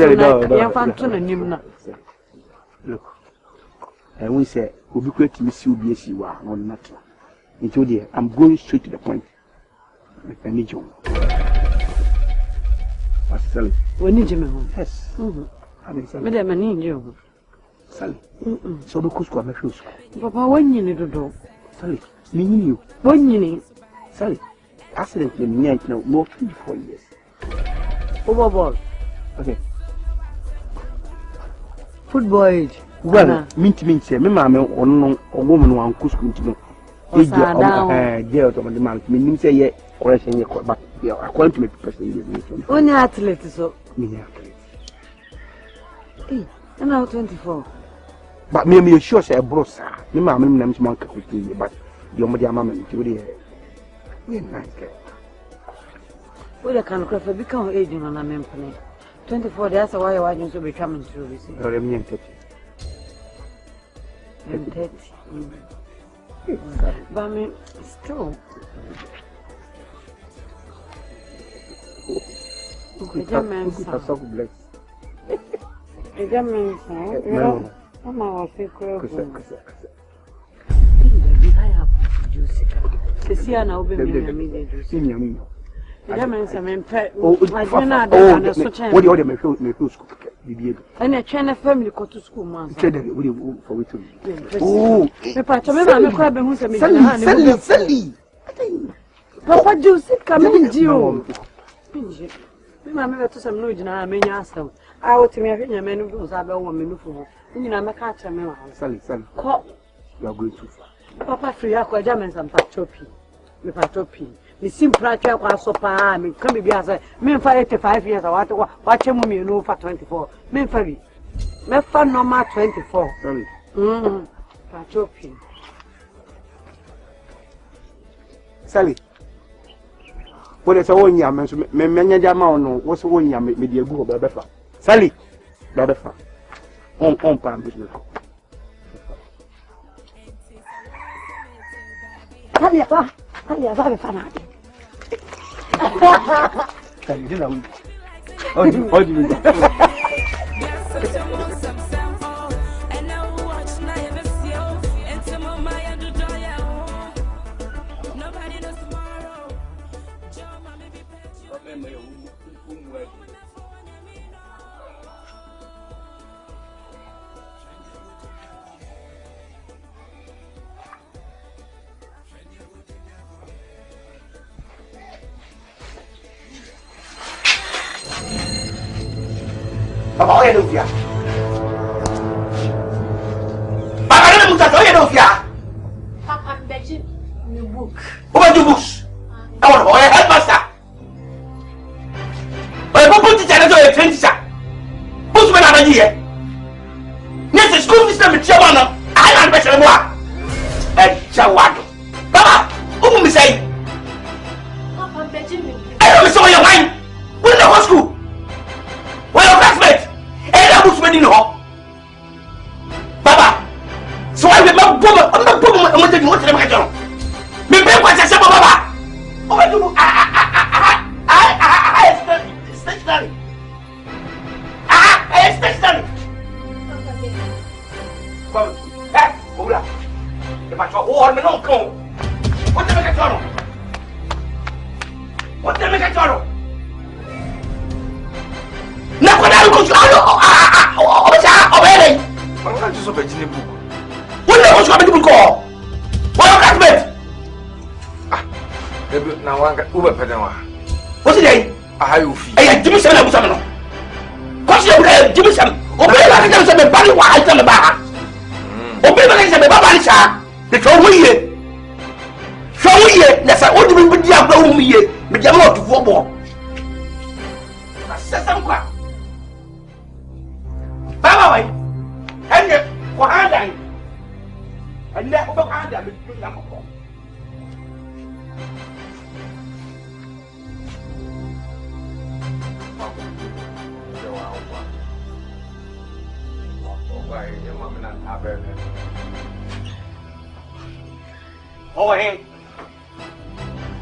F: look. And we say, we'll be quick to miss you, be you are on matter. Into dear, I'm going straight to the point. I need you. Sally.
B: We need you.
F: Yes.
B: Madam, I need you.
F: Sally. So, the cook, I'm a few.
B: Papa, when you need to do.
F: Sally, meaning you.
B: When you need.
C: Sorry, accident in me now, more 24 years.
A: Overball.
C: Okay.
A: Football age.
C: Well, mint say, me mamma or no, or woman one could continue. Jail to the man, meaning say, yeah, or I say, but according to me, person,
A: only athlete so.
C: Me athlete.
A: I'm now 24.
C: But me sure say a brosa. Me mamma name's Monk, but your mother mamma, you nice girl.
A: Well, I can't cry for become aging on a memphany. 24, that's why I want to be coming through.
C: Or a million
A: 30. But I mean, still. And a China family go to school, man. Oh, the patch of Sally. Papa Juicy, come in, Gio. Mamma to some noise now, I may ask them. I would to me a man who was a woman for. You know, I'm a catcher, man.
C: Sally,
A: Cop.
C: You are going too far.
A: Papa free aqua jammies and patropi. Me patropi. Me sim pratia was so pa, me come be as a men for 85 years. I want to watch a woman you know for 24. Men for me. Me for normal 24.
C: Sorry.
A: Patropi.
C: Sally. What is a 1 year, Menya Jamano, what's 1 year, maybe a good Babefa. Sally, Babefa. On palm business.
A: Have a fanatic.
C: Oh, do you?
F: Papa, oye Nufia. Papa, no me gusta, oye Nufia.
J: Papa, I'm begging you book.
F: What do books? I want to oye headmaster. Oye, put teacher, let's oye train teacher. Who's been out here? Next school system is Chawana. I am better than one. And Chawado. Papa, who me say?
J: Papa, I'm begging you.
F: I don't know your mind. We're in the whole school. We're your classmates. Baba, so I will not go. I'm not going to what to make a me pay what I said, Baba. Oh, do I stationary. I stationary. Come, hey, Ola. If I saw all me no come. What to make a journal? What to make a journal? Na kwa dalu ko obere.
L: I'm not just a genie book.
F: What the was going to call? What classmate?
L: Now one got Uber Pedama.
F: What's the name?
L: I have fee.
F: I Jimmy Sam Busano. What's your name? Jimmy Sam. Obey like them some body white on the bar. Obey like them Babarisha. The Trowie. Trowie, that's I want to be with Diablo me, but you're not to football. That's some quack. Baba, and yet, for hand and never go hand them with number 4. Over here.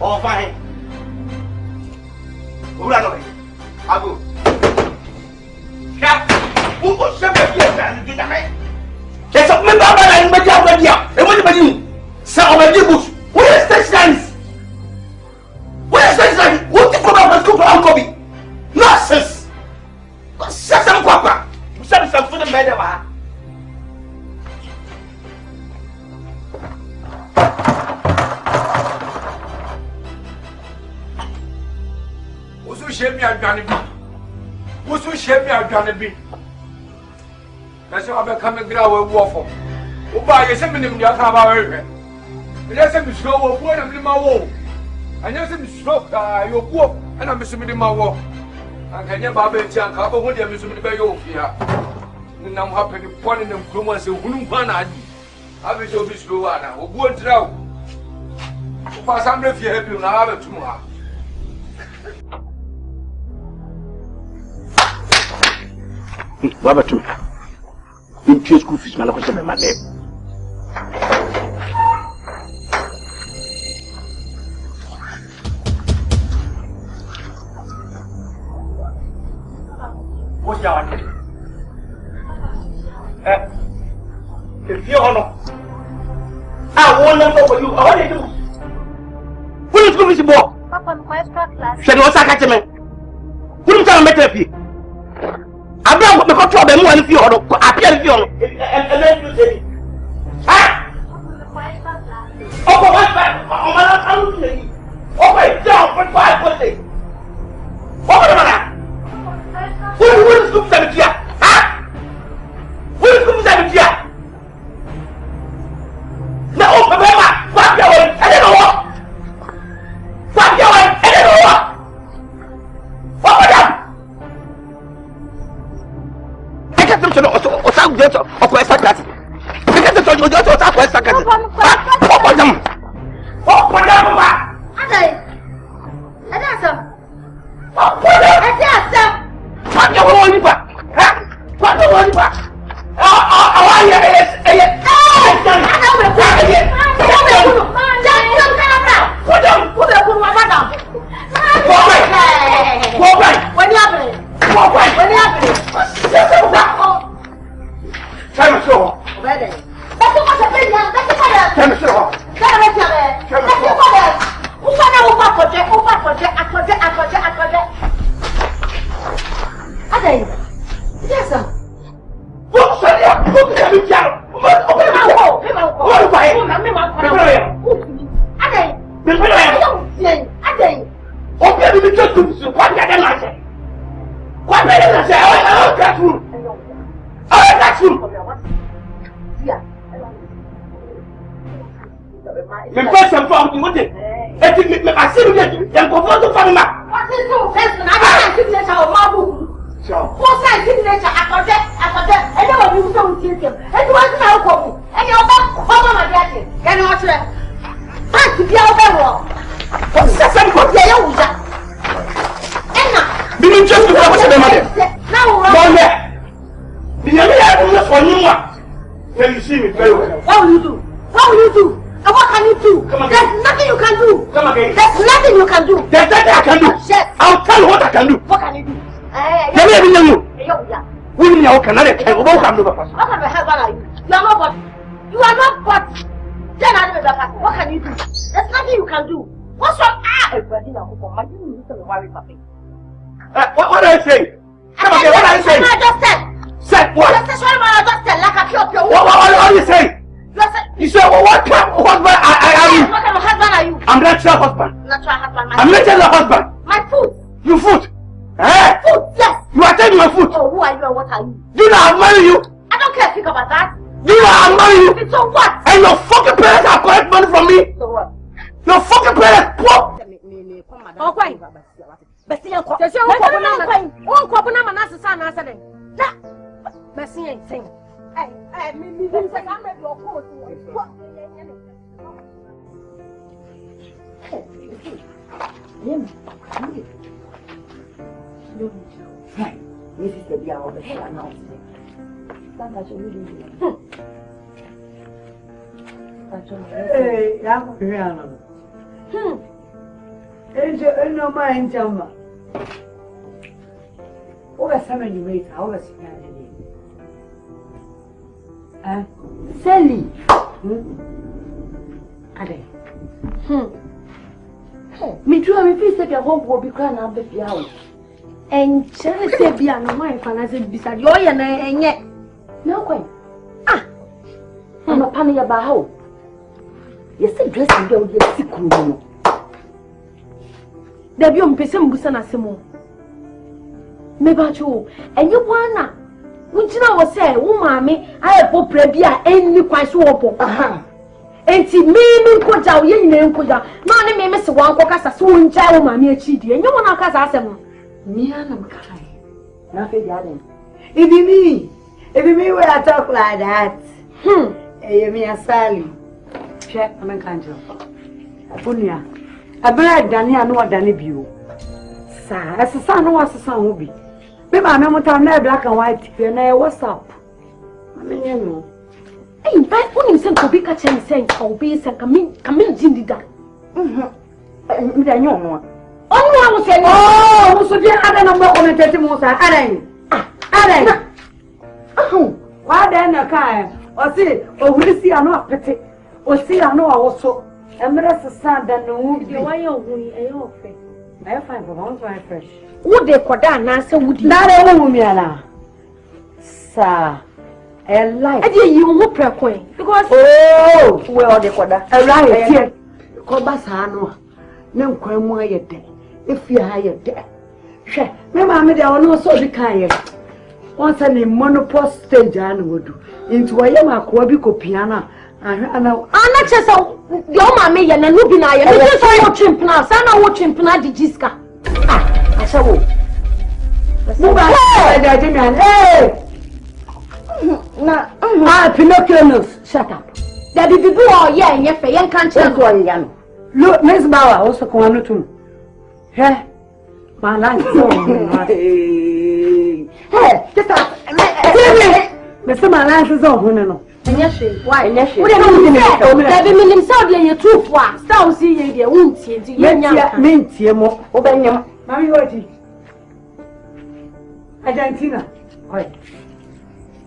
F: Over here. Who are you? Abu. Cap. Who was the best and get a man? There's a member and Madia, and what about you? Some of the books. Where is stationaries? Where is stationaries? What the problem school for Uncle? Nonsense! Some quacker. Some for the matter. shame me and Johnny. Who's to shame me and Johnny B? That's why I'm coming grow with waffle. Who buy a seminar in your car? Yes, I'm slow, one of my wall. And yes, I'm slow, your walk, and I'm assuming my walk. I can never be a chance, I will be assuming by your fear. And I'm happy to point in them from us who wouldn't ban I will show this slow, and I will go and drown. For some of you have you now tomorrow.
N: Baba tu. In two school fees, man, I was my name.
F: What's your name? If you honor, I won't know for you. I want to do. Who is going to be more?
J: Papa, I'm quite class.
F: Said what's a catchment? Who is going to make it? I'm not going to trouble more if you honor. Appear if you honor. And then you say, ah, oh, what's that? Oh, my God, I'm looking. Okay, down for 5%. What about that? Who is going to be here? Ah? Who is going to be here? Now, oh, Papa, fuck your way. I don't know what. Fuck your way. I don't know what. What was that? I get them to know or some get or question that. I get them to know or question that. What was them? What was them? I got some. What was them? I got some. Fuck your way. Fuck your way. Oh, yes. What did I say? Come again, what did I say?
E: I just said.
F: Said what?
E: Just said what I just said, like a pure.
F: What did you say? You said, well, what kind of husband are you?
E: What kind of husband are you?
F: I'm natural husband.
E: Natural husband.
F: I'm natural husband.
E: My foot.
F: You foot? Eh?
E: Foot, yes.
F: You are taking my foot.
E: Oh, who are you and what are you?
F: Do you know I've married you?
E: I don't care, think about that.
F: Do you know I've married you?
E: So what?
F: And your fucking parents have collect money from me?
E: So what?
F: Your fucking parents, poor.
B: Oh, quite. Bessie, I'm quite. Oh, Copana, Manasa, son, I said, Bessie ain't saying. I mean, I'm at your court.
H: This is the day of the hell announcement. That's really
A: Hey, I'm Rihanna. Ain't no mind, Jama. What some you wait? I was
B: Sally. Me too, I'm a that your home will be crying out the house. And Cherry said, be on my financial beside your and yet. No, quite. I'm a panny about how. Yes, a dressing girl, yes, sick room. There be on Pessim Busana Simon. Mebacho, and you wanna. Which now was say, Mammy, I have put prebia any quite so open. And see me, put out your name, put out. None may miss one because I saw in child, Mammy, cheating, and you want to cast them. Me and I'm kind. Nothing, darling. If you me, when I talk like that, you mean a Sally. Check, I'm a country. Punya, a bird done here, no done of you. Sir, as a son was a son will be. Maybe I'm not black and white, and I what's up. I mean, you know. Hey, but when you send to be catching saying, I'll be sent come in, Jindy. I know. Only I was saying, oh, so be other number on the testimony. Adding. Oh, why then a kind? Or see, or will see, I'm not petty. Or see, I know also. And there's a son that no would be why you're going a offer. I find for one time fresh. Would they quite answer? Would not a woman, sir? A life. I did you whoop her coin because oh, well, they quite a right here. Cobasano, no crime yet. If you hire death. She, Mamma, there are no so the kind. Once a monopole stage, I would do into a young Aquabico piano. I'm not just your mammy and a Lubina. I just watching plants. I'm not watching plant the Jiska. I shall go. Hey! Ah, Pinocchio, shut up. That if you do all, yeah, and yet, young country, young. Look, Miss Bauer also come to. Hey, my life is over. Hey, just up. Mr. My life is over. Why? What are you doing? Every minute, so you're too far. Stop seeing your wounds. Mint, you more. Obey him. Mammy, what? Argentina.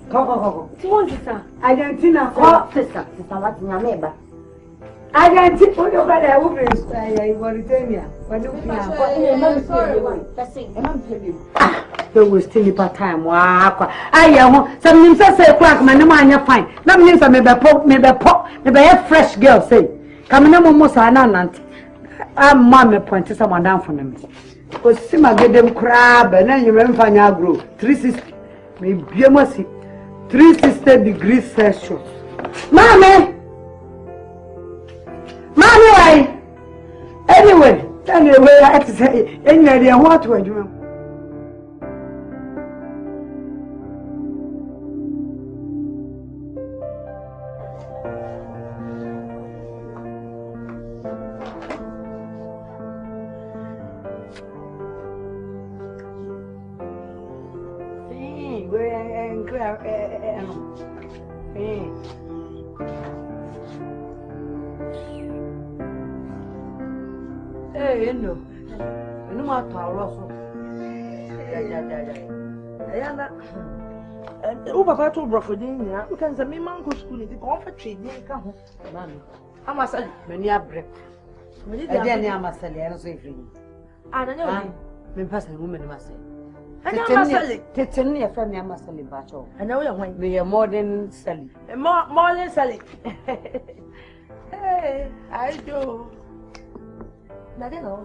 B: Go. Argentina. Oh, sister, what's your neighbor? Argentina. What your brother will be Mauritania. When you there was still part time. Wow, I am some names say, Quack, my name, fine. That means I may be a fresh girl say, coming up almost an aunt. I'm mamma pointed someone down for me. Because see my get them crab and then you remember your grow 360. Maybe you must see 360 degrees Celsius. Mammy, anyway, I have to say, any idea what would you? Hey, no. No matter how Russell. Oh, Papa told Brofodin, who can say, me man go school in the comfort trade. I must say, many are break. I must say, I don't say free. I don't know. Me person woman must say. I must tell me a family I must sell in Bacho. I know you're going to be a modern Sally. More than Sally. Hey, I do.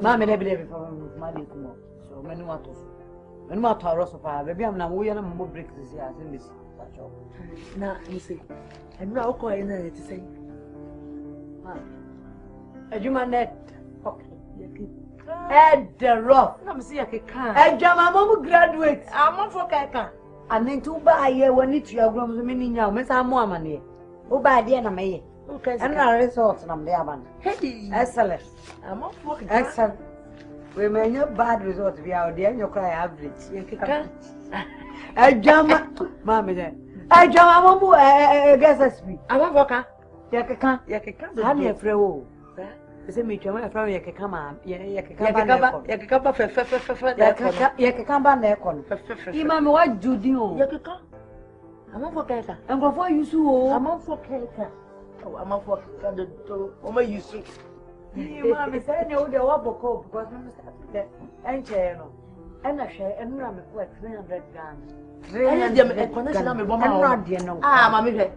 B: Mammy never did from money tomorrow. So many matters. When my Taurus of our baby, I'm not going to break this year in this. Now, you see, I'm not going to say. A human net. Ed the rough. I'm see a can. A Jamama graduate. I'm on for Kaka. And then to buy a when it's your grams meaning now, Miss Amwamani. Oh, by the end of me. Okay, and our resorts and I'm there. Hey, excellent. I'm not fucking excellent. We may not bad resort be out there and you cry average. A Jama, Mammy, a Jamama, guess us me. I'm a voca. Yaka, honey, a frewo. Is it me, Jama, from Yakama? Yakaba, Yakaba, Necon. Imam, what do you? Yakaka. I'm a voca. And before you so, I'm on for Kaka. I'm a for the use. Mammy said, no, the wobble coat because I'm saying, and I share and run with 300 guns. 300 guns. Ah,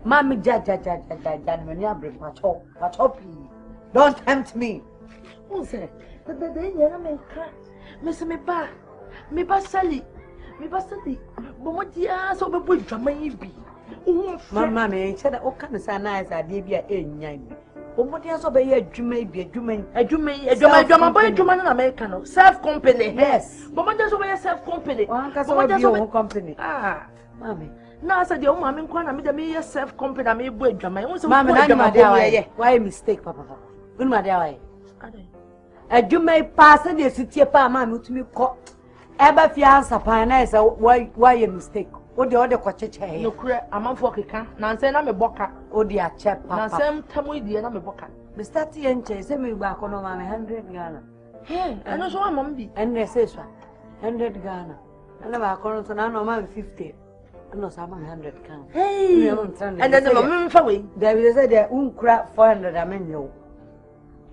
B: Mammy, Judge, when you bring my top, don't tempt me. Who said, but the day I may crack, Miss me ba Sally,
E: Me basadi. Bomodia so be boy drama bi.
B: Mama me said that o kan say na as ade bia enyan bi. Bomodia so be ye adwuma bi adwuma
E: boy adwuma na America no. Self company.
B: Yes.
E: Bomodia so be self company.
B: Bomodia so be company. Mama.
E: Na said your mama nkwa na me de me self company na me boy adwuma. Won say
B: mama na adwuma dey why mistake papa. Won ma dey why. Adwuma pass dey sitie pa mama utumi ko. Eba fi answer pa na say why you mistake. O de ko cheche.
E: No kure amanfo keka. Na nse na me boka.
B: O de a check papa.
E: Na nsem tamu die na me boka.
B: Me start ye nche say me gba kono mama 100 Ghana.
E: Eno so amam bi.
B: Enne say so 100 Ghana. Ana ba kono so na no mama 50. Ano sa 100 Ghana.
E: And then the mama fa we.
B: There say there unkura 400 amenyo.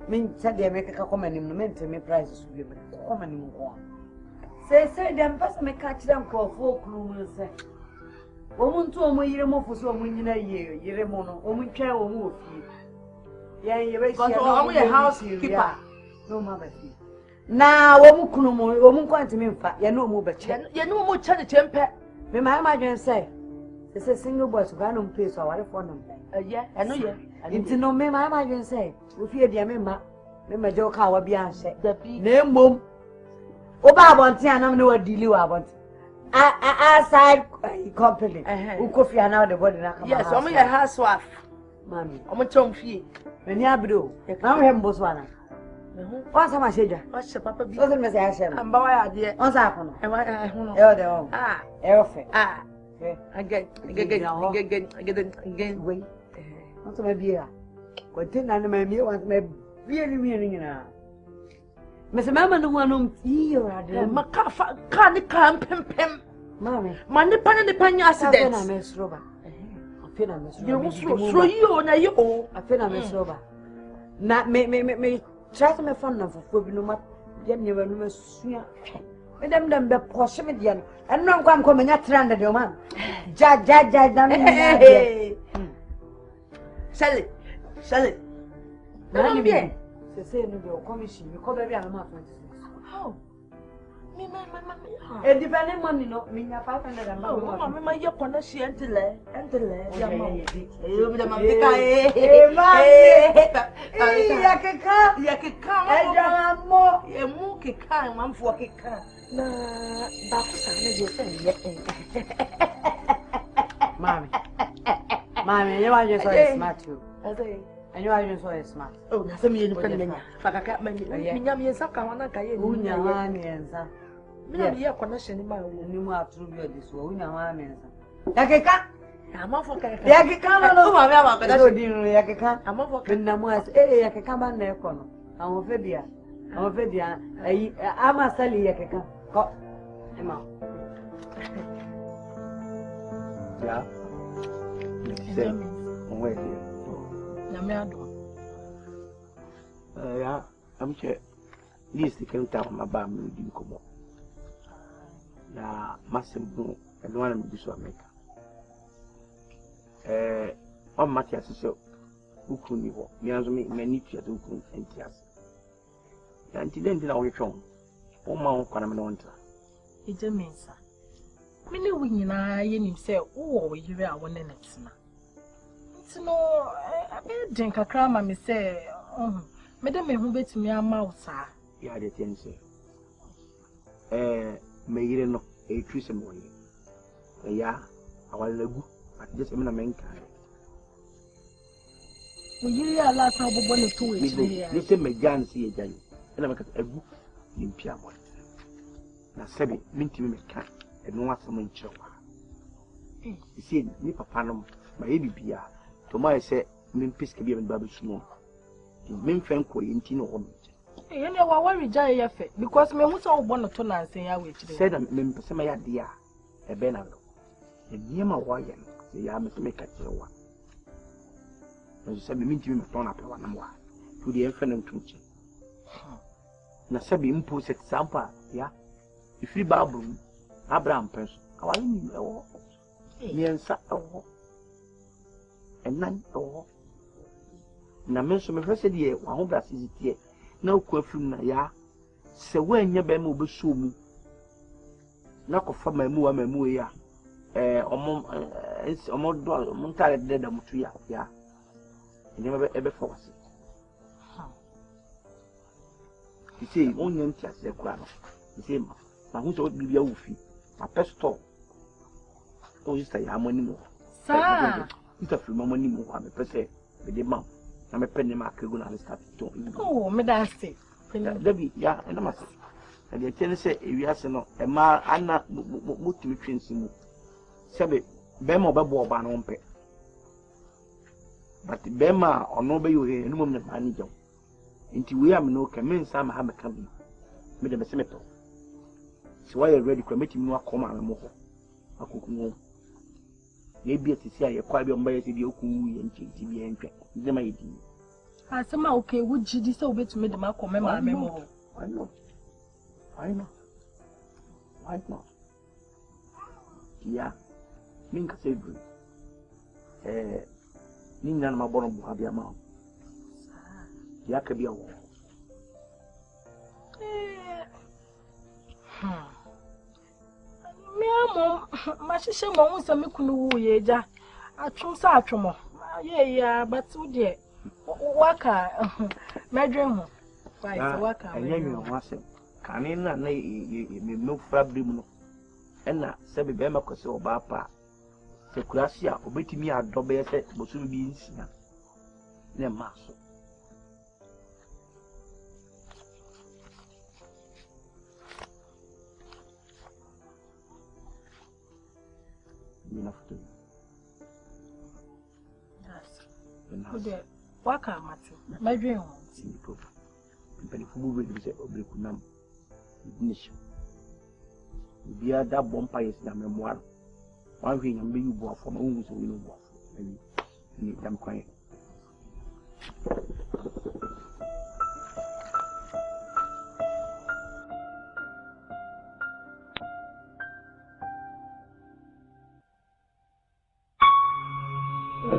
B: Min said they make a comment in the me prices will be common in one. Say them pass me catch them for 4 crew say. Woman to a year more for so many a year, Yeremono, woman care or move. Yeah, you're a house keeper. No mother. Now, woman quite to me, you know, move a chair. You know, more charity temper. Me my imagine say, it's a single boy to run on place or what for them.
E: Yeah, I know you.
B: Into no me my imagine say, we fear the member, remember joke how be answered. The name boom. Oba want to know what deal you want. Outside company. Who coffee and now the body.
E: Yes, I'm your housewife.
B: Mammy,
E: I'm a tongue fee.
B: When you have to, I'm him Boswana. What's a message?
E: What's your papa?
B: Doesn't miss Ashen.
E: I'm boy idea.
B: What's happened?
E: And why I
B: don't.
E: Again. Wait.
B: What's my beer? What didn't I want me really meaning now? Miss Mamma, no one here.
E: Macafa can't pim.
B: Mammy,
E: Money pan and the pan accident.
B: I miss Robert. I feel I miss
E: Robert. You and I
B: feel I miss Robert. Not me. Try to make fun of food no matter. Then you will never swear. And them be possible. And no one coming at 300 your man. Judge,
E: Sally.
B: None of you. Say no commission. You call baby and I'm
E: how? Me,
B: and depending money, no, me, 500 and
E: my your connection until
B: Mommy, you are just so smart too. And you are just so smart.
E: Oh, that's a million Faka Minyam Saka, one I can me ya connection in my new more through this one.
B: Yakeka,
E: I'm off for
B: Yakeka, no, my but I didn't Yakeka. I'm off for Namas, Yakeka, and Necono. I'm a Fabia. I'm a Sally Yakeka. Emma.
F: Yeah. Wait here. Yeah, I'm sure. This is the count my bam will do come up. Na massive and one of the America. On Matthias so who could you walk? Me as me many to do and tears. Until then, I'll return. Oh, my own Panamanta.
O: It's a Mensah. Many women are in himself, oh, you are one in it. It's no, I drink a cram, I say, oh, Madame, who bet me a mouse.
F: Yeah, the thing say. May you know a trees and boy. Yeah, I will go, but just a minute.
O: Will you allow trouble one or 2 weeks?
F: You say, my Jan see again, and I make a book in Piamo. Now, Sabby, minty me cat, and no one summon chow. You see, Nipper Panum, my baby beer, tomorrow say, Min Piscaby and Baby Snow. Min Franco in Tino Home.
O: You know what we jay effect because me who's all one or 2 nights say I wait.
F: Said a member, my dear, a Benalo. And near my wire, say I must make a one. As you said, me to me, turn up one more to the infinite truth. Na sabi impose at Sampa, yeah. If you babble, Abraham person, I want you know. Mensah, and none, na Mensah, my first idea, one of is it yet. No question, ya. So when your bemo be show me. Knock off my moo, ya. Montare dead of Mutuya, ya. Never ever force it. You say, only empty as a crown. You say, my who's would be your fee. My pestle. Oh, you say, I'm money more.
O: Sir,
F: it's a few money more. I'm a per se. With the mouth. I'm a penny marker going to start to.
O: Oh, Medasi.
F: Debbie, ya, and I must. And the tennis say, if you ask no, a man, Anna, multi-twins in Sabby, Bema Babo Banompe. But Bema or no, you hear any woman manager. Until we have no comments, some have a coming. Madame Semeto. So I already committed no coma and more. I could know. Maybe to see a quite young by the Oku and TV and the maiden.
O: I somehow okay, would you disobey to me the Malcolm memo?
F: I know. Why not? Why not? Yeah, Minka said, Nina, my bottom will have your mouth. Yeah, could be a war.
O: My sister wants a Mikunu, yeah, I chose Satromo. Yeah, but so dear. Waka, my dream. Why, Waka, I never was it. Canina, no fabric. And now, Sabby Bema Cosso Bapa. The Crasia, obeying me at Dobby said, was soon be in Sina. Near Masso. Enough to. Yes. Waka, Matthew. My dream. See the proof. But if we will say Obliquunam, ignition. We are that bumpire is the memoir. One thing and be you bought from whom so we know what. Maybe I'm quiet.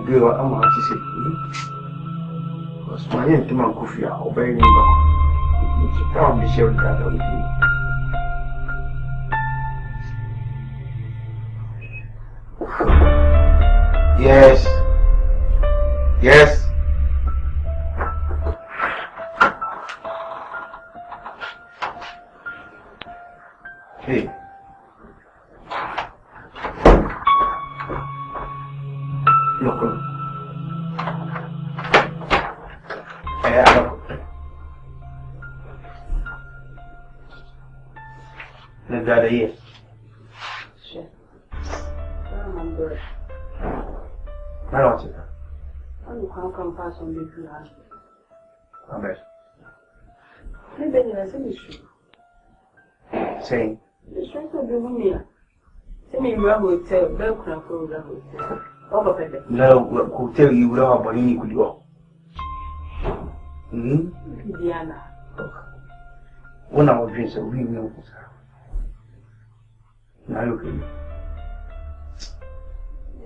O: Girl, I'm going to say, because my name is Kufia, obeying you. It's probably shared that with you. Yes. Yes. Hey. Look. Look. That is.
D: Sure. I'm good.
F: I don't see that.
D: I'm going to pass on the floor.
F: I'm best.
D: Maybe there's an issue.
F: Saying.
D: The strength of the woman. Send me a hotel, Belknap Hotel. Over
F: no, who tell you what about any could go?
D: Diana.
F: One hour drinks a real milk. Now look at me.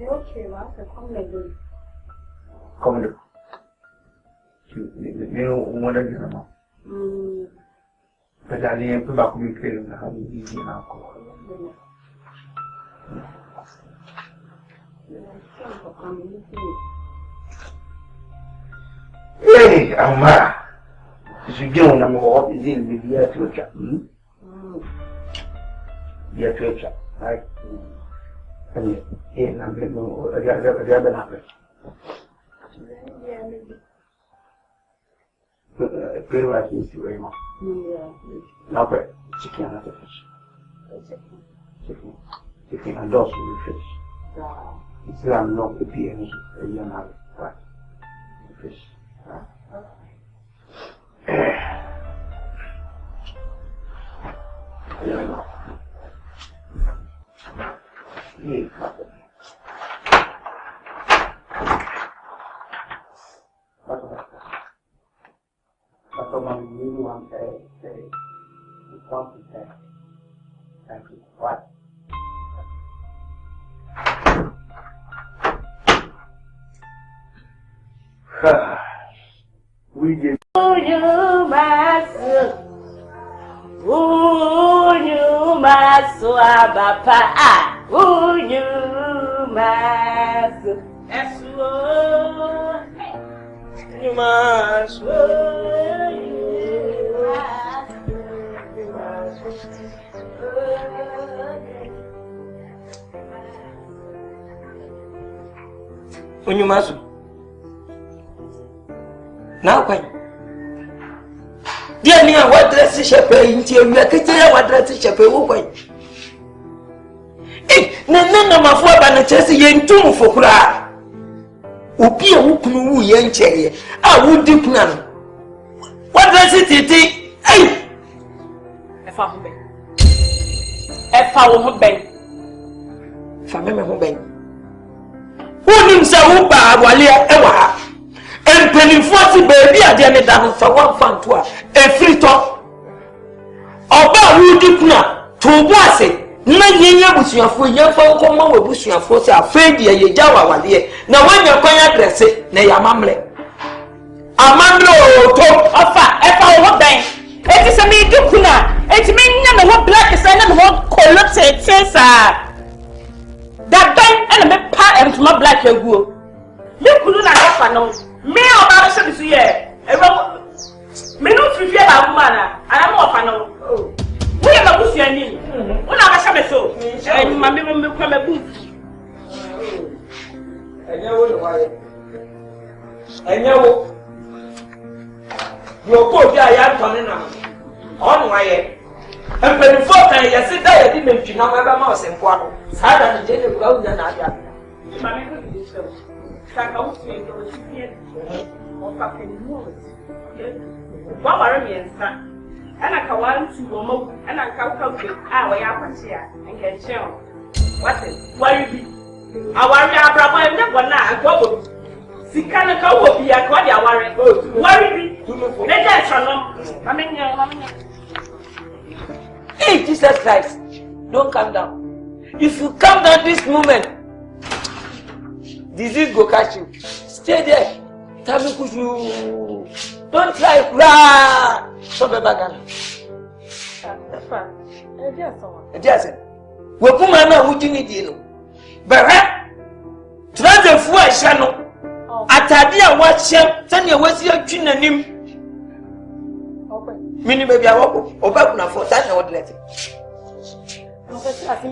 D: Okay, Master, come like this.
F: Come on. You know what I do now? But I didn't put back me feeling how easy now. Hey, Amma. You don't know what is in the year future. Year future, right? And yeah, I'm going to the other number. Pretty much easy, very much. Now, chicken and other fish. Chicken and dogs with fish. It's not the piano, a young right? Fish. We get you back. Oh, you
D: maso abapa unyu maso esuo unyu maso unyu maso now kwai dia ni awa dress shepe nti ewia kete awa dress shepe wo kwai na mafu aba na chese ye ntum fokura obi a wukunu wu ye ncheye a wudi kuna no wa dress titi efa ho ben efa wo ho ben fa me ho ben wonim se wo ba awale ewa ha empenifo ti baby ade ne da no fa wan fanto a efrito oba wudi kuna to bo ase na yenya busuafo yemfa nkoma we busuafo se afedi ye jawa wale na wanya kwanya dresse na ya mamle amamle o to ofa efa wo ben eti se me di kuna eti me nya me ho black se na me ho collapse tesa da ben ena me pa entuma black aguo me kunu na ofa no me oba se bisu ye ewo me no fifi ba kuma na ana mo ofa no we ma busu ani una ba sha me so ma me kwa me bu enyawo le waye enyawo yo ko bi aya ntone na onu waye empeni fo kan ye se da ye di me ntwi na ma ba ma o se mpo ano sa da ni je ne bua unya na abia ma me ko di se saka wo fi ndo ti bi o fa pe ni mo wa ware mi ensa ana ka wanti wo mo ana ka ka ke wa ya kwachi a nke nchen what wari bi awari abrabo ende bona agbo sika na ka wo bi ya ka di awari wari bi ne je chanom mamenya hey Jesus Christ don't calm down if you calm down this moment disease go catch you stay there tabi kushu don't try cry so be bagana afa edia we kuma na wudi ni di no bere traje fu ahia no atade a wa hia tane wasi atwi nanim mini baby awoko obakuna for that na odlet ofesi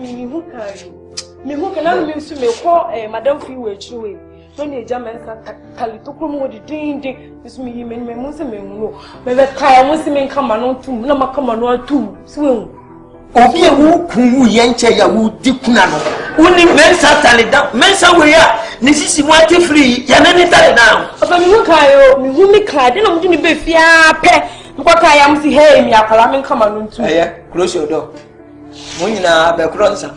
D: mi hu kana mi nsu me ko madam fi we chiwe when you jam Mensah kalito kromo di ding bisu mi me mu se me hu me be kai mu se me kama no tum na makama no atu so obi e wu kun wu ye nche ya wu di kuna no uni Mensah tale down Mensah we ya ni sisi mu ati free ya na ni tale down oba mi hu kai o mi hu mi kai de na mu di ni be fia pe mko kai am si hey mi akala me kama no tum close your door mo nyina be kronsa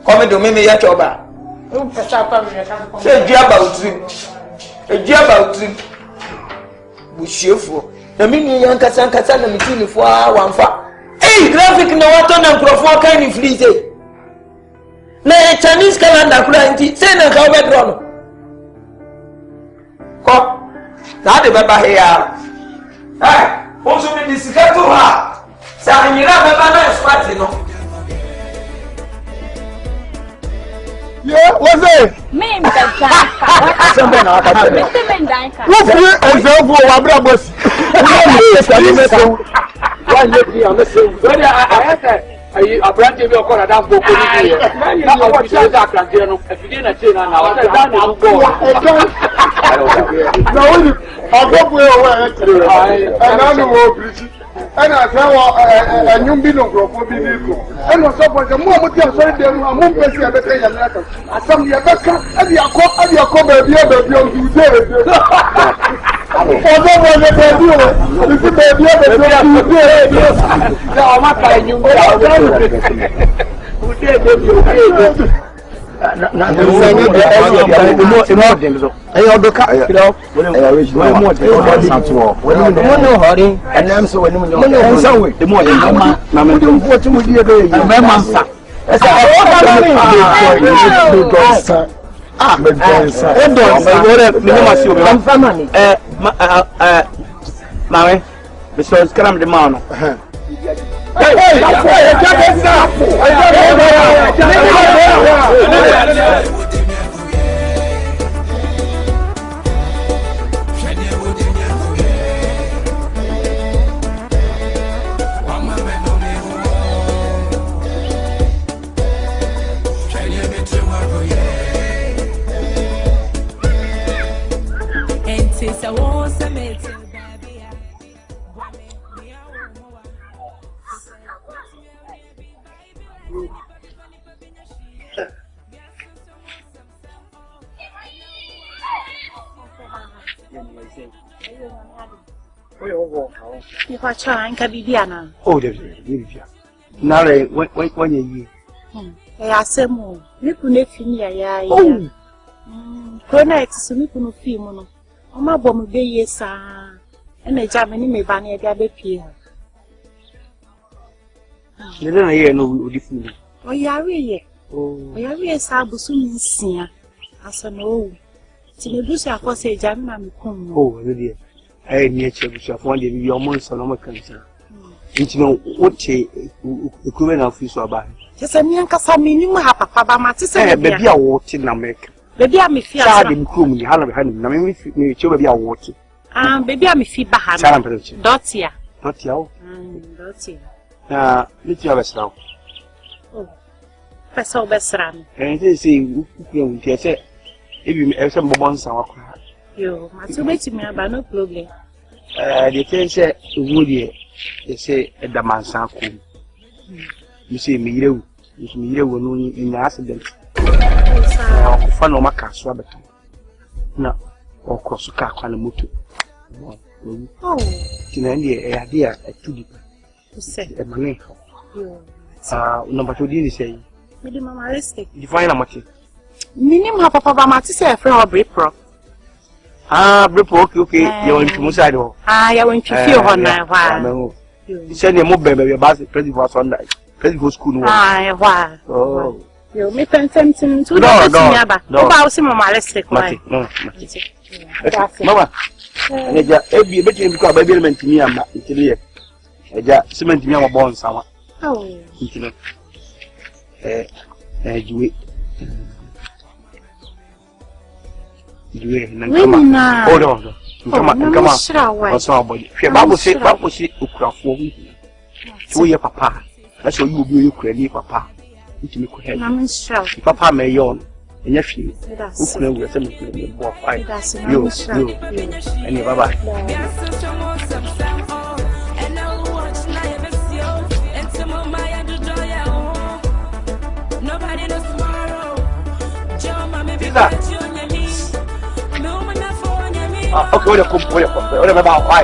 D: komedo me ya choba say eji about bushefo na mini yan kasa na mitini fo wanfa graphic na wato na microphone kan ni freeze na Chinese calendar kula nti say na ka obedro no ko na de baba he ya onso ni disikato ha sa nyira baba na swati no yeah, what's it? Me, somebody now. What's it? Example, I'm not boss. I brand new corner down for police. Now, what is that? I didn't say now. I and I say, a new bill for people. And what's up with the moment you sorry, them are more busy at the time. As some year back, and you come baby, you did. For them, when they tell you, this is baby, you did. Now, I'm not buying you. Who did you?
F: Oh, Olivia. Now, when you
B: I say more. You could not finish. Oh, Connect to me from a few. My bomb be yes, and a Germany may ban a baby.
F: You don't hear no different.
B: Oh, you are really. Oh, you are really Sabusun senior. As an old. Tinebusa for say German.
F: Oh, really. I need to have one day your monster no more concern. You know what the equivalent of you about.
B: Just a young Casamini, Papa, my sister,
F: baby, I walked in America.
B: Baby, I'm a fear.
F: I'm cool, you have a hand. I mean, with you, baby, I walked.
B: Baby, I'm a fever. Dotia. Dotia.
F: Let you have a snow.
B: Oh, that's all best ram.
F: And they say, you say, if you have some bonds,
B: you must wait to me about no problem.
F: They say, Woody, they say, at the man's uncle. You see, me, you will in accident. Fun of my castle, but no, or cross a car on a motor. Oh, in any idea at 2 deep. A money. Number 2 didn't say,
B: minimalistic.
F: Define a motive.
B: Minimum, Papa, my sister, from a brick pro.
F: Okay, you're into Musado.
B: I went to feel on now.
F: You send a mobile baby about the president was on that. President school.
B: Why? Oh, you may pen something to
F: no,
B: about some molestic.
F: No, Mama, every bit of baby to me, I'm not here. I just cement me on bones. Oh, you hold on. Come on. Somebody. Bible say, so your papa. That's what you do, you papa. I'm sure. Papa may yawn. And yes, you know, we're something more fine. You, and your baba. Nobody knows tomorrow. Joe, mommy, okay, what about why?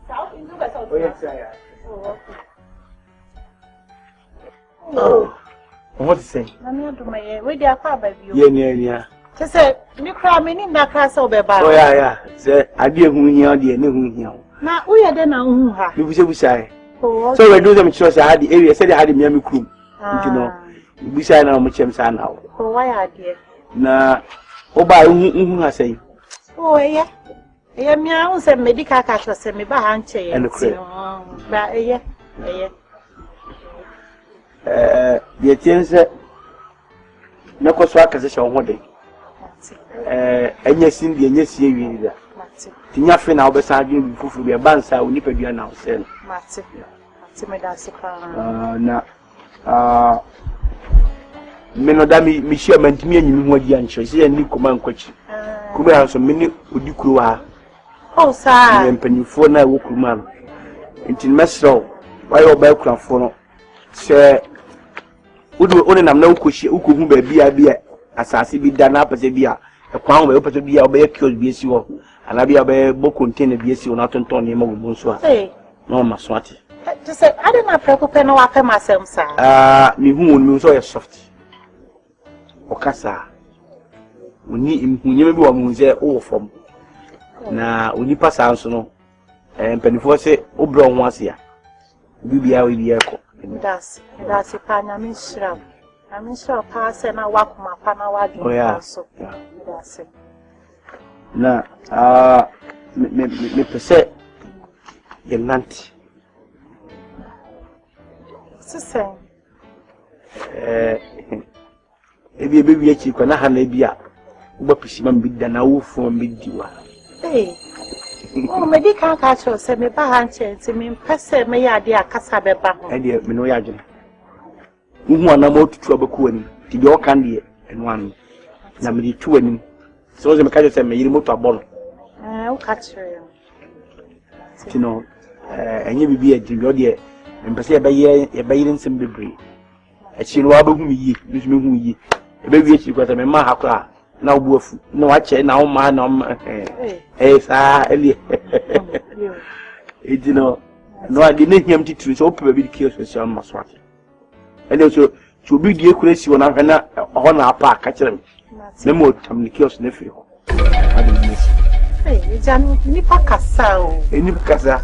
C: Oh, yes, I am.
O: Oh.
C: What is saying?
O: Where they are far by you.
C: Yeah.
O: Just say, you cry me in that class over by.
C: Oh, yeah. Say, I did who here, dear, no who here.
O: Now, we are then who have.
C: You say, we say.
O: So,
C: we do them choice. I had the area, said I had the Miami crew. You know, we say now, much I'm saying now.
O: Oh, why are dear?
C: Nah, oh, by who has say.
O: Oh, yeah. Yeah, me, I was a medical catcher, send me behind chair.
C: And the crib.
O: But, yeah.
C: The chance no cause work as a one day. And yes, in the yes, you Tinya fin now beside you before we are bansa, we nip again now. Send
O: Matty.
C: Menodami, Michelle meant me and you what the answer. See a new command question. Come out some minute would you crew.
O: Oh, sir,
C: and penny for now, woman. Until Messrow, why your background for say. Udu one nam na ukohie ukohu ba bia asase bi da na apese bia ekwan ba opese bia oba kiosk bi esi ho ana bia ba bo container bi esi ho na tonton ne ma wo so a no ma so ate
O: to say I don't na preocupe no wa fe masem sa
C: me hu me so ye soft okasa oni imhunye bi wa mu ze wo fom na oni pasa nso no mpanifo se obro ho ase a bibia we bi ekọ
O: that's panya mishra. I'm sure pass and I walk my pana wagon. Oh, yeah. That's it.
C: Now, me per se, you're not.
O: It's the same.
C: If you be a chick, when I have a beer, what is my big than a wolf from mid diwa?
O: Hey. Oh, maybe can't catch us, and me behind chance, and me press me idea, Cassabeba.
C: I dear, me no yagin. Who want a more to trouble cooling, to your candy and one. Number 2 and so the mechanic and me remote a ball.
O: I'll catch her.
C: You know, and you be a dear, and perceive by ye a bathing some debris. A chihuahua me, which me, a baby, she got a mahaka. Now, wolf, no, watch it now, man. Hey, Ellie. You know, no, I didn't hear him to treat so probably kills with some maswat. And also, to be the accuracy on our park, catch them. No more time the kills nephew.
O: Hey, Jan, Nipacasa, a Nipacasa,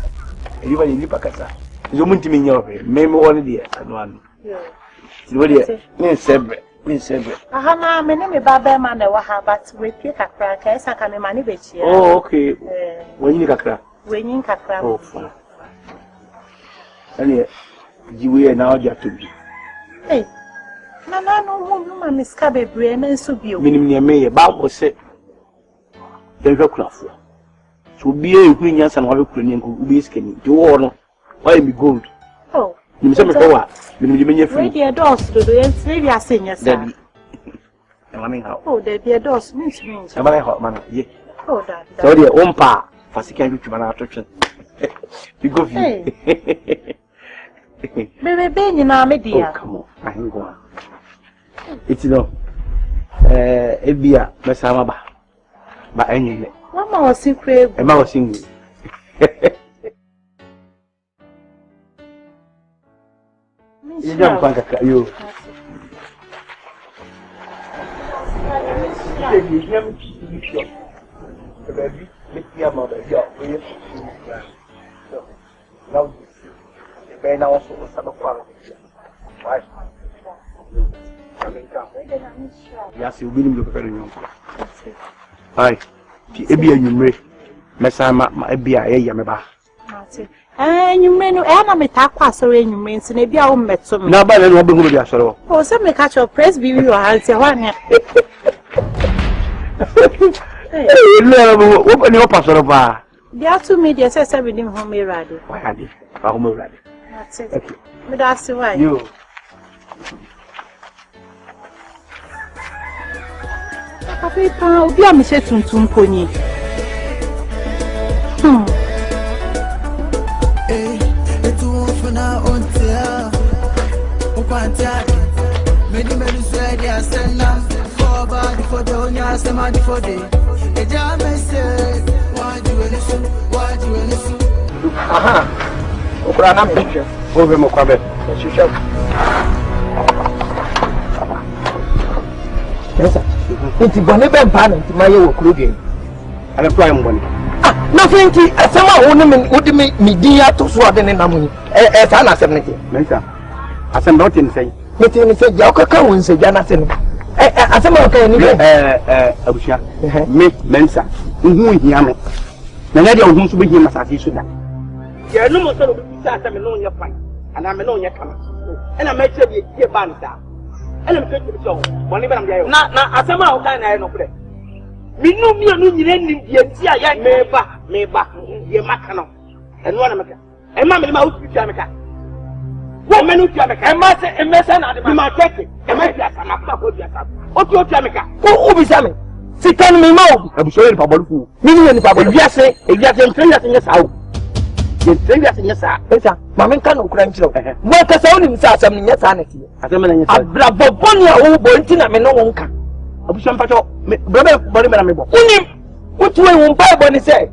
O: even in Nipacasa. You want to mean your name only and one. Aha, my name is Baba Man, but we pick a crack, as I can manage.
C: Oh, okay. When you crack,
O: when you crack.
C: Oh, fine. And you are now just to be.
O: Hey, no, Miss Cabby Brain and Subio.
C: Meaning, me about was said. Then go craft. So be a queen, yes, and all Ukrainian could be skinny. You all why be gold.
O: Oh.
C: You say,
O: dear doors to the end, maybe I sing yes. Oh, there be a doors, means.
C: Am I hot man? Ye.
O: Oh, that.
C: So, dear, one pa, for second to my attraction. You go,
O: baby, Benny, now, my dear.
C: Come on, I ain't going. It's no, it be a Messah, but anyway,
O: Mamma was secret,
C: and I was singing. You don't think you. Yes, you will be very young. Aye, the Abia Numre, Messah, my Abia, Yamaba.
O: And you may know, and I'm so in you means, and maybe I'll met some.
C: Now, by the way, I'm going
O: oh, some may catch your press be your answer one.
C: Open your pastor of bar.
O: There are 2 media says everything home ready.
C: Why had it? Home ready.
O: That's it. But that's why
C: you.
O: Papa, be a Michel Tuntum pony.
P: Many say they are sent now for body for the only for the
F: aha okura na me o be mo kwa be hwehwe Yes, it's bonnet and parent, my old clothing. And a prime one. Nothing to someone would me dear to swatting in Namu as Anna 70. Mensah, as I'm not in say, but in say, Jaka come and say, Jonathan. As I'm okay, me, Mensah, who yammy. The lady of whom to be him as he should have. You're no more so I'm alone your fight, and I'm alone your coming. And I make sure you hear Banza. And I'm going to show one even there. Now, as I'm out, I know. Me no me no nyire nim die tia ya meba ye makano eno na meka e ma me ma utu tia meka wo me no tia meka e ma se e mesa na de ma tete e ma tia sama ko tia sama otu tia meka o bi same sikan me ma o abuso ye pa bolu mi ni pa bolu wiase ntrenga se nyesa o ye ntrenga se nyesa esa ma me kan okura nchiro mo ka sa oni msa asam nyesa na tie asam na nyesa abrabo boni a wo bo ntina me no wonka abuso mpacho brother body me na me bo unim utuwe wo bible ni say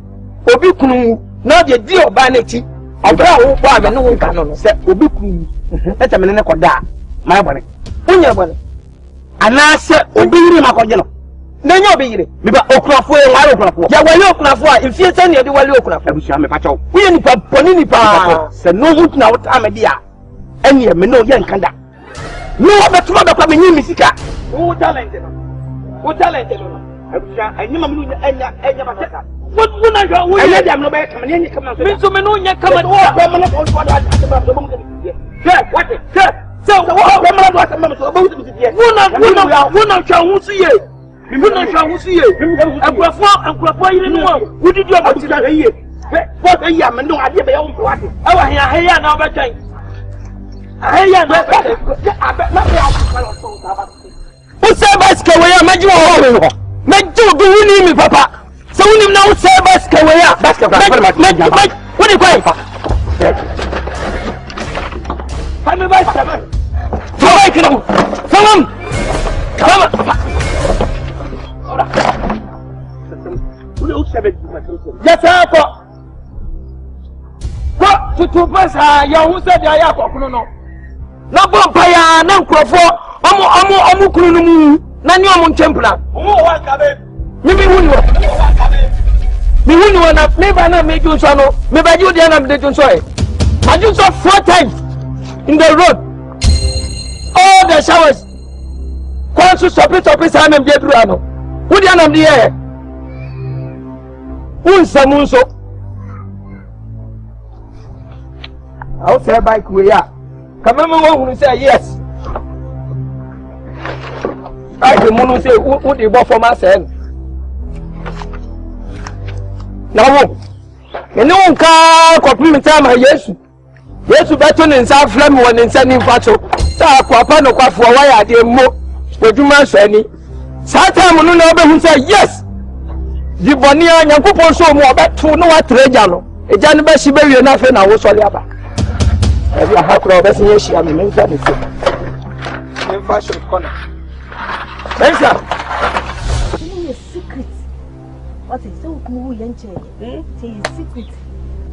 F: obi kunu na de di oba na chi obra wo bo ame no nka no say obi kunu eta me ne koda my body unya body ana se obi yiri makoje no na nya obi yiri me ba okunafo e wale okunafo ya wale okunafo a ifie se ne de wale okunafo abuso ame pacho uye ni pa boni ni pa se no hunt na what amedi a ene me no ye nkanda no obetuma be kwa me nyi misika wo talent no what talent no abusha anyima me no enya bataka what na jo wo enya dem no be come na enya come me so me no nya come wo be me no ko do ata do mo ngi what so wo be me no do ata me so bo ngi die wo na twa hu su ye me na twa hu su ye akrafo yire no wo didi o boti na ye wo be ya me no ade be ya wo what awa he na obetwan aheya na abe na be ya so ta Usa baska waya majima ho majo do wuni mi papa so wuni na usa baska waya baska wuni kwa pa me baska ba fawai kinu fawam kama ora wuni usa be ya sako ko tutu pasa ya usa dia ya ko kuno no na bompa ya na nkrofo omu kunu no mu na ni omu ntempla omu wa kabe mi huni wa na me ba na me junso no me ba ju dia na me de junso e ma junso 4 times in the road all the showers kwansu sopi sa me de duru ano wo dia na me ye unsamunso aw say bike we ya kama me wo hunu say yes I the moon say who the boy for myself. Now, you know, compliment time, yes. Yes, better in South Flame one in sending Pacho. Sa Quapano for why I did more. Would you man say any? Satan will know who say yes. The Bonia and Yakupo so more back to know what Trejano. A Jan Bessie Berry enough and I was all about. Every Akrobeto, she am in fashion corner. Mensah. It's a secret. What is so cool, Yanche? It's a secret.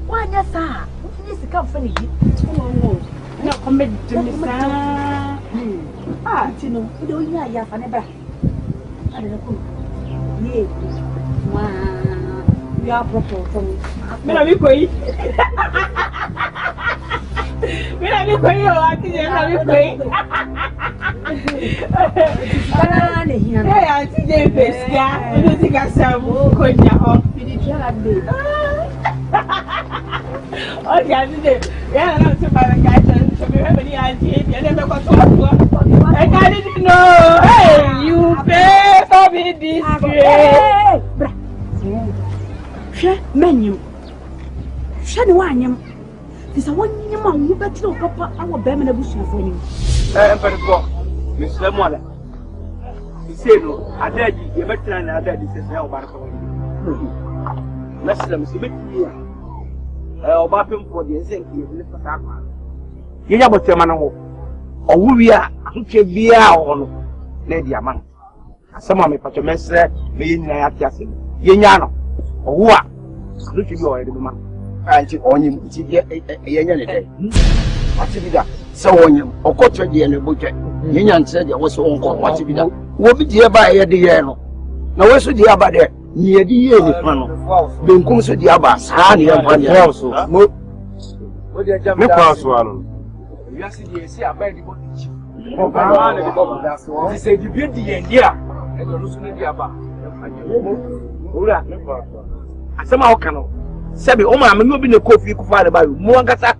F: Why, yes, sir? What is the company? Oh, no, come to me, sir. Ah, Tino, you don't hear ya for never. I don't know. Yes. Wow. We are proper for me. May I be quick? May I be quick? I can't be quick. Hey, Auntie Davis, yeah, you don't think I saw Konya off. You did tell that day. Okay, Auntie Davis, yeah, I'm not so bad. I can't show me how many auntie. You never got to I can't know. Hey, you pay for me this way. Share menu. Share the one. This is one you man. You better know, Papa. Our Bemen bush for you. Mr. Mola, he said, I did you better than I did this now. Let's let me see here. I'll back him for the same thing. You have a terminal or we are to be our lady among some of my patroness, me in Yatiasin, Yano, or what? Look at you already, man.
C: anti on him, Yan. What's it that? So on him, or quarter year in the budget. Yan said there was one called what's it that? What be dear by a dear? No, what's the dear by there? Near the year, then comes to the abbas, honey, and one year also. No one. You see, I bet you say you build the idea and you're losing the abba. Somehow can Sabi, oh, I'm not being a coffee to find about you. Mwangasa.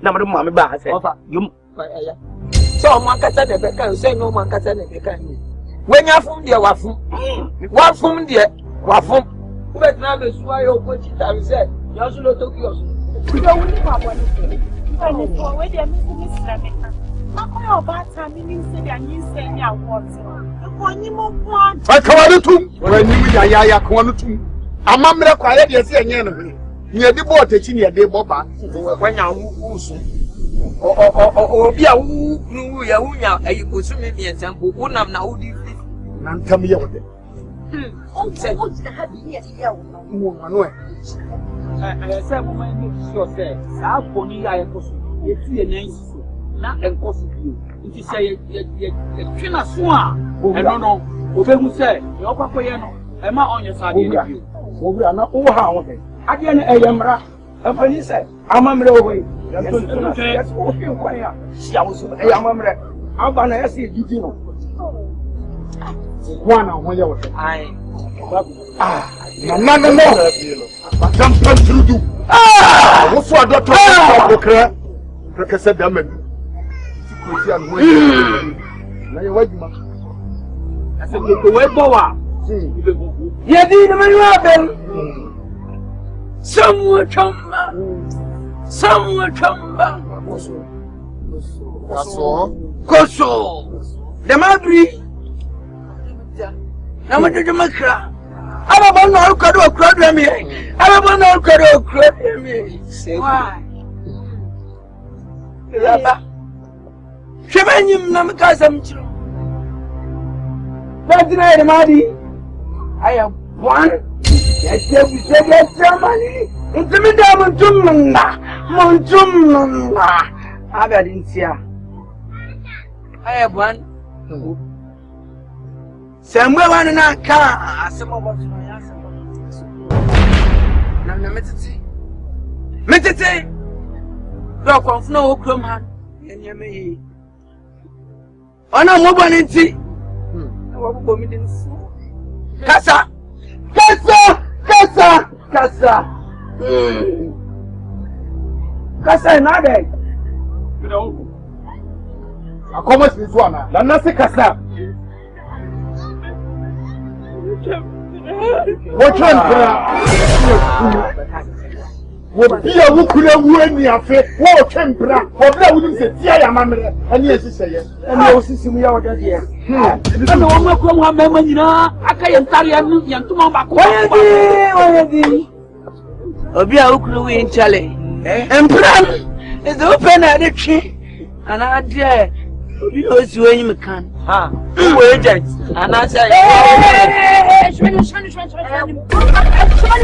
C: Number mamma bar said, you. So, Mancasa, the can say no Mancasa, they can. When you're from the Wafum, one from the Wafum, but now that's why you're putting it. I said, you also not talk yours. You don't want to I about time you say and you say ya what. I come to when you come to Amamra quiet yes and near the boat teaching your day boba when you or be a woo ya a you could swim me example one of now none come here with it. What's the happy here? I said, woman, sure say, I'll pony I was a nice. Not impossible. If you say, Trina Swan, I don't know. Who say, your papa, am I on your side? We are not over how again. I am Ra. And when he said, I'm a away. That's walking quiet. She was a mamma. I'm going to see you know. One on one year. No. Jump through you. What's what Doctor said, damn it. I said, the way Boa. Yeah, the man, somewhere come, Coso, the Madri. Now, what did you make? I don't know, could have crowded me. I don't know, could have crowded me. Say why? Shemenyim namkasam chiro. But tonight, Madi, I am one. Yes, we said yes, Germany. It's a madam Montumna. I didn't see her. I have one. Somewhere one in our car. Some of us my answer. Now, Metete. Rock of no crumhan. And you may. Oh no, mobile in tea. Casa. Casa, nada. A como es visual, la nace casa. What would be a look when you have faith, war tempera, or that wouldn't say, Tia, mamma, and yes, you say yes, and I was seeing me out here. And the woman from one memory, I can't tell you, and to my back. Why be a look in Charlie, and plan is open at the tree, and I dare you when you can. Wait, and I say,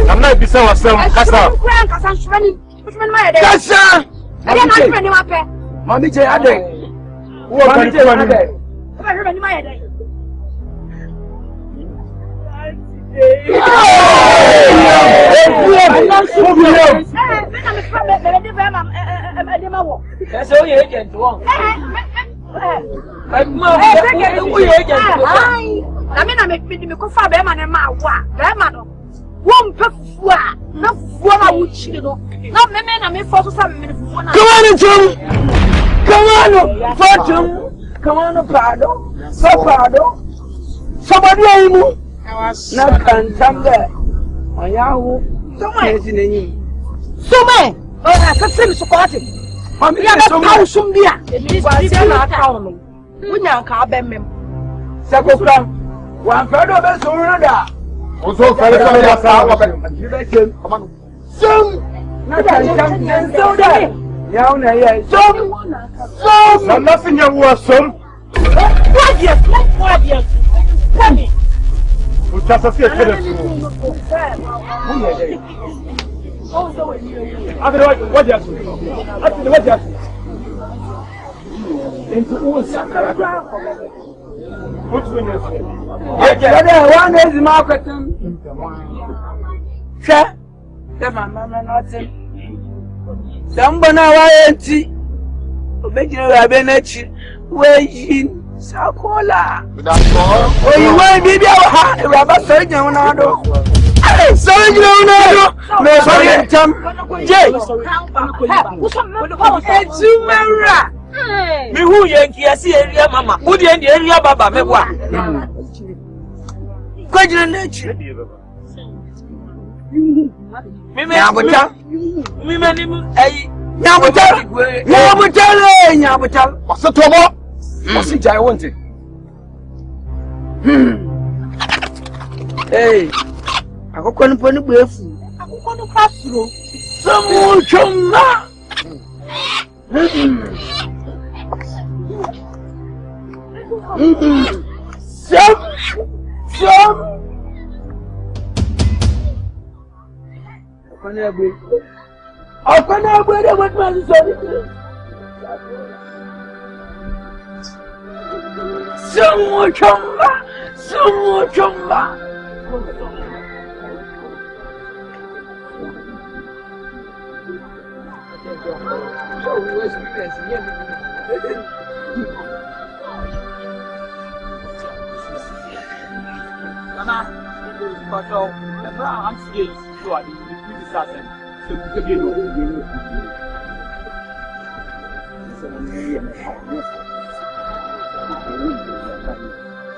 C: I'm not beside myself, Casa. Casa! I don't know any more. Mammy, I did. What are you doing? I heard any my day. That's all you agent want. I mean, I make me go for them and my wife. One pefua, not one would cheat. Not men, I may for some minutes. Come on, Jim. Come on, Fortune. Come on, Prado. So Prado. Somebody I know. Not can come there. I Yahoo. Somewhere is in the knee. So, man, I can send supporting. I'm here to house some beer. It is not calling. We now can't bend him. Sakura, one third of us or also, come on. Some, not and so there. Some, nothing you were some. What yes, come here.
K: What do you have? Into all Sakara. What's when you one is marketing. Share the mamma nothing. Somebody I Obejina Rabenechi, where in Sakola. Oh, you want to be a rubber surgeon? Hey, surgeon, no, sorry, Tom. Jay, it's you, Mara. Me who Yankee, I see area, Mamma. Who the area, Baba, me what? Question nature. Me, Nyabutal. What's the trouble? What's it I wanted? Hey, I go on upon the breath. I go on the classroom. Some chumma. Some. I can't wait what man said. Some chumba.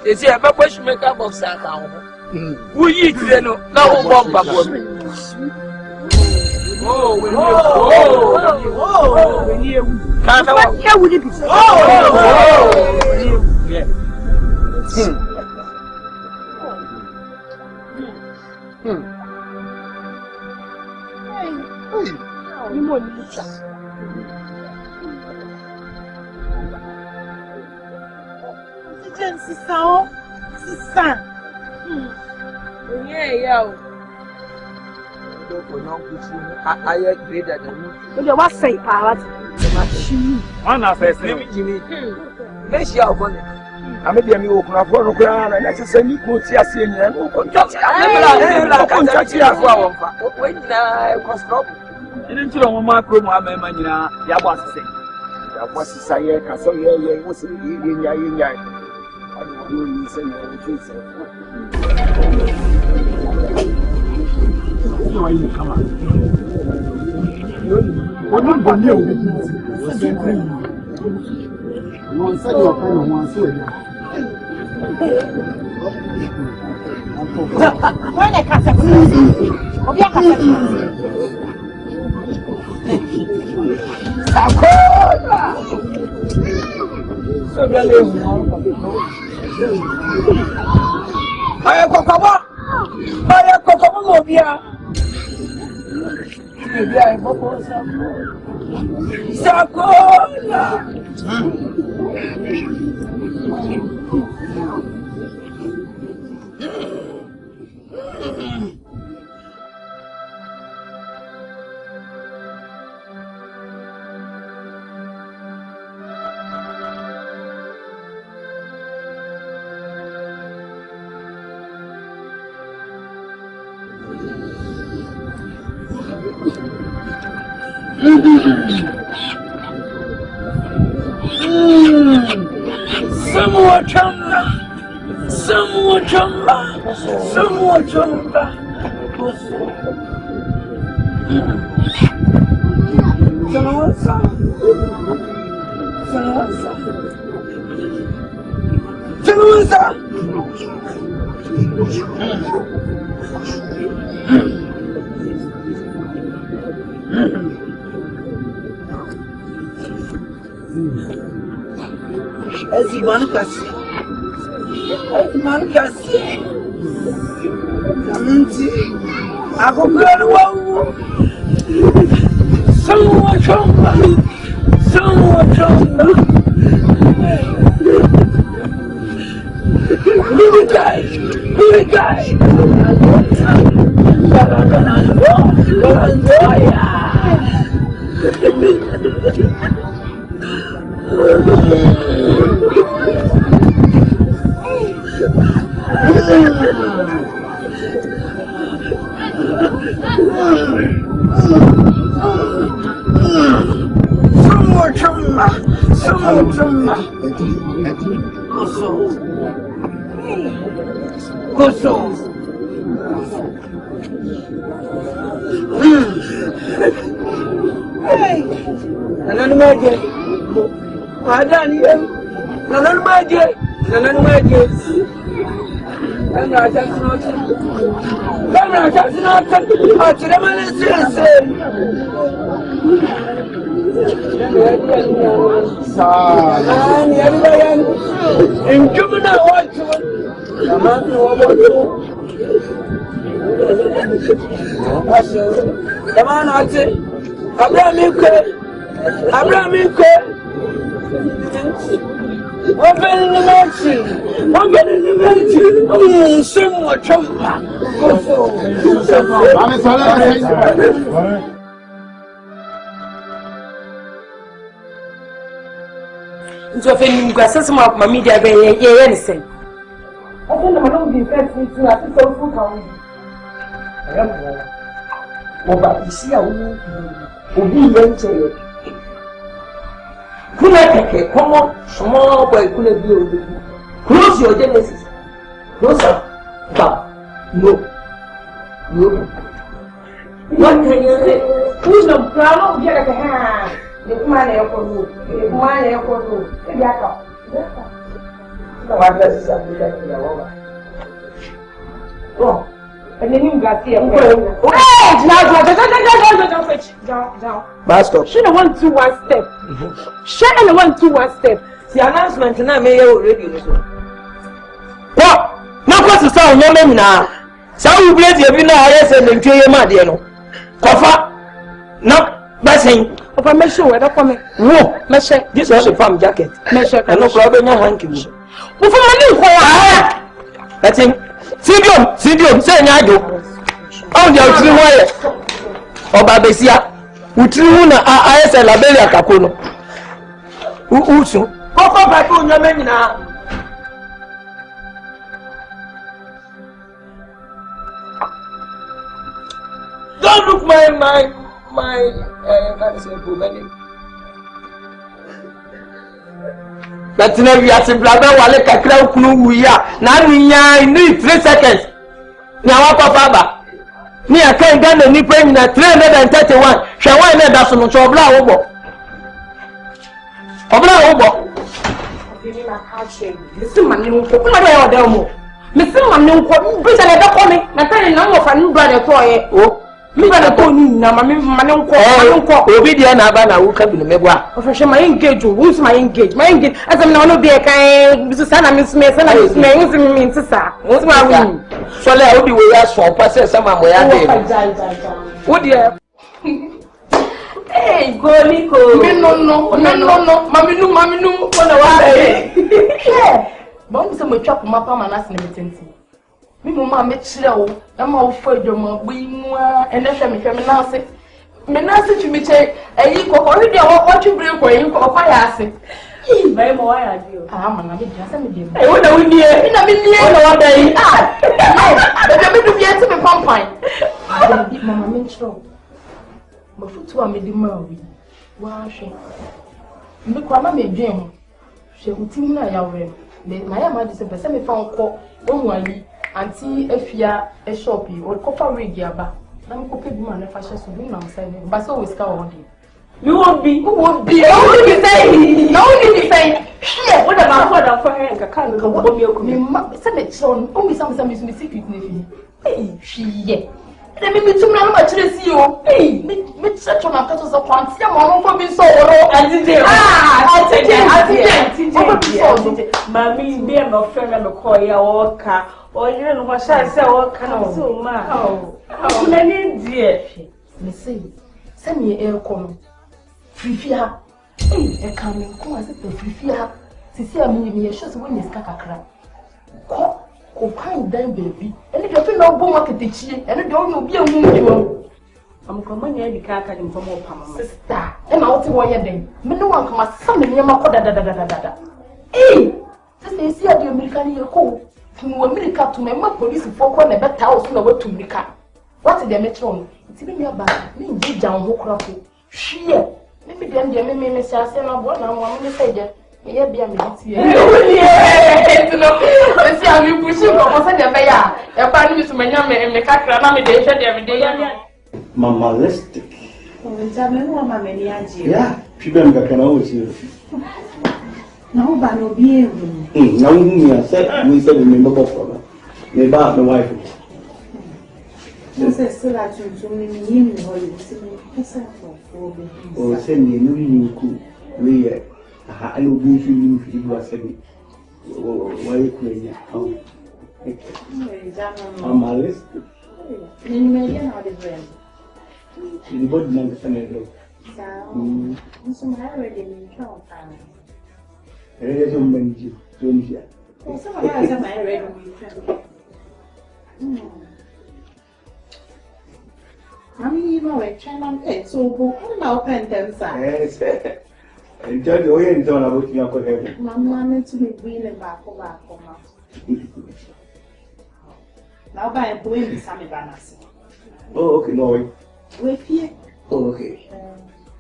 K: Is it a question make up of Satan? Who eat no bomb? I agree that you was say power. One of us, Jimmy. Let's show one. I may be a new ground and that's a new coach. Yes, and who can touch it. Didn't you know my room? I'm a man. I was saying that was a say, Castle, yeah, was in Yay. I don't say come on. What not one you? One side of one side. When I catch a Someone chamba.
E: So if you go access my media, yeah, anything. I don't know how to be fair to I think so full town. But you see, I will be venture. Come on, small boy, couldn't be. Close your genesis. No, sir. No. What can you say? Who's the brown? Get a hand. The man airport. The man airport. What does this have to do? Oh, and then you got here. Hey, down. Bastard. She don't want to one step. She don't want to one step. The announcement now may already. What? Now, what's the sound? Your name now. So you bless your dinner, yes, and enjoy your money. Coffee. No, Benson. If I make sure I come in. No, Mensah. This was a farm jacket. Mensah. And no problem, no hanky. Who for money? That's him. Sidium, say Nado. On the outside wire. Or Babesia. Utruna, I said La Bella Capono. Usu. Go back on your men now. Don't look my That's never we are simple. Wale kakra ukunu wuya. Na niya in 3 seconds. Nya wako faba. Ni akan Ghana ni pe na 331. Shawa na da so no obla obo. Ni na ka che. Listen man ni nko. Kuma da oda mo. Listen man ni nko. Bi sele da ko mi. Na tan na mo fa nu bra de to ye. O. Mi ba na to ni na ma mi man nko. Obi dia na aba na wo ka bi no mebwa. O fa my engage o. Who's my engage? My engage. As I'm no be kan bisu sana mi sme mi ntisa. Who's my win? So le o di we ya so pa se sama mo ya de. O di Hey, Goliko. No. Mami no. Wona wa be. Ba mo se mo twa ko mapa manas na metenti. Mi mo ma me kire wo, na ma wo fa dwoma gbo imu a ene hwe me na ase. Me na ase tumi che eyi kokori de wo twibire ko eyi ko fa ya ase. Bai mo wa ya dio. Ah, mana me dia se me dia. Eh, wona wo nie. Na me nie. Wona wa dai. Ah. Be me du bia se me pampan. Mama me kire. Mafutu a me di ma wi. Wa hwe. Me kwa ma me dwen ho. Hwe utim na ya we. Me na ya ma di se be se me fa nko ohun ayi. Anti efia e shop yi o kofa rig aba na me kope bi ma na fa sheso bi na msa ni ba so we ska won dey you won't be no you say share what about for her ka bo mi okume ma se me chon o mi sam mi secret na fi hwie na me tum na ma kire si o me chon na ka to so kwanti ma mo fo bi so oro atije mami bi e mo fe na me ko ya o ka o yire no ma sha se o ka na so ma na ni die me say se me e ko no frifia e ka me ko ase frifia sisi ami mi ye show se won ska kakra ko Cocaine then baby. And if you feel no bomb at the chi, and don't be a woman. I'm coming here because I can from more sister. And I'll tell you then. No one come as some in your mouth. Hey! This is the American year call. From America to my police for one a better house in the way to America. What's the metron? It's even your back. Me did down who craft. Sheer. Maybe then the me say I am one and one say that. Yeah, be a minute here. No, let's see how you push it for the bear. Your family is my name and the cat ran me day every day.
Q: Mamalistic.
R: Yeah, people can always hear.
B: No, but no be able.
R: Now, we said, remember from me about the wife.
B: You say, still at you to me, you
R: or send me a new cool. I will be feeling if you were saying, why you crazy? I'm a list.
B: You may get the brand.
R: The body man is a little.
B: So, I already in trouble.
R: There is so many.
B: Some of us have already. I mean, you know, China, so I'm now pent them.
R: Yes, and tell the way and tell about your coherence.
B: Mamma, to be willing back. Now, by a boy, Sammy Banas.
R: Oh, okay, no way.
B: With you.
R: Oh, okay.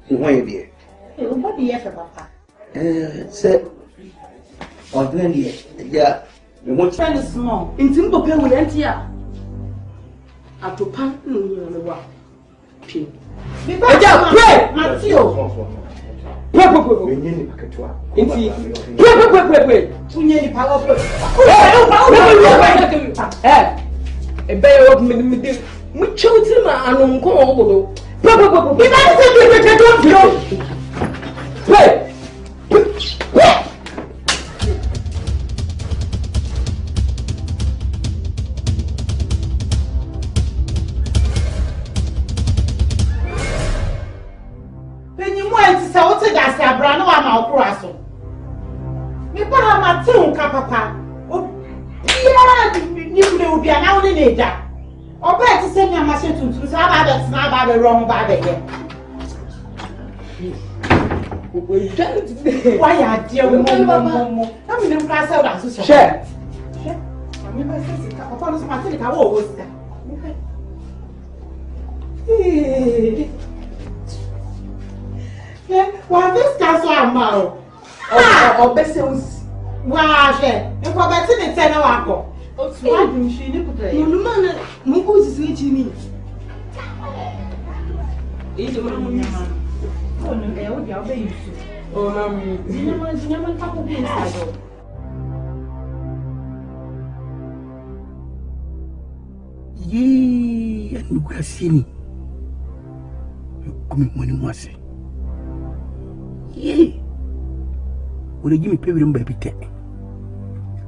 R: Why be?
B: What do you have, Papa?
R: Say, or 20, yeah. The one
E: Trying to small. In Timbo Pen will enter here. At to pan in the wall. Pray! Matthew! Papa. Oh, yeah, you will be an hour later. Or better send your machine to Sabbath, that's not about the wrong bad again. Why are dear woman? I mean, I'm class out as a share. I mean, I said, upon us, my thing, I always said. Why, this castle I'm out. Or Besson's. Wow, and for better than 10 hours. Oh, she didn't play. No, man, Mungo is reaching me. It's a man. Oh, no, they'll be used to. Oh, mammy, you never couple of inside.
F: Yee, and you can see me. Come when you must say. Yee. Would you give me payment by Peter?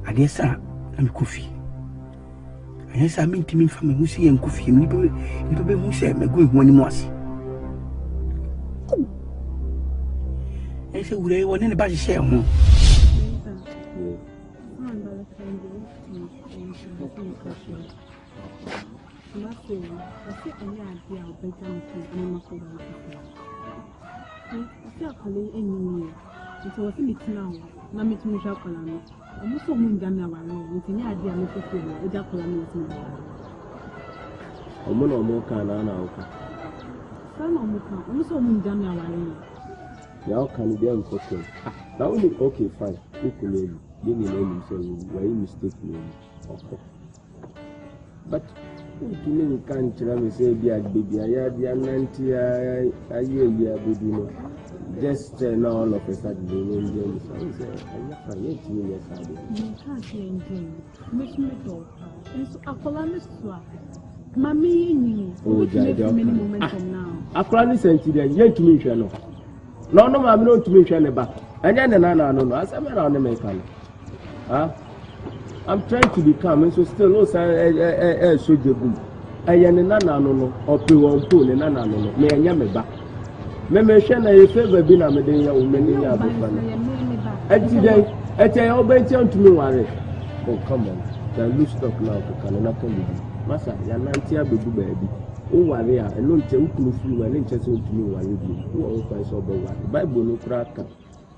F: I guess I'm coffee. I guess I mean to me from who see and coffee and people who say I'm going when you must. I said, would I want anybody share home?
B: So what's in it now? Na me to me shop column. I'm also moving down now. With any idea, I'm just feeling a jack column.
M: I'm more can now.
B: Son of Muka, I'm also moving down now.
M: Now can be unfortunate. Now only okay, fine. You can name himself where you mistake me. Okay. But to me, can't tell me say, be a baby, I had the 90 a year, baby. Just now, all of a sudden, the wind is I can't hear
B: Make me talk. It's a columnist swap. Mammy, oh, many moments from now.
M: A cranny sent you yet to me, channel. No, I'm not to me, channel back. And then no, as I'm around the mechanic. I'm trying to become, and so still no sign, so good. I am a nano, or pre-one pool, and nano, may I yam back. Memeshana a favor been a medina woman in your book. And today, I tell you, to me, worry. Oh, come on. the loose stock now to Canada can be. Massa, Yanantia baby baby. Oh, Waria, and no tell to flew and interest to me while you do. Who all price of the Bible no cracker.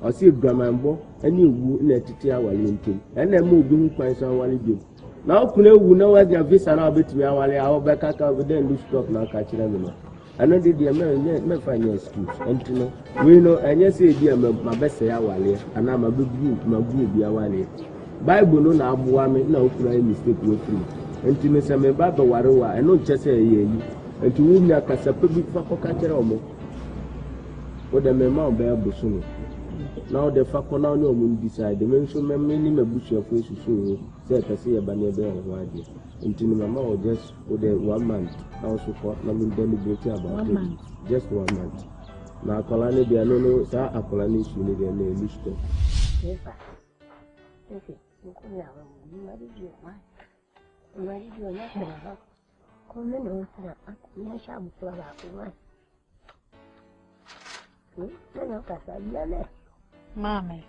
M: I see Grandma and Bo, and you would let it tear while in tea, and then move being price on while you do. Now, Kuno will know as your visa now bit me our back over there loose stock now catching them. I know the American may find your excuse, and to know, we know, and yes, dear, my best say our and I'm a big group, my group be our Bible no na abuame na okura mistake we free enti me se me ba do warewa e no nche se ye yi enti wo nya kasa pe bi fa ko ka kere omo wo de me ma oba abusu no na wo de fa ko na oni omo decide me nso me ni mabusu afo susu se kase ye ba ne be ho ade enti ni mama o just wo de 1 month na wo so for na me deliberate about it just 1 month na akola ne bia no sa akola ne su ne bia na elisto
S: okay. Kuya mari dio na kera ko me no tara na sha bu ba ko ma na ka sa yale
O: mame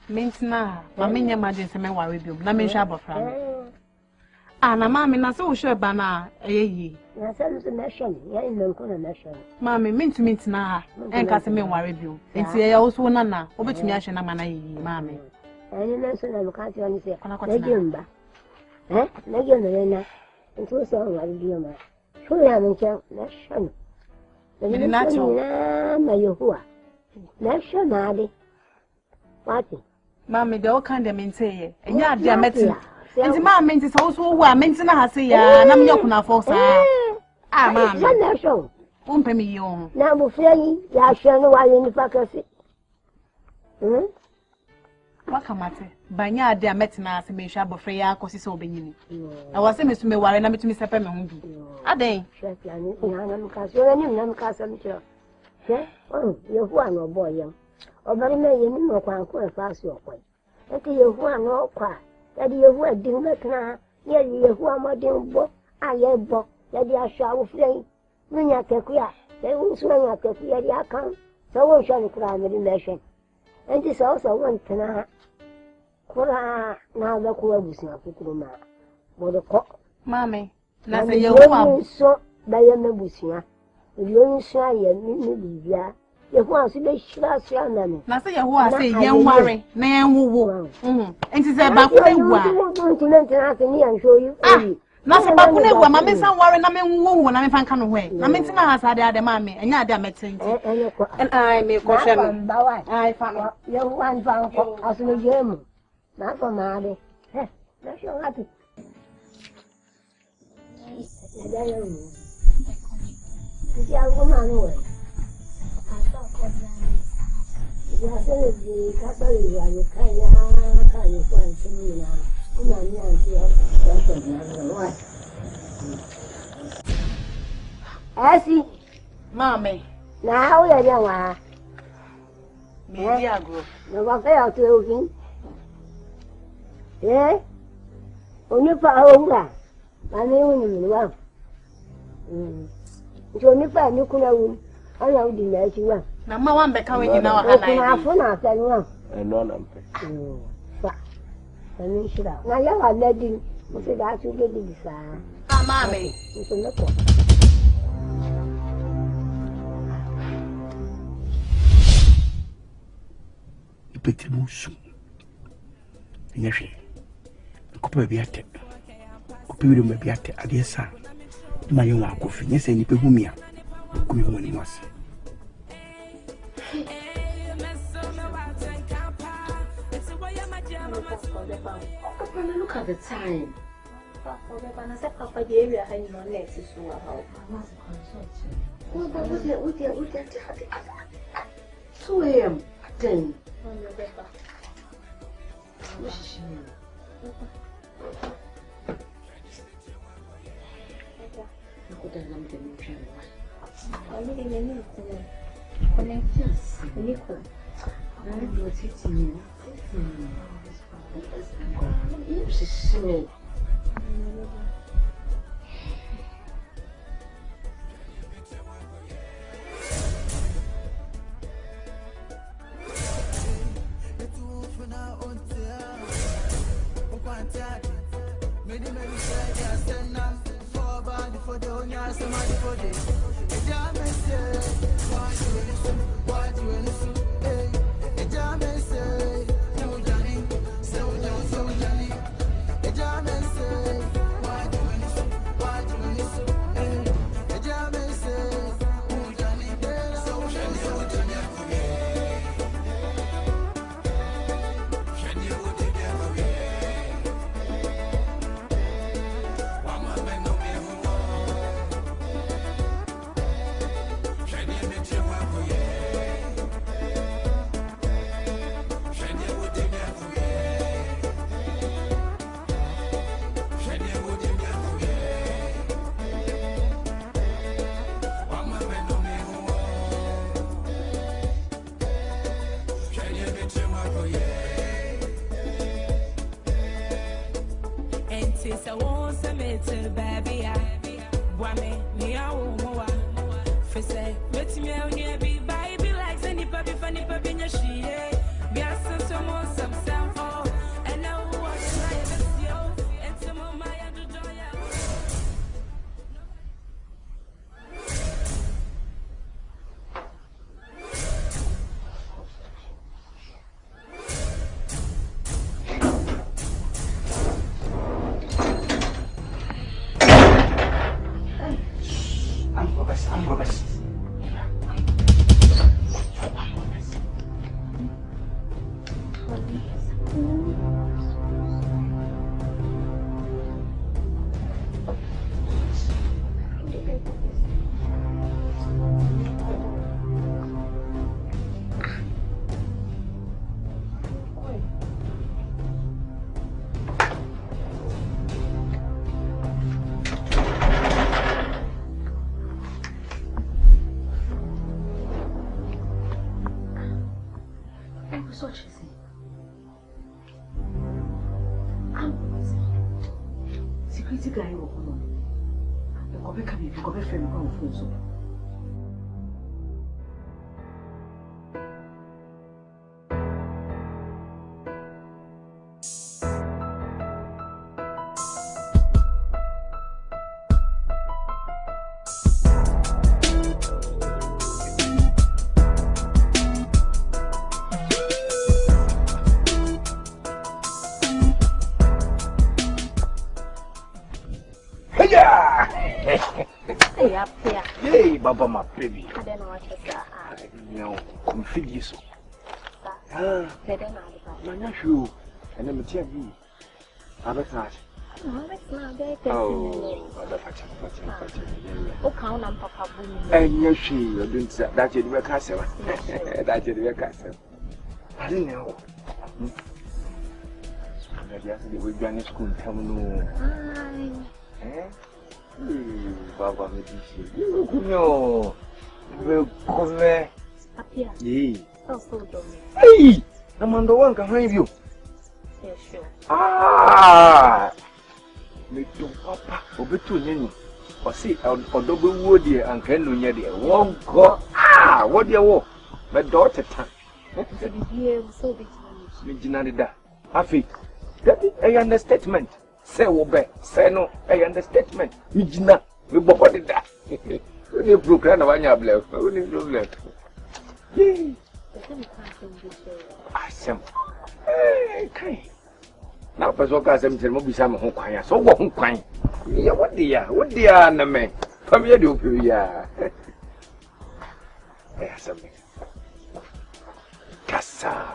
O: mentina mame nya madin se me ware biom na me sha bofra na mame na se wo hwe ba na eyi
S: na se lu na sha ya ino ko na sha
O: mame mentina ha enka se me ware biom enti ya wo so na na obetumi ahwe na mana yi mame
S: ani na so na mukati wani se legenda legenda na ntu so wari dio ma so ya mencha na shano na na yohua na shana de wati
O: mama de o kan de menteye enya de ameti nti mama menti so wo a menti na hase ya na mnya kuna fosa mama
S: na show
O: umpe mi yo
S: na bu feyi ya shano wa ni fakasi
O: wakamate banya ade ameti na ase me hwa bofre ya akosi se obenyini na wase me sume ware na metumi sepe me ho bi aden
S: shefia ni na mukasi yo ni na mukasa mcho yehu ano boy obari me yemi no kwa ko fasi okwa enti yehu ano kwa yadi yehu adin metna yehu amodin bo aye bo yadi asha wo frei nya kekuya yehu so nya kekuya yadi akan so wo shani kura me nation enti so won tena kura na ba ko abusi afukuru ma bodo ko
O: mame na se yehu
S: so da yeme busia yo nso aye ni bibia yehu aso be shira so aname
O: na se yehu ase yen ware na yen wuwo enti se ba ko ewa na se ba ko ewa ma me san ware na me wuwo na me fan ka no hwe na me ntina ha sa de ade ma me enya ade ametenti me ko hwe me fa no
S: yehu an fa ko aso le yemu na ko ma de na sho ngati ya yo ya ko ma no we ya se le di ka sa le ya ni ka ya kwa ntini na una ni anti ya ko na wa asi
O: mame
S: na how ya ya wa
O: me di agro
S: no ba fe ya to okin oni pa owura ma ni woni mi wa njo ni pa ni kuna wu anya udi na chi wa
O: na ma wa mbeka we nyina wa kana
S: na afu na ata ni wa
M: no na mpe
S: fa ni shira na ya wa ledi mo se da su ge di sa
O: mame
S: nso na ko
F: ipeti musu nyashi kupa biate kupiwire mu biate ade sa ma yo akofi nyese ni pe humia kumi mu ni wase
H: look at the time. Papa, the area I know next is so I am 10. Security guy will come on. The cover can be cover friend on phone so.
F: Hey, Baba, my baby.
S: I don't know what to say.
F: No, confide you so. Ah, I'm not sure. And I'm tell you. I'm a touch. Oh,
S: count on Papa.
F: And you see, you didn't say that you were castle. That you were castle. I didn't know. Yesterday we began school. Tell me no. Eh? Baba, you know, we'll come there. Yea, hey, I'm on the one can find you.
S: Yes, sure.
F: Ah, me to Papa, or between or see, or double wood dear and can do near the one go. Ah, what dear walk, my daughter.
S: So big.
F: Happy. That is a understatement. Say Wobe, say no, a understatement. Mijina, we bought it that. You broke down one your blood. Only blood. Yea. Awesome. Okay. Now, Pazoka, some tell me some home quiet. So, what quiet? Yeah, what dear, Name? Come here, do ya. There's something. Cassa.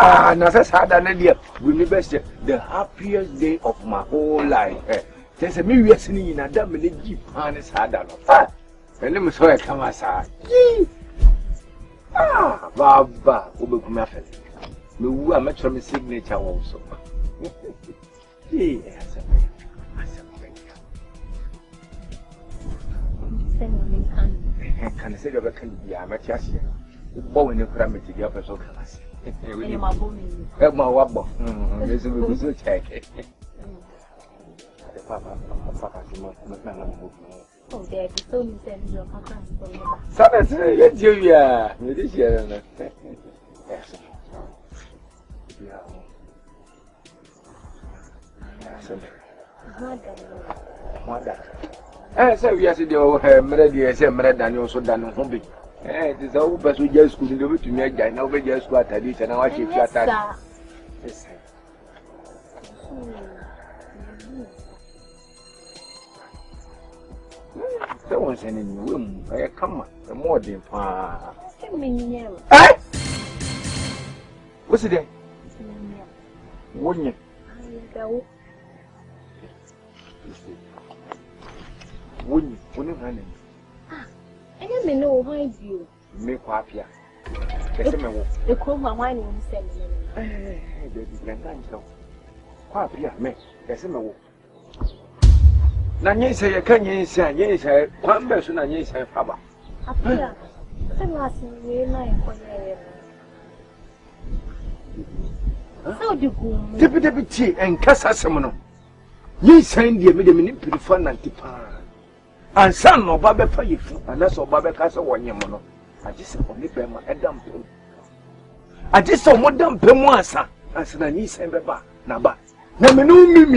F: Ah, that's sad an idea. We may best the happiest day of my whole life. There's a million in a damn jeep and it's hard. And let me show you come aside. Ah, Baba, Ubukumafel. No, I'm at my signature also. Yes, can I say you can be a match? Bowen, you cram it together so class. My wabble. This will be so check. Papa,
S: oh, there is so you send your papa.
F: Saturday, you, yeah, this year.
L: So we are saying, oh, Mary, say, Mary, also done on home. It is all but we just couldn't do it to me again. Nobody just got at it, and I watch it. Yes, someone's in the room. I come, the more than what's it? Wouldn't you? Wouldn't you?
S: I don't know why you
L: make happy.
S: The crew are whining and saying,
L: Happy, me, there's a no. Nanny say, I can't say, yes, one person, and yes, I have.
S: Appear, the last night for how do you go?
L: Deputy and Casa Semono. Ye send the medium pretty fun and tipa. And son or Baba Fire, and that's all Baba Casa one yamono. I just said, only Bema, a dump. I just saw more dump Pemoasa, and said, I need send Baba, Naba. No, me,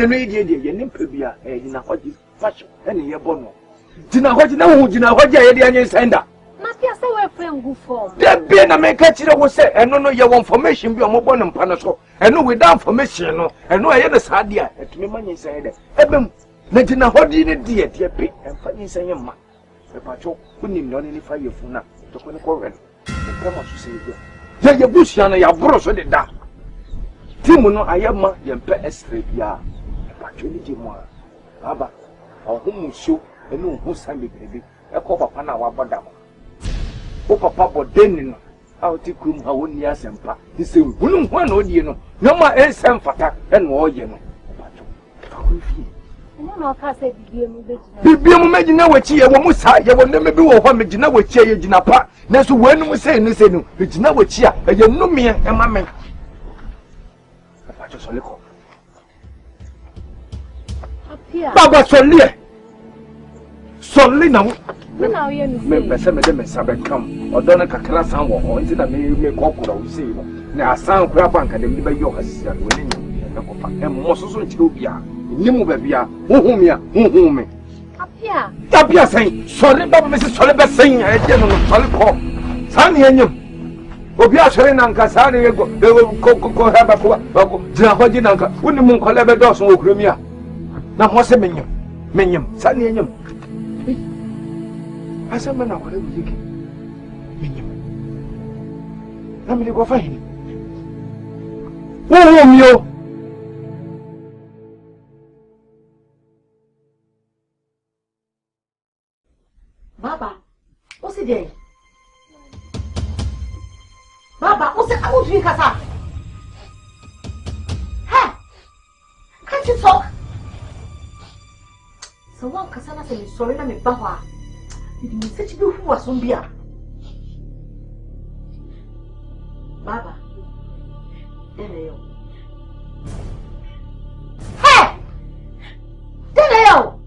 L: radio, your name Pebia, in a hot fashion, and your bono. Dina what you know, Dina what you sender.
S: Matia say we friend good form.
L: There be na make catch was say, and no your information be on mobile and panaso, and no without information, no, and no I had a sadia, and me money said, Ebem, Natina Hodin, dear pig, and funny saying, ma. The patrol couldn't know any fire for now, to come correct. The grammar to say, yeah, your bush, and your bros on the dark. Timono, I am my young pet estrapia, a patronage more. Baba, or whom show, and no who sang baby, a cop upon our badam. O papa bodenin out to come how near Sempa. He said, Wouldn't one or you know, no more else and fata and more you know.
S: No, I said,
L: be imagine now what you will say, you will never be what Medina would cheer you, Jinapa. That's when we say, no, say no, Medina would cheer, and you know me and my man. Baba Solia Solina.
S: Now you
L: remember some of them as I come, or Donna Clara San or into the make corporal receiver. Now, San Crabank and the Liber Yohas and winning, and Mossos and Tubia, Nimubia, whom Tapia saying, sorry, but Mrs. Soliber saying, I didn't know solid call. Sunny and you. Obia Serenan Casani, they will go have a poor, Jinaka, when the moon collabor does no Crimea. Now, what's a minion, Sunny and you. I said, man, I want to be let me go find him. Oh, you.
H: Baba, what's it there? Baba, what's it? I want to Casa. Hey, can't you talk? So, one Casana said, sorry, let me Baba. You said you who was on beer. Baba, Deneo. Hey! Deneo!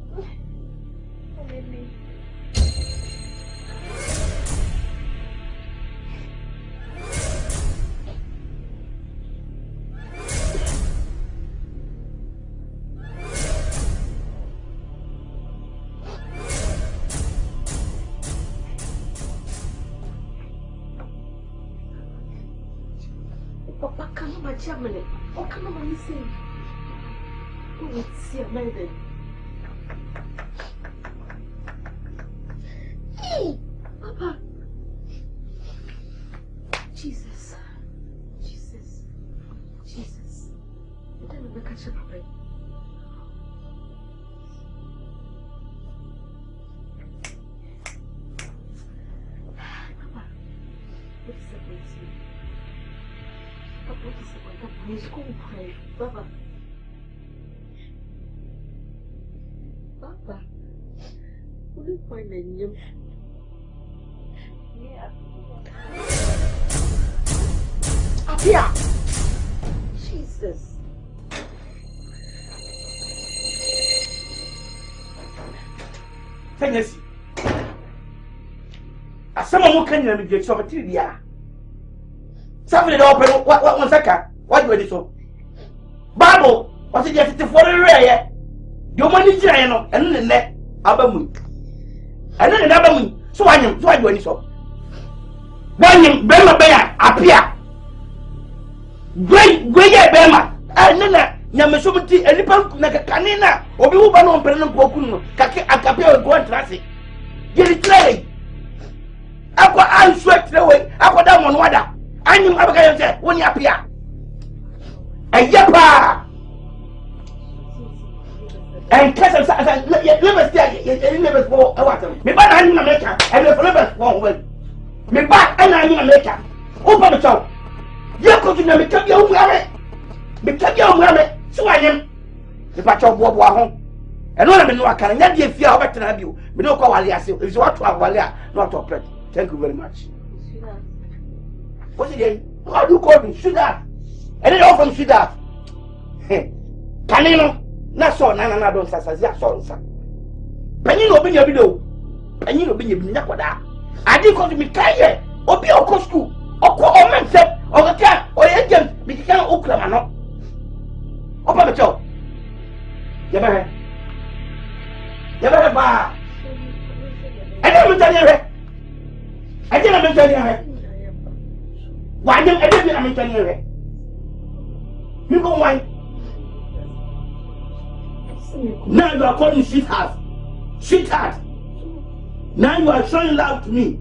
H: Germany. What can I say? Who would see a man? Hey, Papa. Jesus. Jesus. Jesus. I don't know catch up. Papa, what is happening to you? What is it? Please go pray, Baba. Baba, will you find a new? Yeah. Apia! Jesus.
F: Tennessee. As someone who can get some material. Something open, what was that? What do you so? Bible, what's it just for the rare? Your money, and then the neck, Abamu. And then another moon. So I am, so I do any so. When Bema Bear appear. Great Bema, and then Yamasumati, and Lipan Canina, or be over on Penum Bokuno, Capio go and Trassi. Get it clearly. I sweat away, I go down on water. I knew Abigail when you appear. And Yapa. And Castle, never stay, never fall. Me back, I need a maker, and never fall away. Me back, and I need a maker. Open the show. You go to me, come your way. Because you're way, so I am. The patch of war home. And all of them know I can not give you better than you. We don't call Alias if you want to have Walia, not to operate. Thank you very much. What's it? How do you call me? Shoot that. And then often shoot that. Canino. Na so na don sasa zia so nsa panyin obi nya bi do panyin obi nya bi nya kwada adi ko mi kaye obi okọ school okọ o mense o ka o ye gem mi kan okra ma no opa me cho ya ba ba ade mi tani re ade na mi tani re wa dem ade bi na mi tani re mi go wine. Now you are calling sweetheart. Sweetheart. Now you are showing love to me.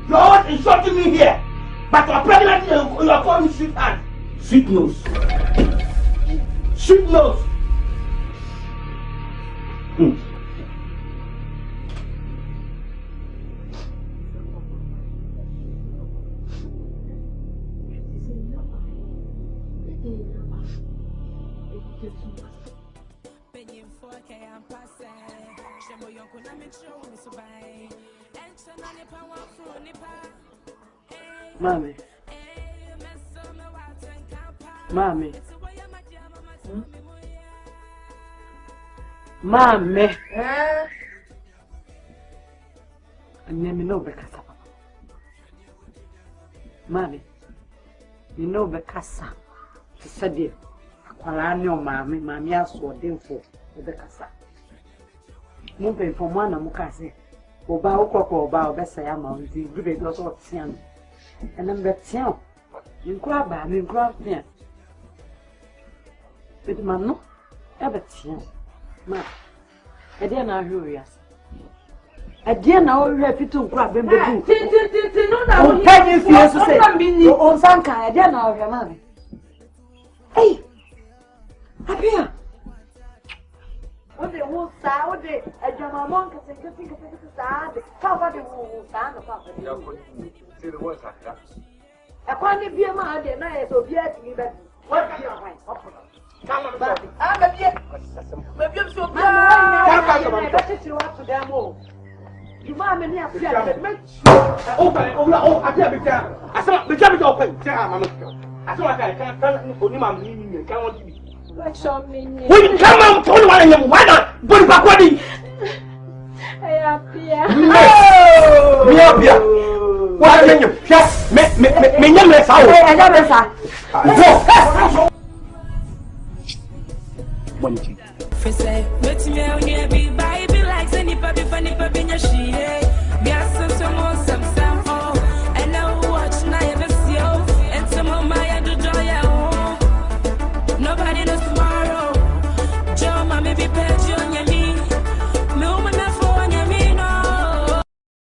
F: You are always insulting me here. But you are pregnant, you are calling sweetheart. Sweet nose. Sweet nose.
A: Mommy. Mommy. Mommy. And then me know Bekasa. Mommy. You know Bekasa. She said it. Akwala ni o mommy aso dem for Bekasa. Mo pe for mo na mo ka se. Oba okoko oba obesa ya ma nti bibe do so tian. And I'm better. You grab me, you grab me. But man, no, ever tea. Man, I dare not hurry us. I dare not hurry to grab him. Oh, can you feel so? Say, oh, Sanka, I dare not hurry, man. Hey, up here. What the whole sound, a German monk, and think of it sad. How about the whole sound of I can't be a man, and I so yet me that. What can you find? Come on, baby. I'm a yet. But you're so bad. I bet you want to damn all. You might be near open. Oh, I can't be down. I saw the job is open. I saw I can't only my meaning. Can't be. When you come out, told one of them, why not? Put it back on me. I appear. What are you? Yes, me, yes, I never saw. One thing.